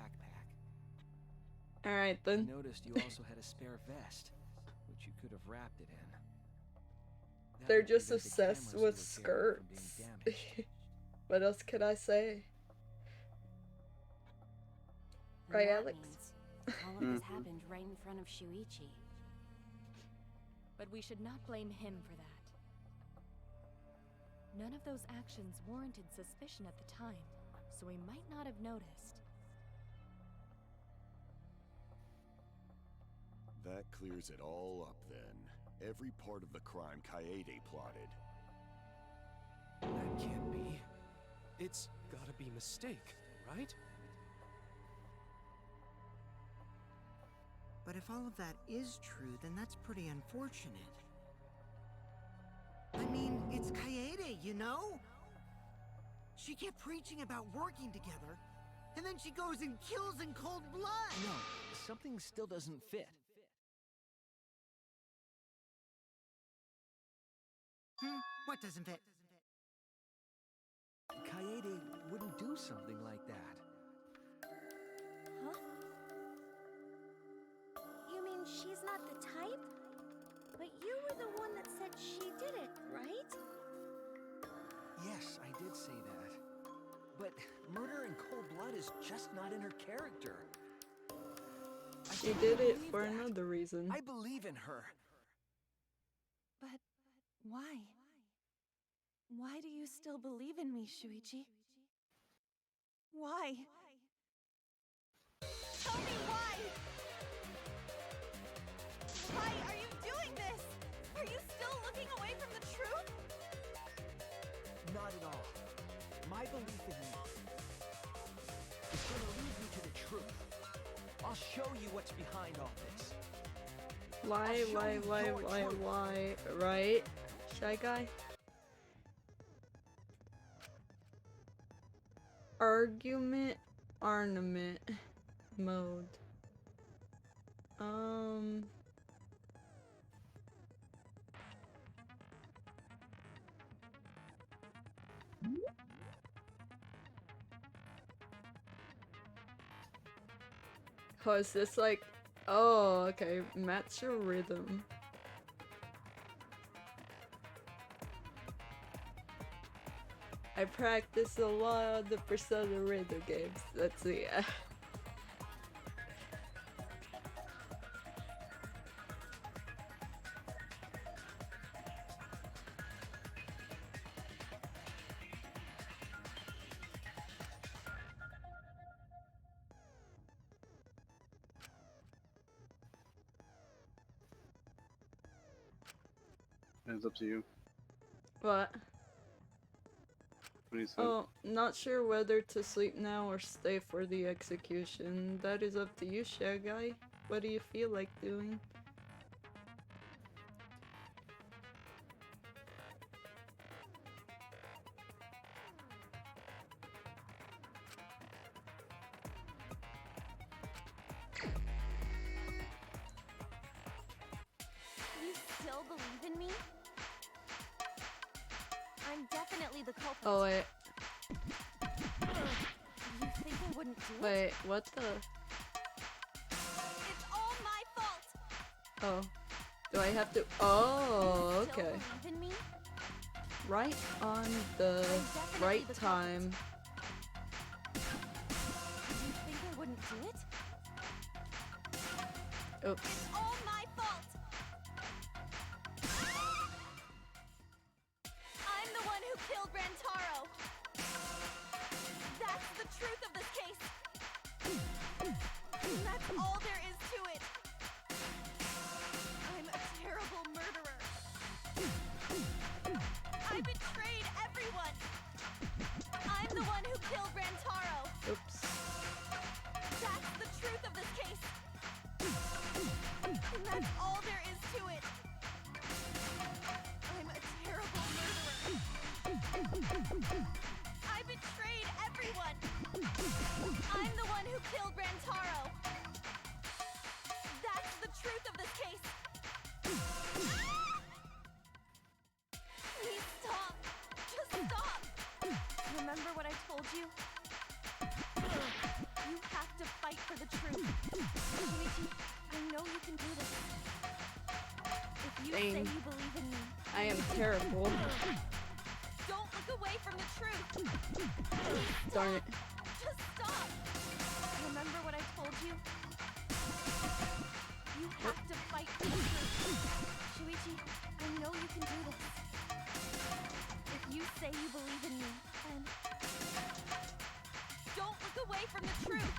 alright then. I noticed you also had a spare vest, which you could have wrapped it in. That They're would just prevent the obsessed cameras with you were carrying from skirts. being damaged. What else can I say? And Right, that Alex? means all of this happened right in front of Shuichi. But we should not blame him for that. None of those actions warranted suspicion at the time, so he might not have noticed. That clears it all up then. Every part of the crime Kaede plotted. That can't be. It's gotta be a mistake, right? But if all of that is true, then that's pretty unfortunate. I mean, it's Kaede, you know? She kept preaching about working together, and then she goes and kills in cold blood! No, something still doesn't fit. What doesn't fit? Kaede wouldn't do something like that. Huh? You mean she's not the type? But you were the one that said she did it, right? Yes, I did say that. But murder in cold blood is just not in her character. She did it for another reason. I believe in her. But why? Why do you still believe in me, Shuichi? Why? Tell me why! Why are you doing this? Are you still looking away from the truth? Not at all. My belief in you is gonna lead you to the truth. I'll show you what's behind all this. Why, right? Shy Guy? Argument, ornament, mode. Oh, is this like... Oh, okay. Match your rhythm. I practice a lot of the Persona rhythm games. Let's see. It's up to you. What? What do you say? Oh, not sure whether to sleep now or stay for the execution. That is up to you, Shy Guy. What do you feel like doing? You still believe in me? I'm definitely the culprit. Oh, wait. You think I wouldn't do it? Wait, what the? It's all my fault. Oh. Do I have to? Oh, You still okay. believe in me? Right on the right time. You think I wouldn't do it? Oops. It's all my fault. I'm the one who killed Rantaro. That's the truth of this case. And that's all there is to it. I'm a terrible murderer. I betrayed everyone. I'm the one who killed Rantaro. Oops. That's the truth of this case. And that's all there is to it. I'm a terrible murderer. I betrayed everyone. I'm the one who killed Rantaro. That's the truth of this case. Please stop. Just stop. Remember what I told you? You have to fight for the truth. Shuichi, I know you can do this. If you say Dang. you believe in me, I am terrible. don't look away from the truth. Please Darn it. Just stop. Remember what I told you? You have to fight for the truth. Shuichi, I know you can do this. If you say you believe in me, then don't look away from the truth.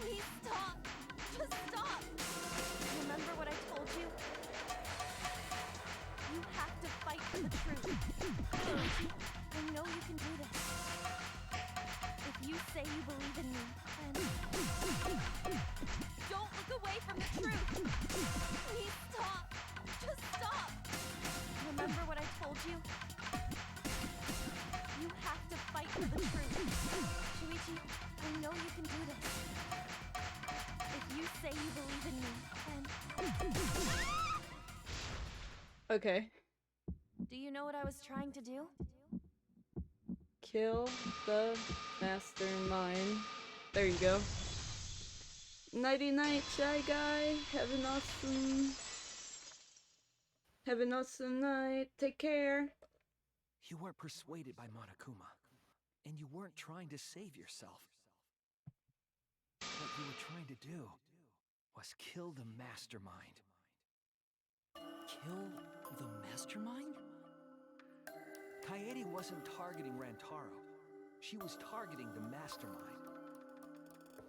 Please stop. Just stop. Remember what I told you? You have to fight for the truth. Shuichi, I know you can do this. If you say you believe in me, then don't look away from the truth. Please stop. Just stop. Remember what I told you? You have to fight for the truth. Shuichi, I know you can do this. If you say you believe in me, then Okay. do you know what I was trying to do? Kill the mastermind. There you go. Nighty night, Shy Guy. Have an awesome night. Take care. You weren't persuaded by Monokuma, and you weren't trying to save yourself. What you were trying to do was kill the mastermind. Kill the mastermind? Kaede wasn't targeting Rantaro. She was targeting the mastermind.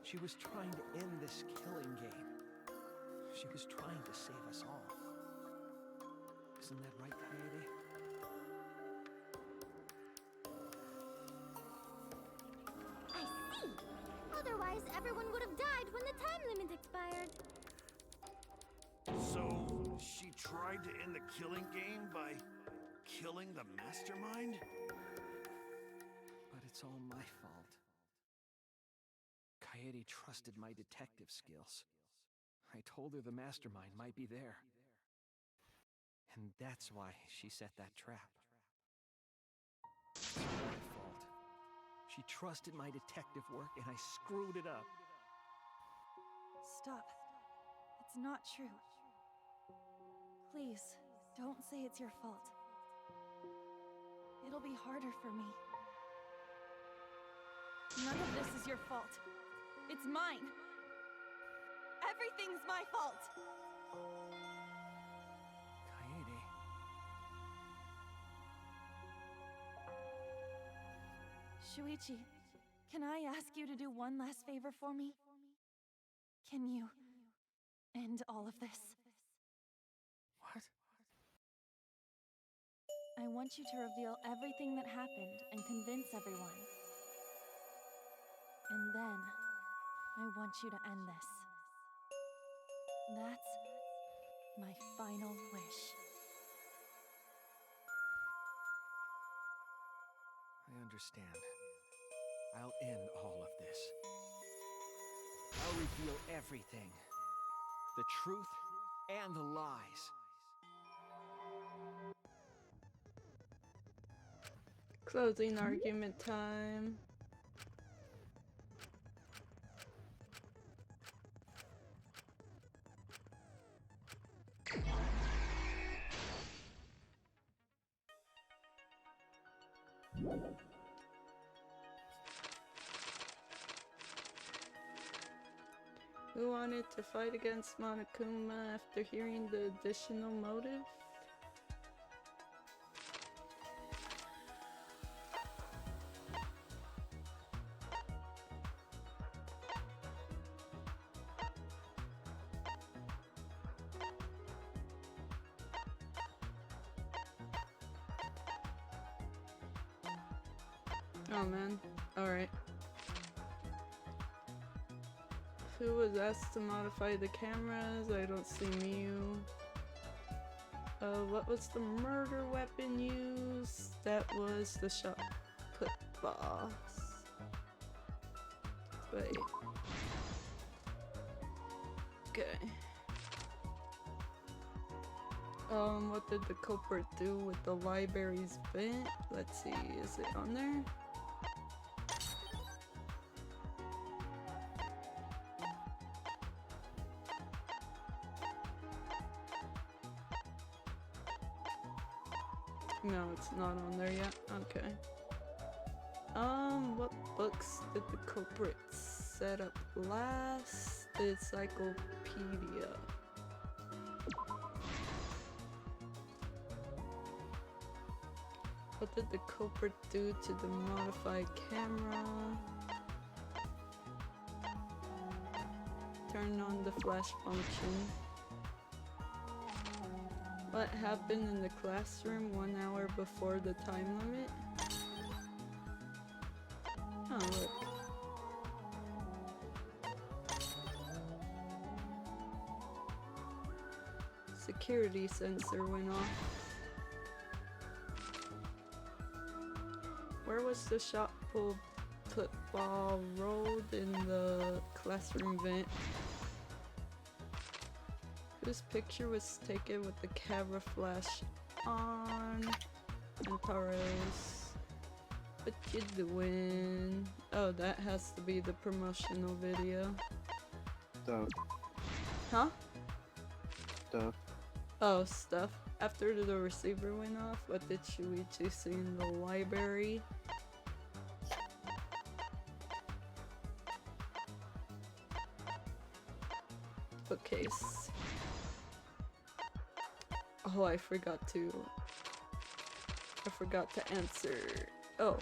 She was trying to end this killing game. She was trying to save us all. Isn't that right, Kaede? I see. Otherwise, everyone would have died when the time limit expired. So, she tried to end the killing game by killing the mastermind? But it's all my fault. Kaede trusted my detective skills. I told her the mastermind might be there. And that's why she set that trap. It's my fault. She trusted my detective work and I screwed it up. Stop. It's not true. Please, don't say it's your fault. It'll be harder for me. None of this is your fault. It's mine. Everything's my fault. Kaede. Shuichi, can I ask you to do one last favor for me? Can you end all of this? What? I want you to reveal everything that happened and convince everyone. And then, I want you to end this. That's my final wish. I understand. I'll end all of this. I'll reveal everything. The truth and the lies. Closing argument time. Who wanted to fight against Monokuma after hearing the additional motive? Oh man, alright. Who was asked to modify the cameras? I don't see Miu. What was the murder weapon used? That was the shot put boss. Wait. Okay. What did the culprit do with the library's vent? Let's see, is it on there? No, it's not on there yet. Okay. What books did the culprit set up last? The encyclopedia. What did the culprit do to the modified camera? Turn on the flash function. What happened in the classroom 1 hour before the time limit? Oh, look. Security sensor went off. Where was the shot put ball rolled in the classroom vent? Whose picture was taken with the camera flash on? Antaro's. What you doing? Oh, that has to be the promotional video. Stuff. Huh? Stuff. Oh, stuff. After the receiver went off, what did Shuichi see in the library? Bookcase. Oh, I forgot to answer. Oh,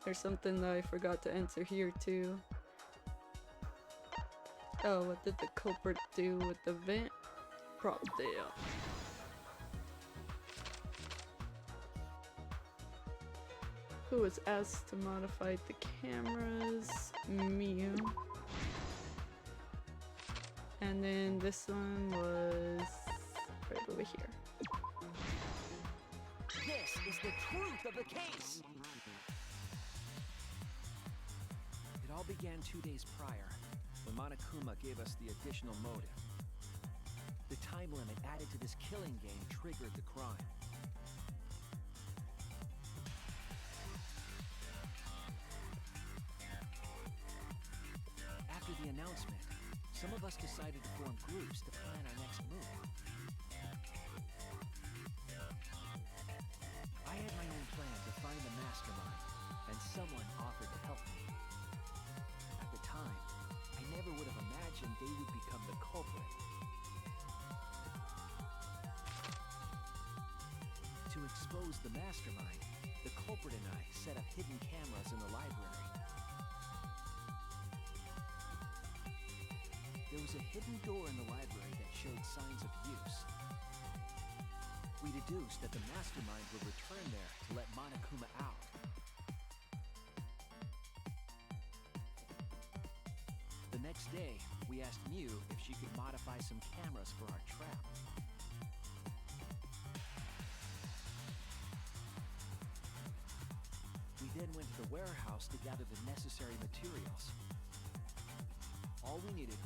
there's something that I forgot to answer here too. Oh, what did the culprit do with the vent? Prop deal. Who was asked to modify the cameras? Miu. And then this one was right over here. This is the truth of the case! It all began 2 days prior, when Monokuma gave us the additional motive. The time limit added to this killing game triggered the crime. After the announcement, some of us decided to form groups to plan our next move. I had my own plan to find the mastermind, and someone offered to help me. expose the mastermind, the culprit and I set up hidden cameras in the library. There was a hidden door in the library that showed signs of use. We deduced that the mastermind would return there to let Monokuma out. The next day, we asked Mew if she could modify some cameras for our trap. We then went to the warehouse to gather the necessary materials. All we needed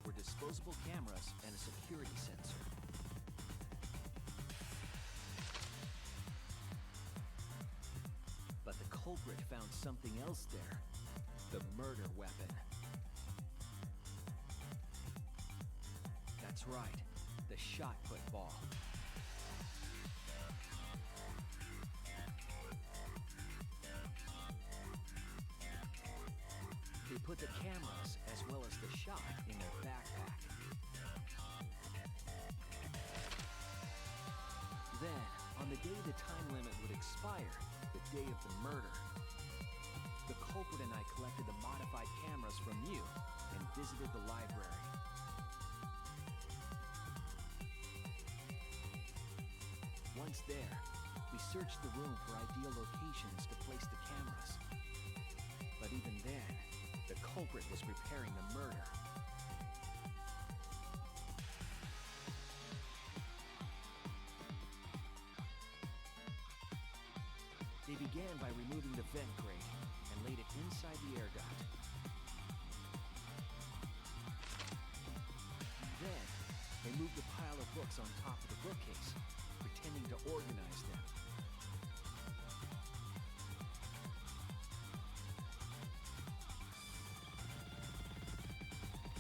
were disposable cameras and a security sensor. But the culprit found something else there. The murder weapon. That's right, the shot put ball. They put the cameras as well as the shot in their backpack. Then, on the day the time limit would expire, the day of the murder, the culprit and I collected the modified cameras from you and visited the library. Once there, we searched the room for ideal locations to place the cameras. But even then, the culprit was preparing the murder. They began by removing the vent grate and laid it inside the air duct. Then, they moved a pile of books on top of the bookcase, pretending to organize them.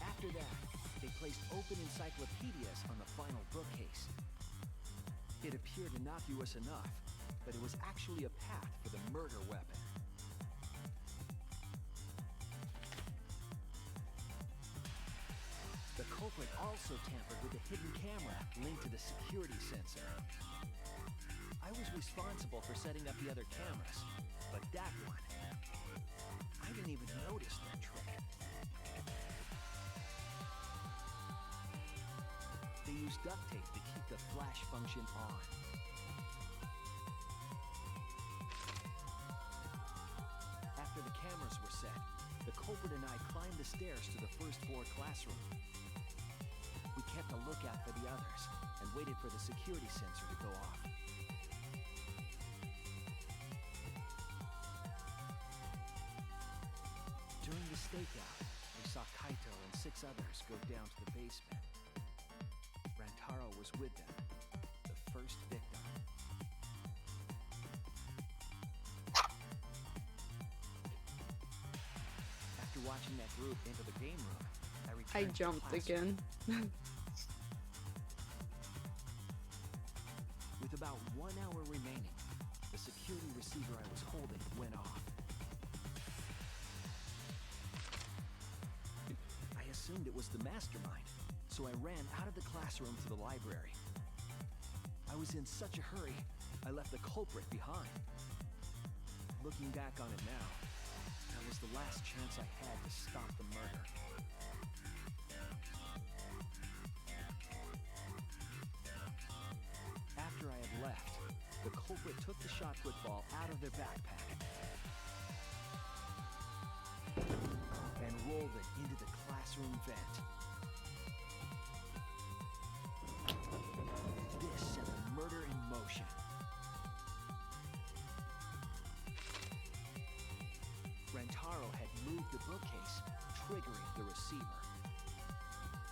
After that, they placed open encyclopedias on the final bookcase. It appeared innocuous enough, but it was actually a path for the murder weapon. The culprit also tampered with the hidden camera linked to the security sensor. I was responsible for setting up the other cameras, but that one, I didn't even notice their trick. They used duct tape to keep the flash function on. After the cameras were set, the culprit and I climbed the stairs to the first floor classroom. We kept a lookout for the others and waited for the security sensor to go off. During the stakeout, we saw Kaito and 6 others go down to the basement. Rantaro was with them, the first victim. After watching that group into the game room, I returned I to the jumped classroom. again. With about 1 hour remaining, the security receiver I was holding went off. I assumed it was the mastermind, so I ran out of the classroom to the library. I was in such a hurry, I left the culprit behind. Looking back on it now, that was the last chance I had to stop the murder. After I had left, the culprit took the shot put ball out of their backpack and rolled it into the classroom vent. This set the murder in motion. Rantaro had moved the bookcase, triggering the receiver.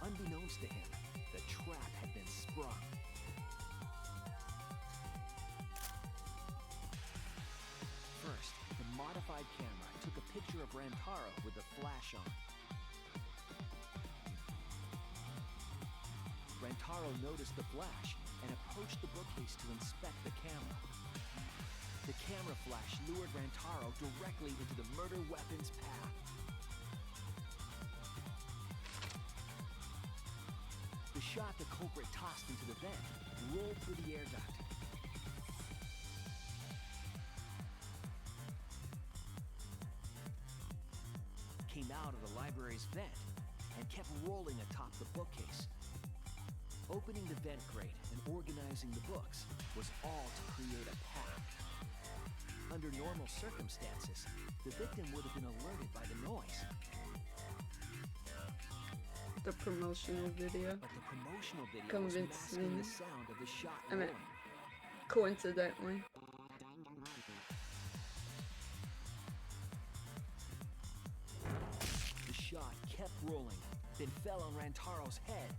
Unbeknownst to him, the trap had been sprung. First, the modified camera took a picture of Rantaro with the flash on. Rantaro noticed the flash and approached the bookcase to inspect the camera. The camera flash lured Rantaro directly into the murder weapon's path. The shot the culprit tossed into the vent rolled through the air duct. library's vent and kept rolling atop the bookcase. Opening the vent grate and organizing the books was all to create a path. Under normal circumstances, the victim would have been alerted by the noise. The promotional video. But the promotional video Convinced was masking me. the sound of the shot I mean, rolling. coincidentally. The shot kept rolling, then fell on Rantaro's head,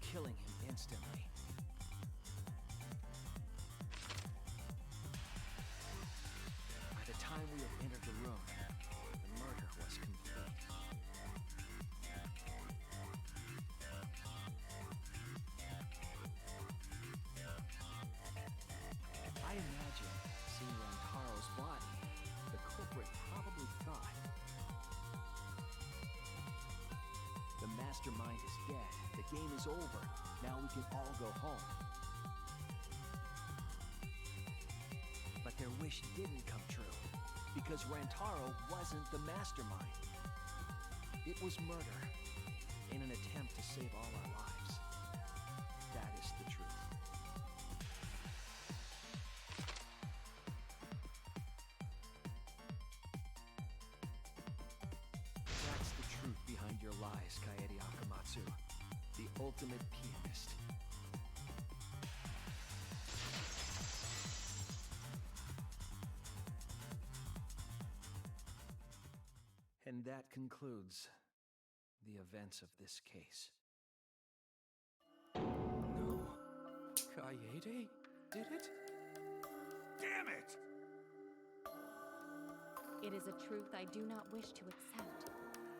killing him instantly. By the time we had entered the room, the murder was complete. I imagine, seeing Rantaro's body, the culprit probably thought, the mastermind is dead, the game is over, now we can all go home. But their wish didn't come true, because Rantaro wasn't the mastermind. It was murder, in an attempt to save all our lives. That is the truth. That's the truth behind your lies, Kaede Akamatsu. The ultimate pianist. And that concludes the events of this case. No. Kaede did it? Damn it! It is a truth I do not wish to accept.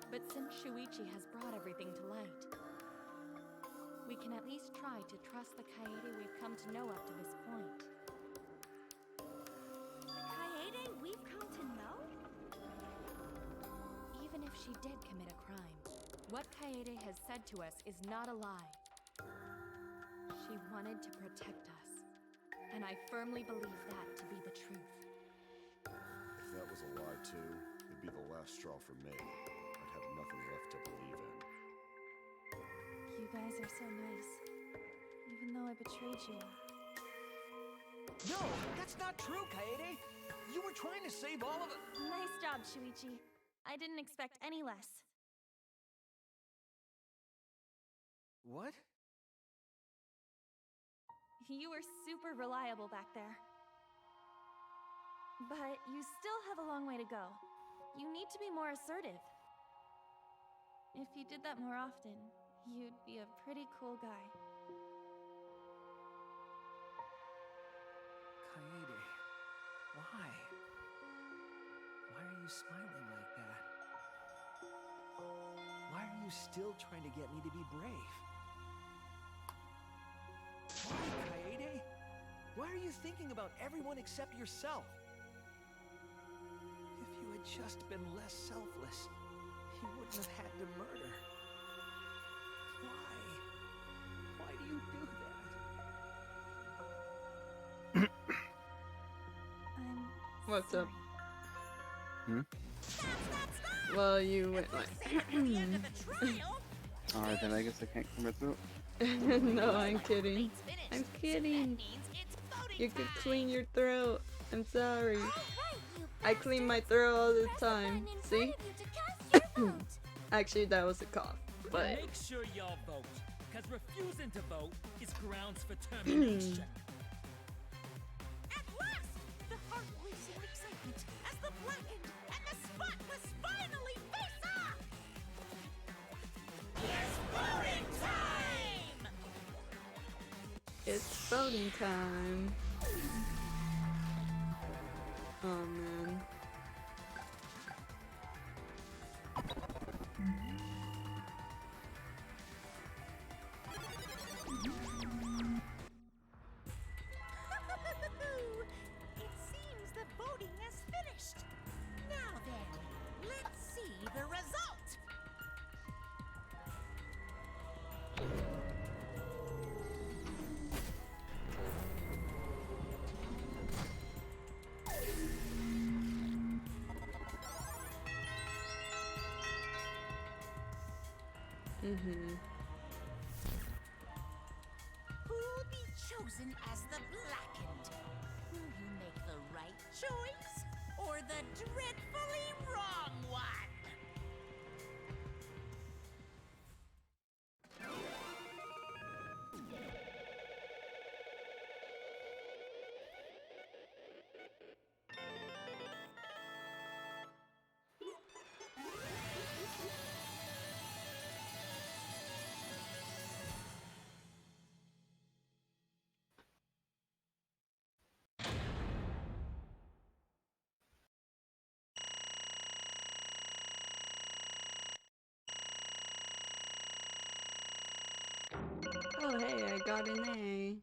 But since Shuichi has brought everything to light, we can at least try to trust the Kaede we've come to know up to this point. The Kaede we've come to know? Even if she did commit a crime, what Kaede has said to us is not a lie. She wanted to protect us, and I firmly believe that to be the truth. If that was a lie too, it'd be the last straw for me. I'd have nothing left to believe in. You guys are so nice, even though I betrayed you all. No, that's not true, Kaede! You were trying to save all of it. Nice job, Shuichi. I didn't expect any less. What? You were super reliable back there. But you still have a long way to go. You need to be more assertive. If you did that more often, you'd be a pretty cool guy. Kaede, why? Why are you smiling like that? Why are you still trying to get me to be brave? Why, Kaede? Why are you thinking about everyone except yourself? If you had just been less selfless, you wouldn't have had to murder. Why? Why do you do that? What's up? Hmm? Well, you went like. Alright, then I guess I can't commit through. No, I'm kidding. I'm kidding. You could clean your throat. I'm sorry. I clean my throat all the time. See? Actually, that was a cough. But Make sure y'all vote, because refusing to vote is grounds for termination. At last, the heart leaps in excitement as the blackened and the spotless finally face off! It's voting time! it's voting time. Oh man. It seems the voting has finished. Now then, let's see the result. Who'll be chosen as the Blackened? Will you make the right choice or the dreadfully wrong one? Oh hey, I got an A.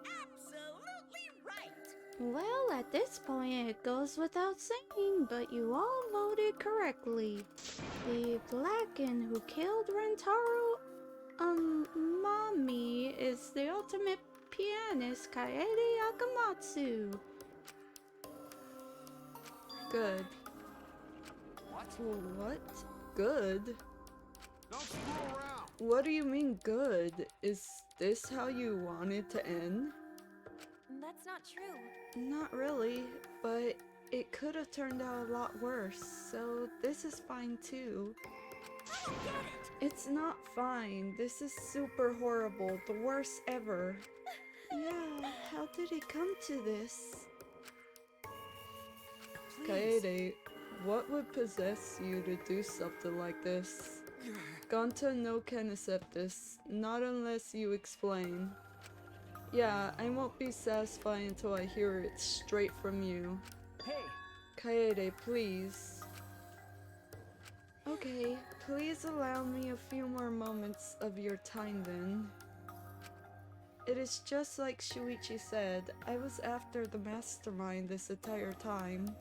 Absolutely right! Well, at this point it goes without saying, but you all voted correctly. The Blackened who killed Rentaro, Mommy is the ultimate pianist, Kaede Akamatsu. Good. What? Good? Don't screw around. What do you mean good? Is this how you want it to end? That's not true. Not really, but it could have turned out a lot worse, so this is fine too. I don't get it! It's not fine. This is super horrible. The worst ever. Yeah, how did it come to this? Please. Kaede, what would possess you to do something like this? Gonta no can accept this, not unless you explain. Yeah, I won't be satisfied until I hear it straight from you. Hey! Kaede, please. Okay, please allow me a few more moments of your time then. It is just like Shuichi said, I was after the mastermind this entire time.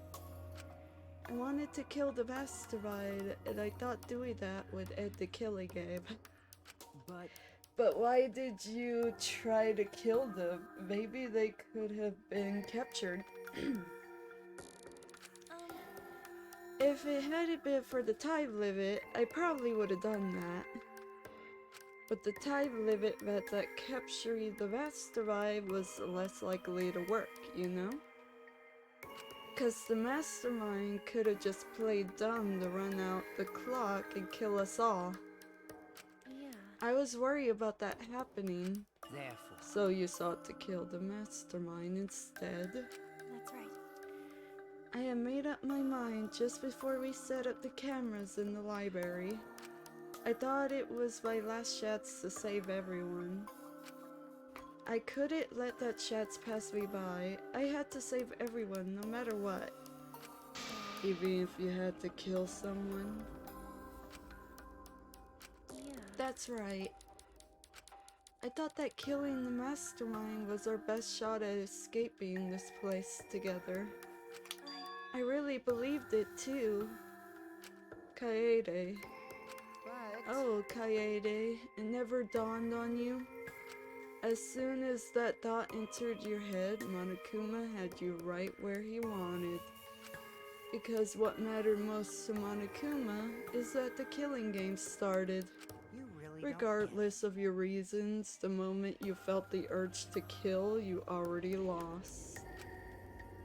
I wanted to kill the mastermind, and I thought doing that would end the killing game. But why did you try to kill them? Maybe they could have been captured. If it hadn't been for the time limit, I probably would have done that. But the time limit meant that capturing the mastermind was less likely to work, you know? Cause the mastermind could have just played dumb to run out the clock and kill us all. Yeah. I was worried about that happening. Therefore. So you sought to kill the mastermind instead. That's right. I had made up my mind just before we set up the cameras in the library. I thought it was my last chance to save everyone. I couldn't let that chance pass me by. I had to save everyone, no matter what. Even if you had to kill someone. Yeah. That's right. I thought that killing the mastermind was our best shot at escaping this place together. I really believed it too. Kaede. But... Oh, Kaede, it never dawned on you? As soon as that thought entered your head, Monokuma had you right where he wanted. Because what mattered most to Monokuma is that the killing game started. You really Regardless of your reasons, the moment you felt the urge to kill, you already lost.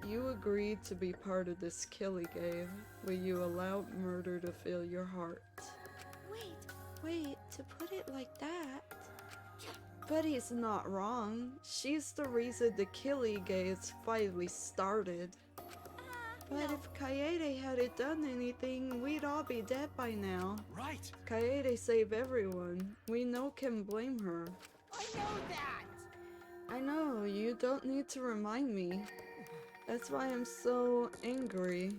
You agreed to be part of this killing game, where you allowed murder to fill your heart. Wait, to put it like that? But he's not wrong. She's the reason the killing games finally started. But if Kaede hadn't done anything, we'd all be dead by now. Right! Kaede saved everyone. We no can blame her. I know that! I know, you don't need to remind me. That's why I'm so angry.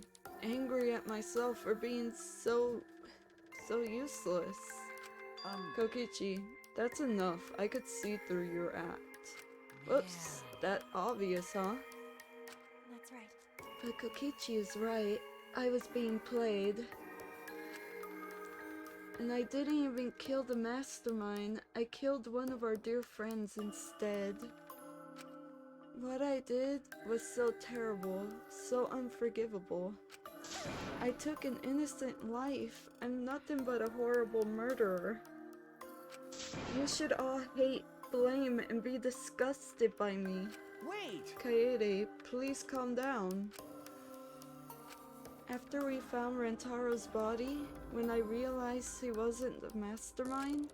Angry at myself for being so useless. Kokichi, that's enough. I could see through your act. Whoops, that obvious, huh? That's right. But Kokichi is right. I was being played. And I didn't even kill the mastermind. I killed one of our dear friends instead. What I did was so terrible, so unforgivable. I took an innocent life. I'm nothing but a horrible murderer. You should all hate, blame, and be disgusted by me. Wait! Kaede, please calm down. After we found Rentaro's body, when I realized he wasn't the mastermind,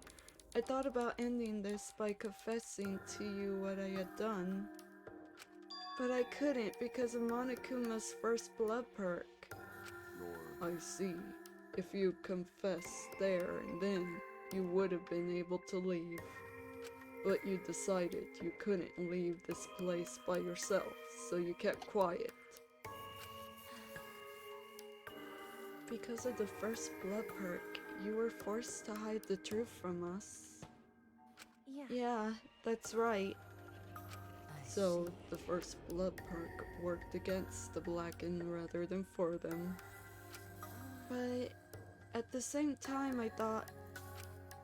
I thought about ending this by confessing to you what I had done. But I couldn't because of Monokuma's first blood perk. I see. If you confessed there and then, you would have been able to leave. But you decided you couldn't leave this place by yourself, so you kept quiet. Because of the first blood perk, you were forced to hide the truth from us. Yeah, that's right. So, the first blood perk worked against the Blackened rather than for them. But at the same time, I thought,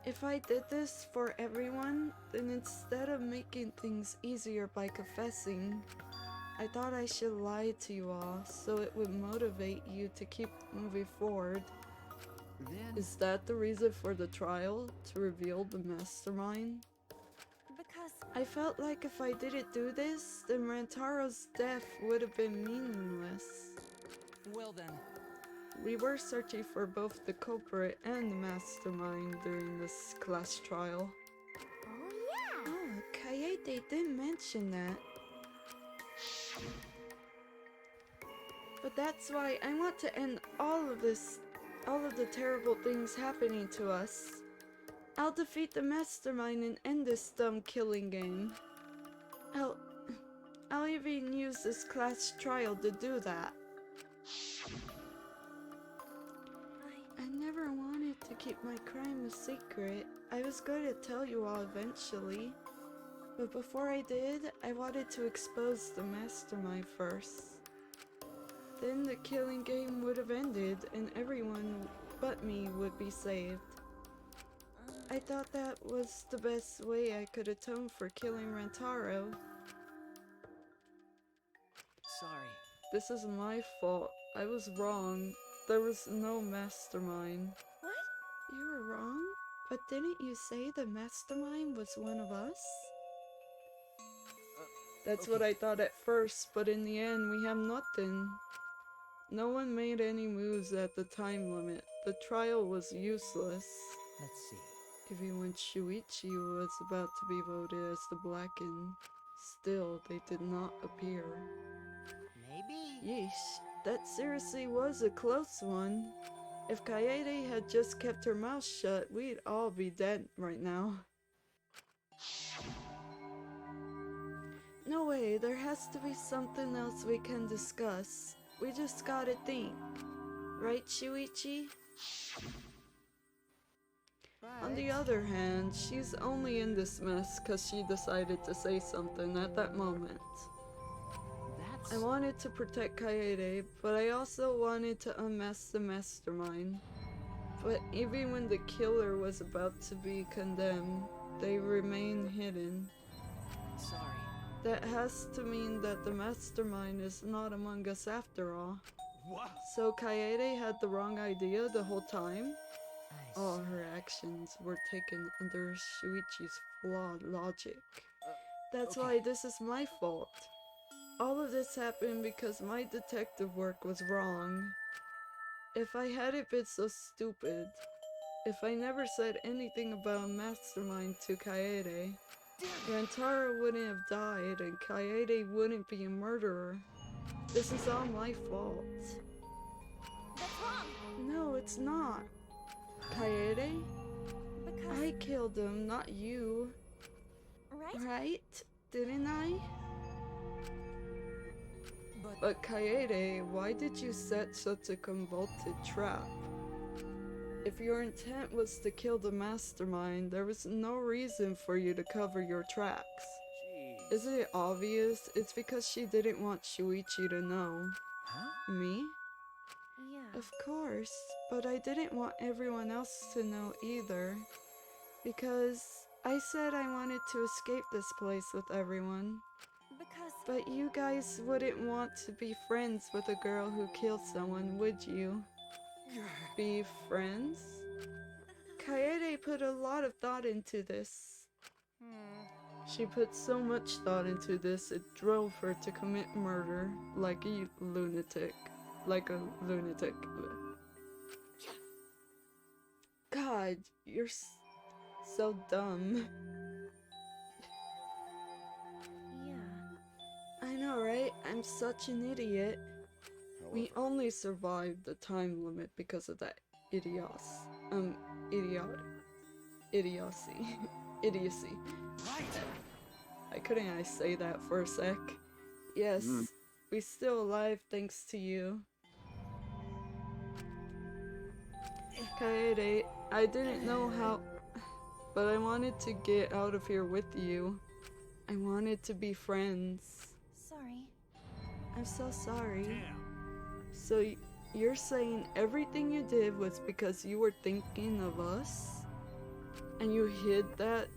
if I did this for everyone, then instead of making things easier by confessing, I thought I should lie to you all so it would motivate you to keep moving forward. Is that the reason for the trial? To reveal the mastermind? Because I felt like if I didn't do this, then Rantaro's death would have been meaningless. Well then. We were searching for both the culprit and the mastermind during this class trial. Oh yeah! Oh, Kaede did mention that. But that's why I want to end all of the terrible things happening to us. I'll defeat the mastermind and end this dumb killing game. I'll even use this class trial to do that. I never wanted to keep my crime a secret. I was going to tell you all eventually. But before I did, I wanted to expose the mastermind first. Then the killing game would have ended and everyone but me would be saved. I thought that was the best way I could atone for killing Rentaro. Sorry. This is my fault. I was wrong. There was no mastermind. What? You were wrong? But didn't you say the mastermind was one of us? That's what I thought at first, but in the end we have nothing. No one made any moves at the time limit. The trial was useless. Let's see. Even when Shuichi was about to be voted as the Blackened, still they did not appear. Maybe. Yeesh, that seriously was a close one. If Kaede had just kept her mouth shut, we'd all be dead right now. No way, there has to be something else we can discuss. We just gotta think. Right, Shuichi? On the other hand, she's only in this mess because she decided to say something at that moment. I wanted to protect Kaede, but I also wanted to unmask the mastermind. But even when the killer was about to be condemned, they remained hidden. Sorry. That has to mean that the mastermind is not among us after all. What? So Kaede had the wrong idea the whole time? All her actions were taken under Shuichi's flawed logic. That's why this is my fault. All of this happened because my detective work was wrong. If I hadn't been so stupid, if I never said anything about Mastermind to Kaede, Rantaro wouldn't have died and Kaede wouldn't be a murderer. This is all my fault. That's wrong! No, it's not. Kaede? Because... I killed him, not you. Right? Right? Didn't I? But Kaede, why did you set such a convoluted trap? If your intent was to kill the mastermind, there was no reason for you to cover your tracks. Jeez. Isn't it obvious? It's because she didn't want Shuichi to know. Huh? Me? Yeah. Of course, but I didn't want everyone else to know either. Because I said I wanted to escape this place with everyone. Because... But you guys wouldn't want to be friends with a girl who killed someone, would you? Be friends? Kaede put a lot of thought into this. She put so much thought into this, it drove her to commit murder like a lunatic. Like a lunatic. God, you're so dumb. Yeah. I know, right? I'm such an idiot. We only survived the time limit because of that idiocy. Idiocy. I couldn't say that for a sec. Yes, we still alive thanks to you. Kaede, I didn't know how, but I wanted to get out of here with you. I wanted to be friends. Sorry. I'm so sorry. Damn. So you're saying everything you did was because you were thinking of us? And you hid that?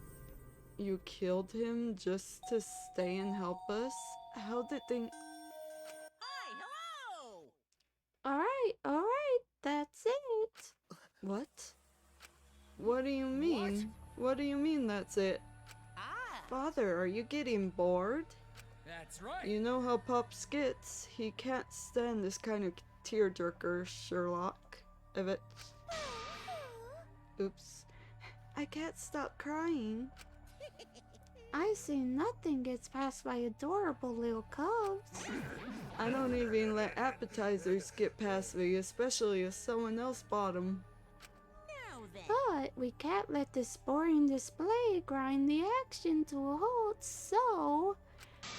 You killed him just to stay and help us? How did things... Hi, hello! Alright, that's it. What? What do you mean? What do you mean that's it? Father, are you getting bored? That's right. You know how Pops gets. He can't stand this kind of tearjerker, Sherlock. Oops. I can't stop crying. I see nothing gets past my adorable little cubs. I don't even let appetizers get past me, especially if someone else bought them. But we can't let this boring display grind the action to a halt, so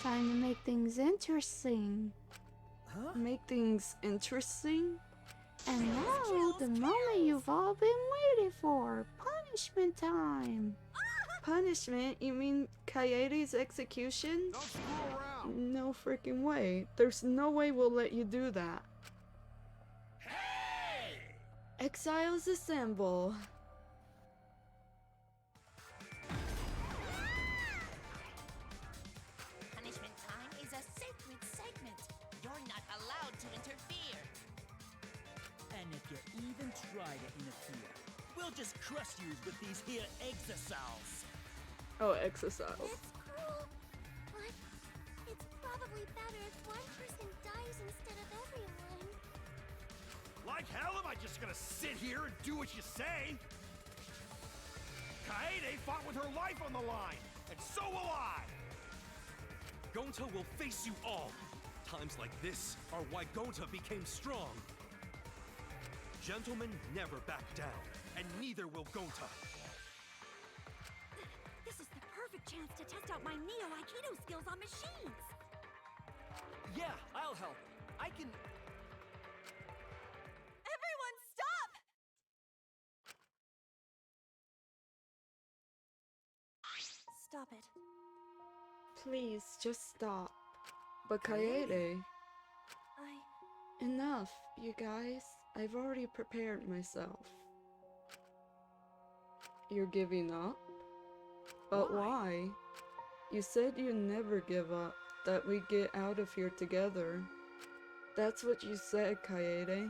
time to make things interesting. Huh? Make things interesting? And now, the moment you've all been waiting for, punishment time. Punishment? You mean Kaede's execution? Don't screw around. No freaking way. There's no way we'll let you do that. Hey! Exiles assemble. Punishment time is a sacred segment. You're not allowed to interfere. And if you even try to interfere, we'll just crush you with these here exosols. Oh, exosoles. It's cruel, but it's probably better if one person dies instead of everyone. Like hell am I just gonna sit here and do what you say? Kaede fought with her life on the line, and so will I! Gonta will face you all. Times like this are why Gonta became strong. Gentlemen never back down, and neither will Gonta. This is the perfect chance to test out my Neo Aikido skills on machines. Yeah, I'll help. I can... Everyone stop! Stop it. Please, just stop. But Kaede... Enough, you guys. I've already prepared myself. You're giving up? But why? You said you never give up, that we get out of here together. That's what you said, Kaede.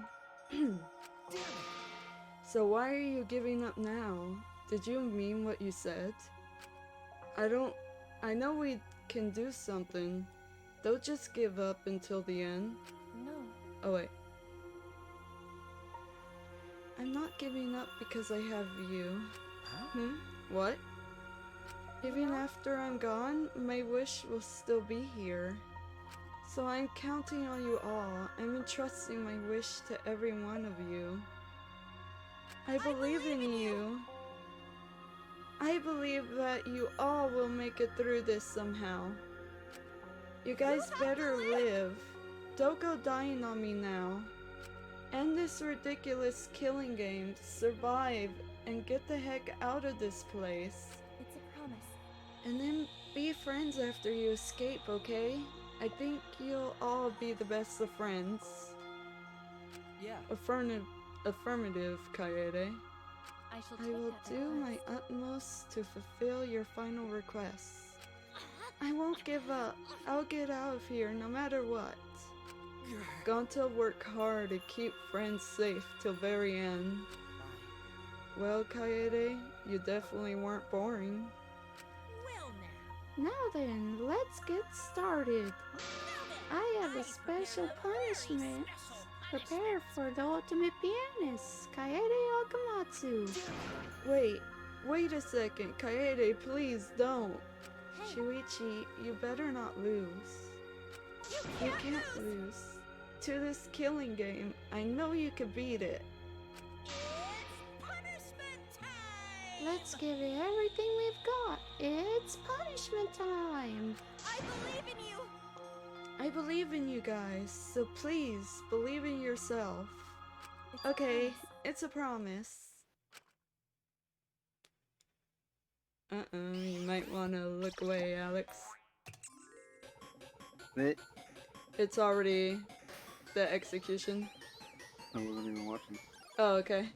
So why are you giving up now? Did you mean what you said? I know we can do something. Don't just give up until the end. No. Oh wait. I'm not giving up because I have you. What? Even after I'm gone, my wish will still be here. So I'm counting on you all. I'm entrusting my wish to every one of you. I believe in you. I believe that you all will make it through this somehow. You guys better live. Don't go dying on me now. End this ridiculous killing game, survive, and get the heck out of this place. It's a promise. And then be friends after you escape, okay? I think you'll all be the best of friends. Yeah. Affirmative, Kaede. I shall I take will that do advice. my utmost to fulfill your final requests. I won't give up. I'll get out of here no matter what. Going to work hard to keep friends safe till very end. Well, Kaede, you definitely weren't boring. Well now. Now then, let's get started. I have a special punishment. Prepare for the ultimate pianist, Kaede Akamatsu. Wait a second. Kaede, please don't. Shuichi, you better not lose. You can't lose. To this killing game, I know you can beat it. It's punishment time! Let's give it everything we've got. It's punishment time. I believe in you! I believe in you guys, so please believe in yourself. Okay, it's a promise. You might want to look away, Alex. It's already the execution. I wasn't even watching. Oh, okay.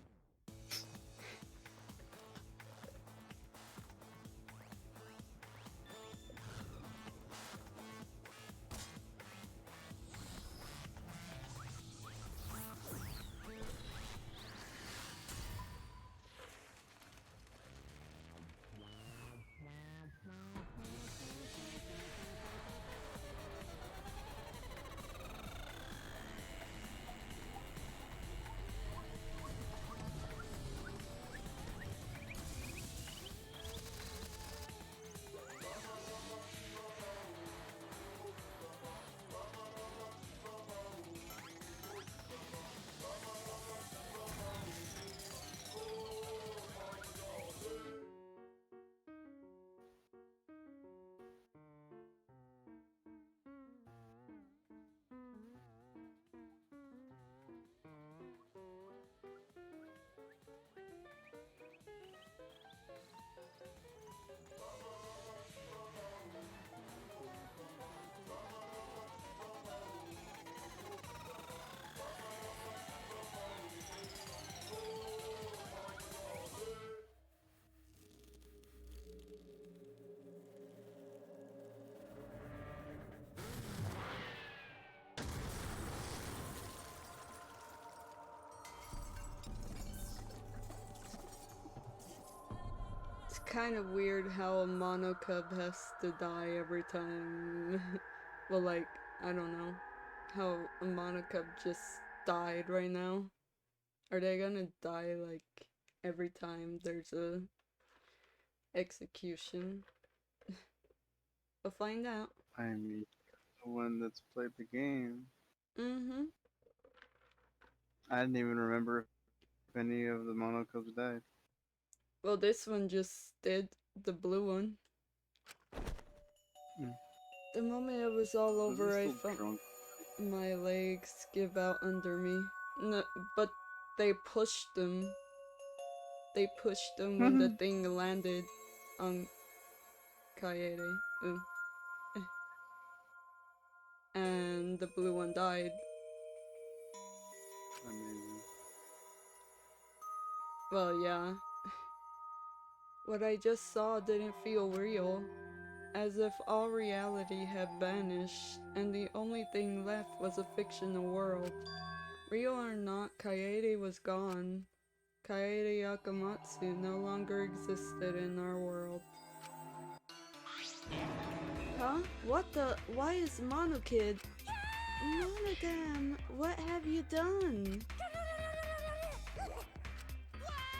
Kind of weird how a mono cub has to die every time. Well, like, I don't know how a mono cub just died right now. Are they gonna die like every time there's a execution? We'll find out. I mean, the one that's played the game. Mm-hmm. I didn't even remember if any of the monocubs died. Well, this one just did, the blue one. The moment it was all over, I felt my legs give out under me. No, but they pushed them. They pushed them when the thing landed on Kaede. Ooh. And the blue one died. Amazing. Well, yeah. What I just saw didn't feel real. As if all reality had vanished, and the only thing left was a fictional world. Real or not, Kaede was gone. Kaede Akamatsu no longer existed in our world. Huh? What the? Why is Monokid? Monogam, what have you done?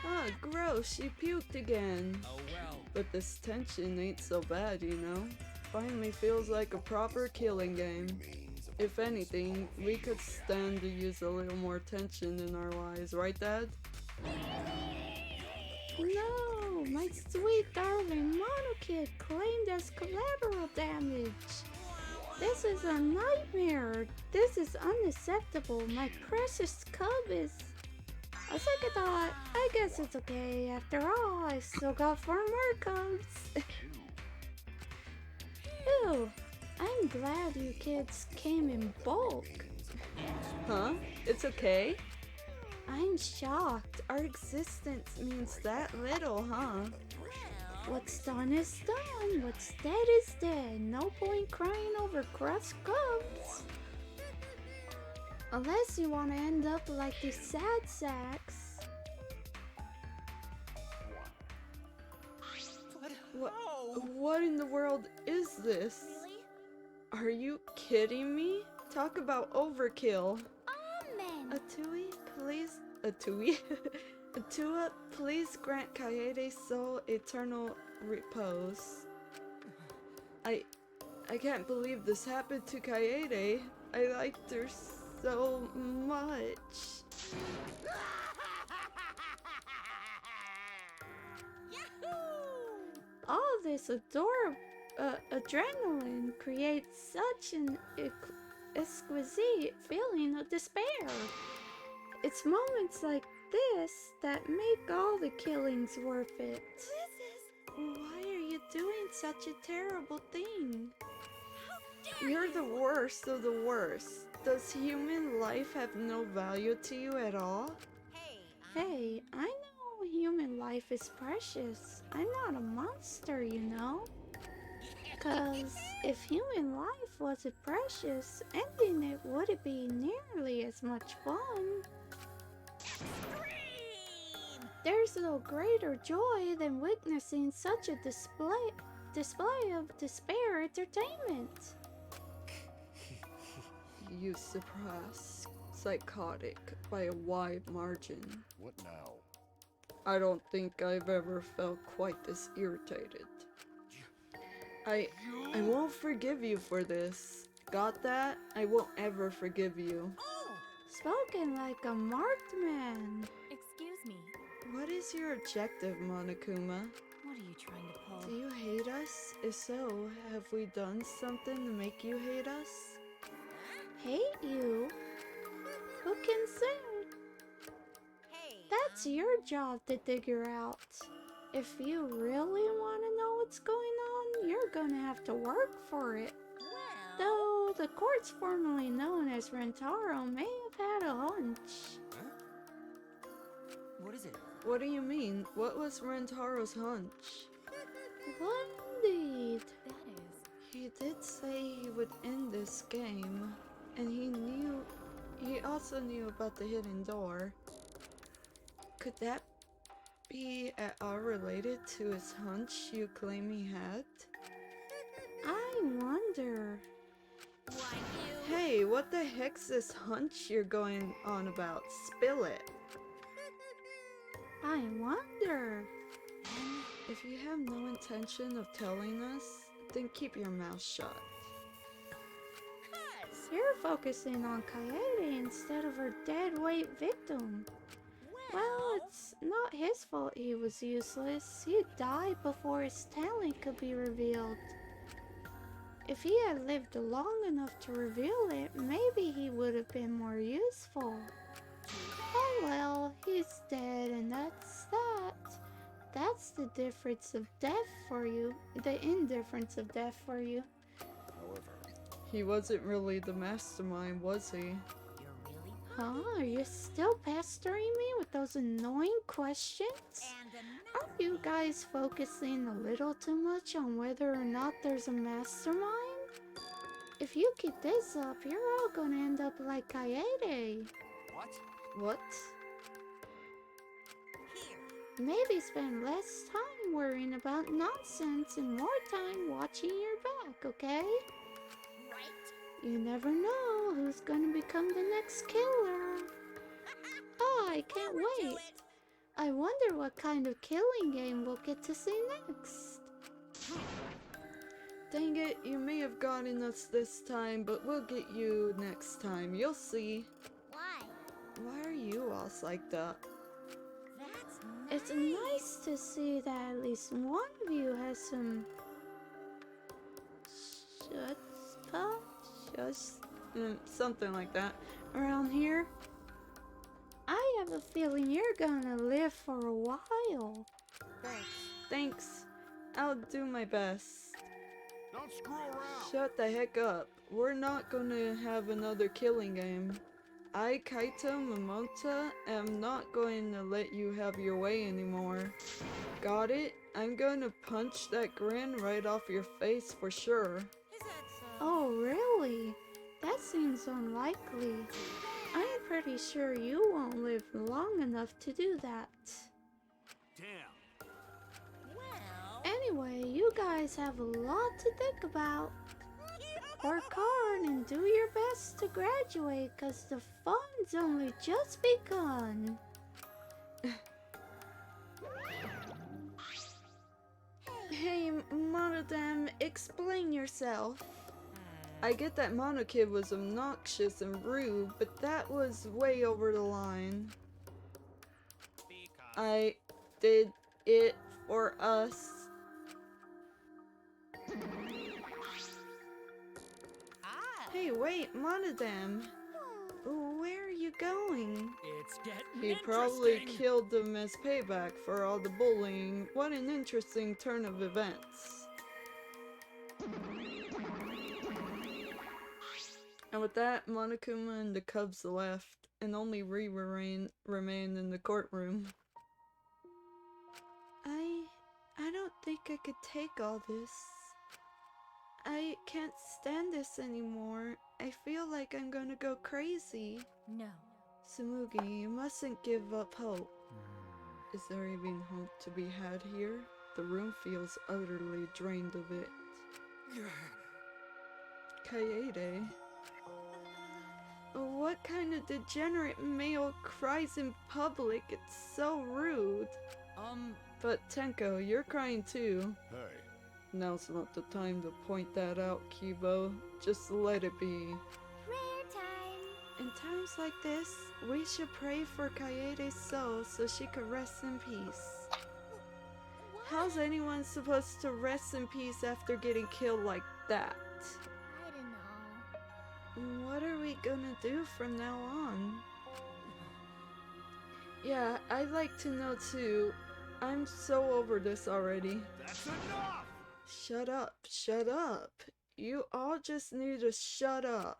Ah, gross, she puked again. Oh well. But this tension ain't so bad, you know? Finally feels like a proper killing game. If anything, we could stand to use a little more tension in our lives, right, Dad? No, my sweet darling Monokid claimed as collateral damage. This is a nightmare. This is unacceptable. My precious cub is... A second thought, I guess it's okay. After all, I still got 4 more cubs. Ew, I'm glad you kids came in bulk. Huh? It's okay? I'm shocked. Our existence means that little, huh? Well, What's done is done. What's dead is dead. No point crying over crushed cubs. Unless you want to end up like these sad sacks. What in the world is this? Really? Are you kidding me? Talk about overkill. Amen. Atui, please. Atui? Atua, please grant Kaede's soul eternal repose. I can't believe this happened to Kaede. I liked her so much. All this adrenaline creates such an exquisite feeling of despair. It's moments like this that make all the killings worth it. Why are you doing such a terrible thing? You're the worst of the worst. Does human life have no value to you at all? Hey, I know human life is precious. I'm not a monster, you know? Cause if human life wasn't precious, ending it wouldn't be nearly as much fun. There's no greater joy than witnessing such a display of despair entertainment. You surpass psychotic by a wide margin. What now? I don't think I've ever felt quite this irritated. I won't forgive you for this. Got that? I won't ever forgive you. Spoken like a marked man. Excuse me. What is your objective, Monokuma? What are you trying to pull? Do you hate us? If so, have we done something to make you hate us? Hate you? Who can say? That's your job to figure out. If you really want to know what's going on, you're gonna have to work for it. Though the courts formerly known as Rentaro may have had a hunch. What is it? What do you mean? What was Rentaro's hunch? What indeed? That is. He did say he would end this game, and he also knew about the hidden door. Could that be at all related to his hunch you claim he had? I wonder. Hey, what the heck's this hunch you're going on about? Spill it. I wonder. If you have no intention of telling us, then keep your mouth shut. You're focusing on Kaede instead of her dead weight victim. Well, it's not his fault he was useless. He died before his talent could be revealed. If he had lived long enough to reveal it, maybe he would have been more useful. Oh well, he's dead and that's that. That's the difference of death for you. The indifference of death for you. He wasn't really the mastermind, was he? Huh? Are you still pestering me with those annoying questions? Aren't you guys focusing a little too much on whether or not there's a mastermind? If you keep this up, you're all gonna end up like Kaede. What? Maybe spend less time worrying about nonsense and more time watching your back, okay? You never know who's gonna become the next killer. Oh, I can't wait. I wonder what kind of killing game we'll get to see next. Dang it, you may have gotten us this time, but we'll get you next time. You'll see. Why? Why are you all like that? It's nice to see that at least one of you has some something like that. around here. I have a feeling you're gonna live for a while. Thanks. I'll do my best. Don't screw around. Shut the heck up. We're not gonna have another killing game. I, Kaito Momota, am not going to let you have your way anymore. Got it? I'm going to punch that grin right off your face for sure. Oh, really? That seems unlikely. I'm pretty sure you won't live long enough to do that. Damn. Well... Anyway, you guys have a lot to think about. Work hard and do your best to graduate, cause the fun's only just begun. Hey, Monodam, explain yourself. I get that Mono Kid was obnoxious and rude, but that was way over the line. I did it for us. Hey, wait, Monodam. Where are you going? It's getting He probably interesting. killed them as payback for all the bullying. What an interesting turn of events. And with that, Monokuma and the Cubs left, and only Ri remained in the courtroom. I don't think I could take all this. I can't stand this anymore. I feel like I'm gonna go crazy. No. Tsumugi, you mustn't give up hope. Is there even hope to be had here? The room feels utterly drained of it. Kaede? What kind of degenerate male cries in public? It's so rude. But Tenko, you're crying too. Hey. Now's not the time to point that out, Kibo. Just let it be. Prayer time. In times like this, we should pray for Kaede's soul so she could rest in peace. How's anyone supposed to rest in peace after getting killed like that? I don't know. What are we gonna do from now on? Yeah, I'd like to know too. I'm so over this already. That's enough! Shut up, shut up. You all just need to shut up.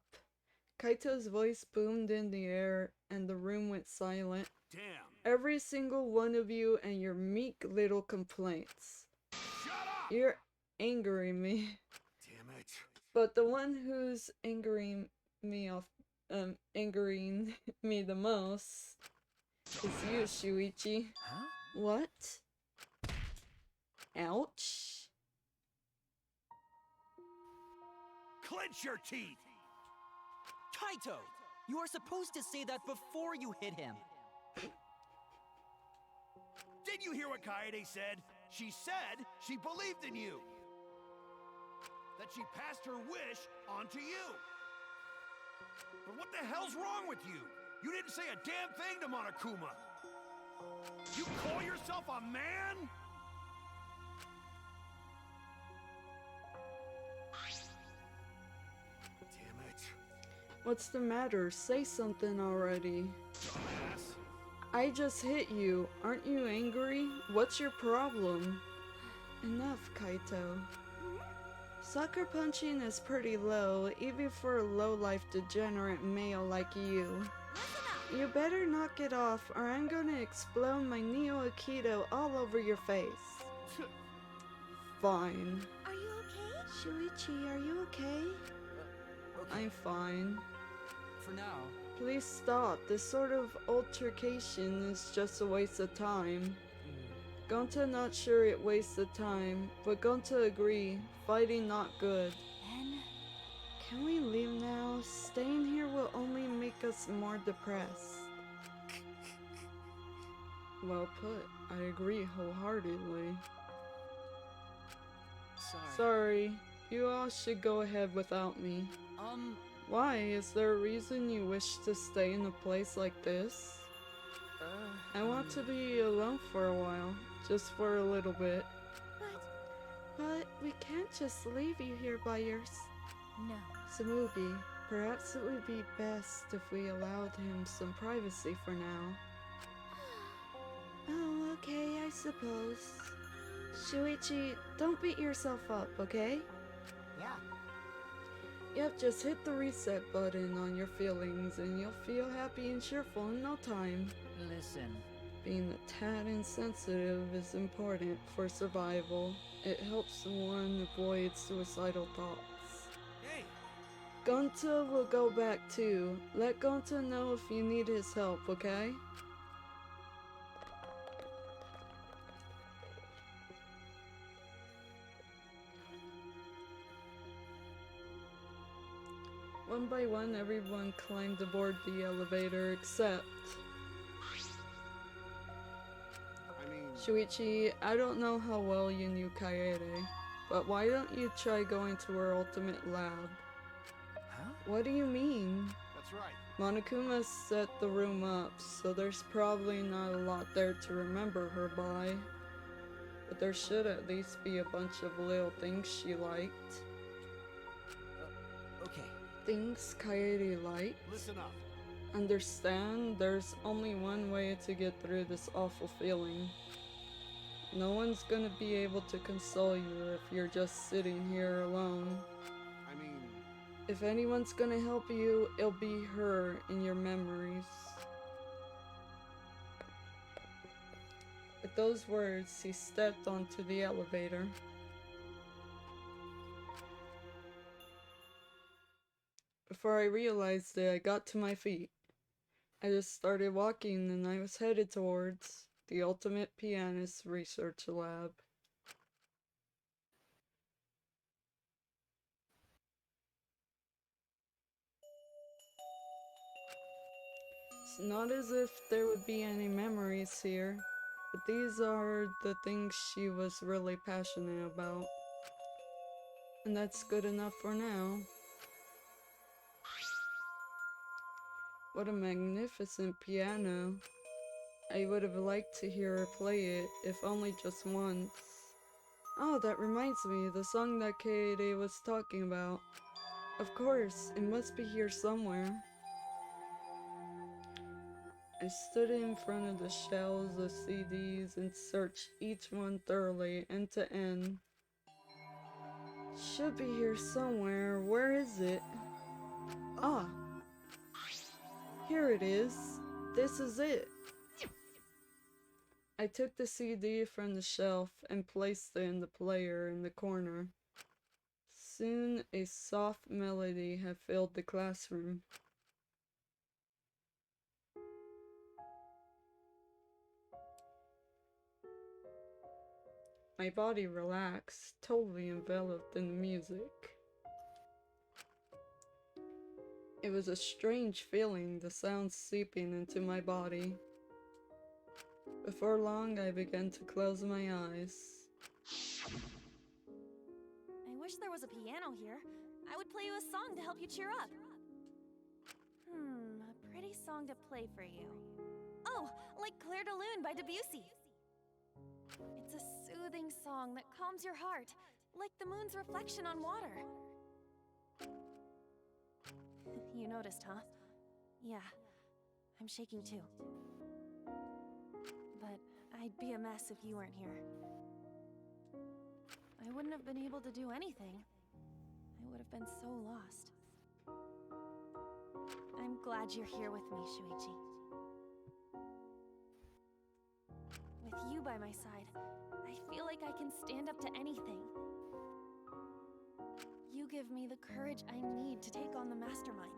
Kaito's voice boomed in the air and the room went silent. Damn. Every single one of you and your meek little complaints. Shut up! You're angering me. Damn it. But the one who's angering me the most is you, Shuichi. Huh? What? Ouch. Clench your teeth! Kaito! You are supposed to say that before you hit him. Did you hear what Kaede said? She said she believed in you. That she passed her wish on to you. But what the hell's wrong with you? You didn't say a damn thing to Monokuma. You call yourself a man? Damn it. What's the matter? Say something already. Dumbass. I just hit you. Aren't you angry? What's your problem? Enough, Kaito. Sucker punching is pretty low, even for a low-life degenerate male like you. You better knock it off, or I'm gonna explode my Neo Aikido all over your face. Fine. Are you okay? Shuichi, are you okay? Okay. I'm fine. For now. Please stop. This sort of altercation is just a waste of time. Gonta not sure it wastes the time, but Gonta agree. Fighting not good. Ben? Can we leave now? Staying here will only make us more depressed. Well put. I agree wholeheartedly. Sorry. You all should go ahead without me. Why? Is there a reason you wish to stay in a place like this? I want to be alone for a while. Just for a little bit. But we can't just leave you here by yourself. No. Tsumugi, perhaps it would be best if we allowed him some privacy for now. Oh, okay, I suppose. Shuichi, don't beat yourself up, okay? Yeah. Yep, just hit the reset button on your feelings and you'll feel happy and cheerful in no time. Listen. Being a tad insensitive is important for survival. It helps one avoid suicidal thoughts. Hey! Gunta will go back too. Let Gunta know if you need his help, okay? One by one, everyone climbed aboard the elevator except... Shuichi, I don't know how well you knew Kaede, but why don't you try going to her ultimate lab? Huh? What do you mean? That's right. Monokuma set the room up, so there's probably not a lot there to remember her by. But there should at least be a bunch of little things she liked. Okay. Things Kaede liked? Listen up. Understand, there's only one way to get through this awful feeling. No one's gonna be able to console you if you're just sitting here alone. I mean... If anyone's gonna help you, it'll be her in your memories. With those words, he stepped onto the elevator. Before I realized it, I got to my feet. I just started walking and I was headed towards the Ultimate Pianist Research Lab. It's not as if there would be any memories here, but these are the things she was really passionate about. And that's good enough for now. What a magnificent piano. I would have liked to hear her play it, if only just once. Oh, that reminds me, the song that Kaede was talking about. Of course, it must be here somewhere. I stood in front of the shelves of CDs and searched each one thoroughly, end to end. Should be here somewhere. Where is it? Ah! Here it is. This is it. I took the CD from the shelf and placed it in the player in the corner. Soon a soft melody had filled the classroom. My body relaxed, totally enveloped in the music. It was a strange feeling, the sound seeping into my body. Before long, I began to close my eyes. I wish there was a piano here. I would play you a song to help you cheer up. A pretty song to play for you. Oh, like Clair de Lune by Debussy. It's a soothing song that calms your heart, like the moon's reflection on water. You noticed, huh? Yeah, I'm shaking too. But I'd be a mess if you weren't here. I wouldn't have been able to do anything. I would have been so lost. I'm glad you're here with me, Shuichi. With you by my side, I feel like I can stand up to anything. You give me the courage I need to take on the Mastermind.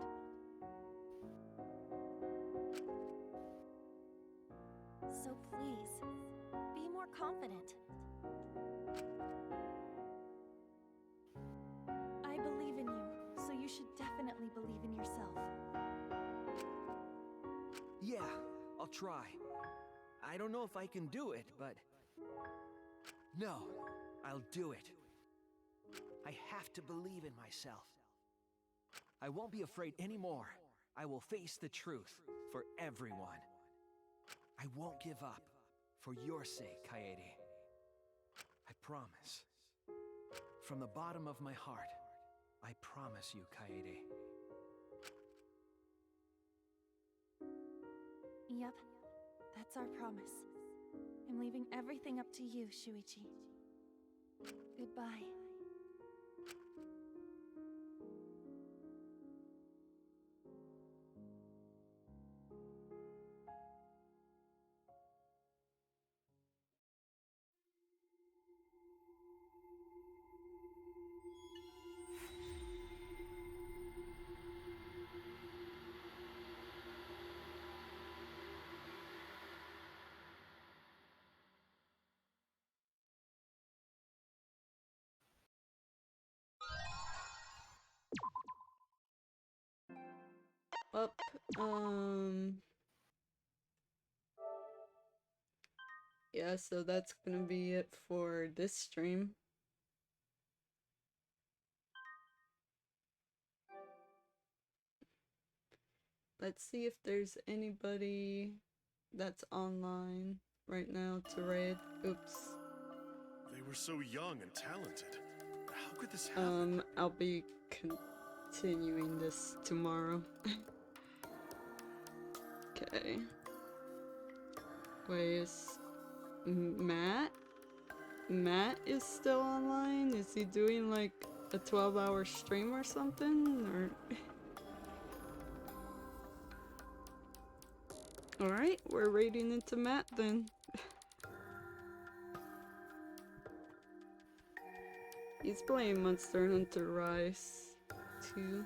So please, be more confident. I believe in you, so you should definitely believe in yourself. Yeah, I'll try. I don't know if I can do it, but... No, I'll do it. I have to believe in myself. I won't be afraid anymore. I will face the truth for everyone. I won't give up. For your sake, Kaede. I promise. From the bottom of my heart, I promise you, Kaede. Yep, that's our promise. I'm leaving everything up to you, Shuichi. Goodbye. up. Yeah, so that's gonna be it for this stream. Let's see if there's anybody that's online right now to raid. Oops. They were so young and talented. How could this happen? I'll be continuing this tomorrow. Okay. Wait, is Matt? Matt is still online? Is he doing like a 12-hour stream or something? Or alright, we're raiding into Matt then. He's playing Monster Hunter Rise too.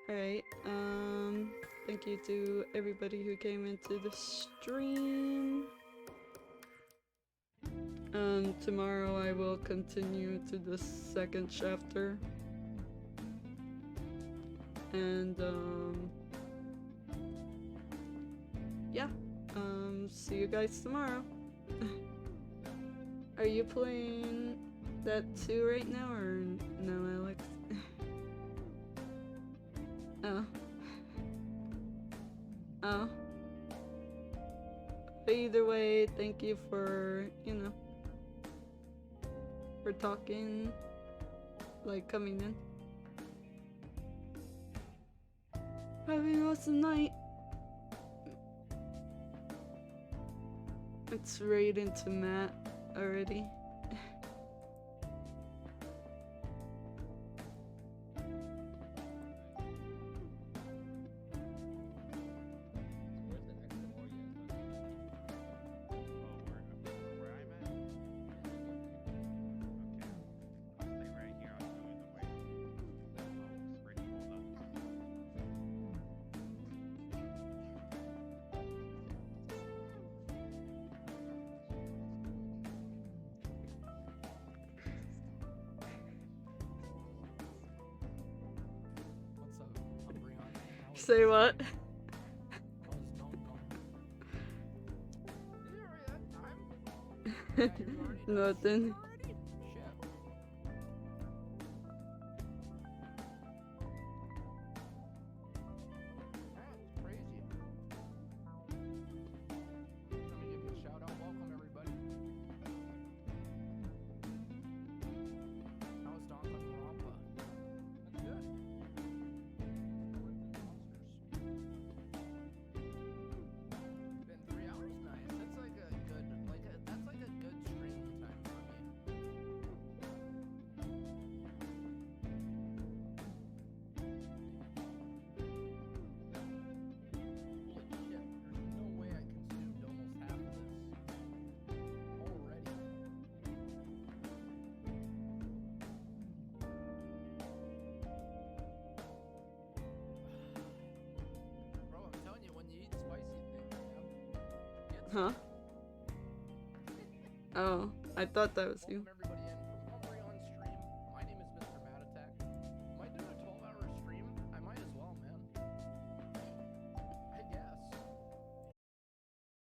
Alright, thank you to everybody who came into the stream. Tomorrow I will continue to the second chapter. And, yeah, see you guys tomorrow. Are you playing that too right now, or no, Alex? Oh. Oh. But either way, thank you for, you know, for talking, like coming in. Having an awesome night. It's right into Matt already. Say what? Nothing. Huh? Oh, I thought that was you.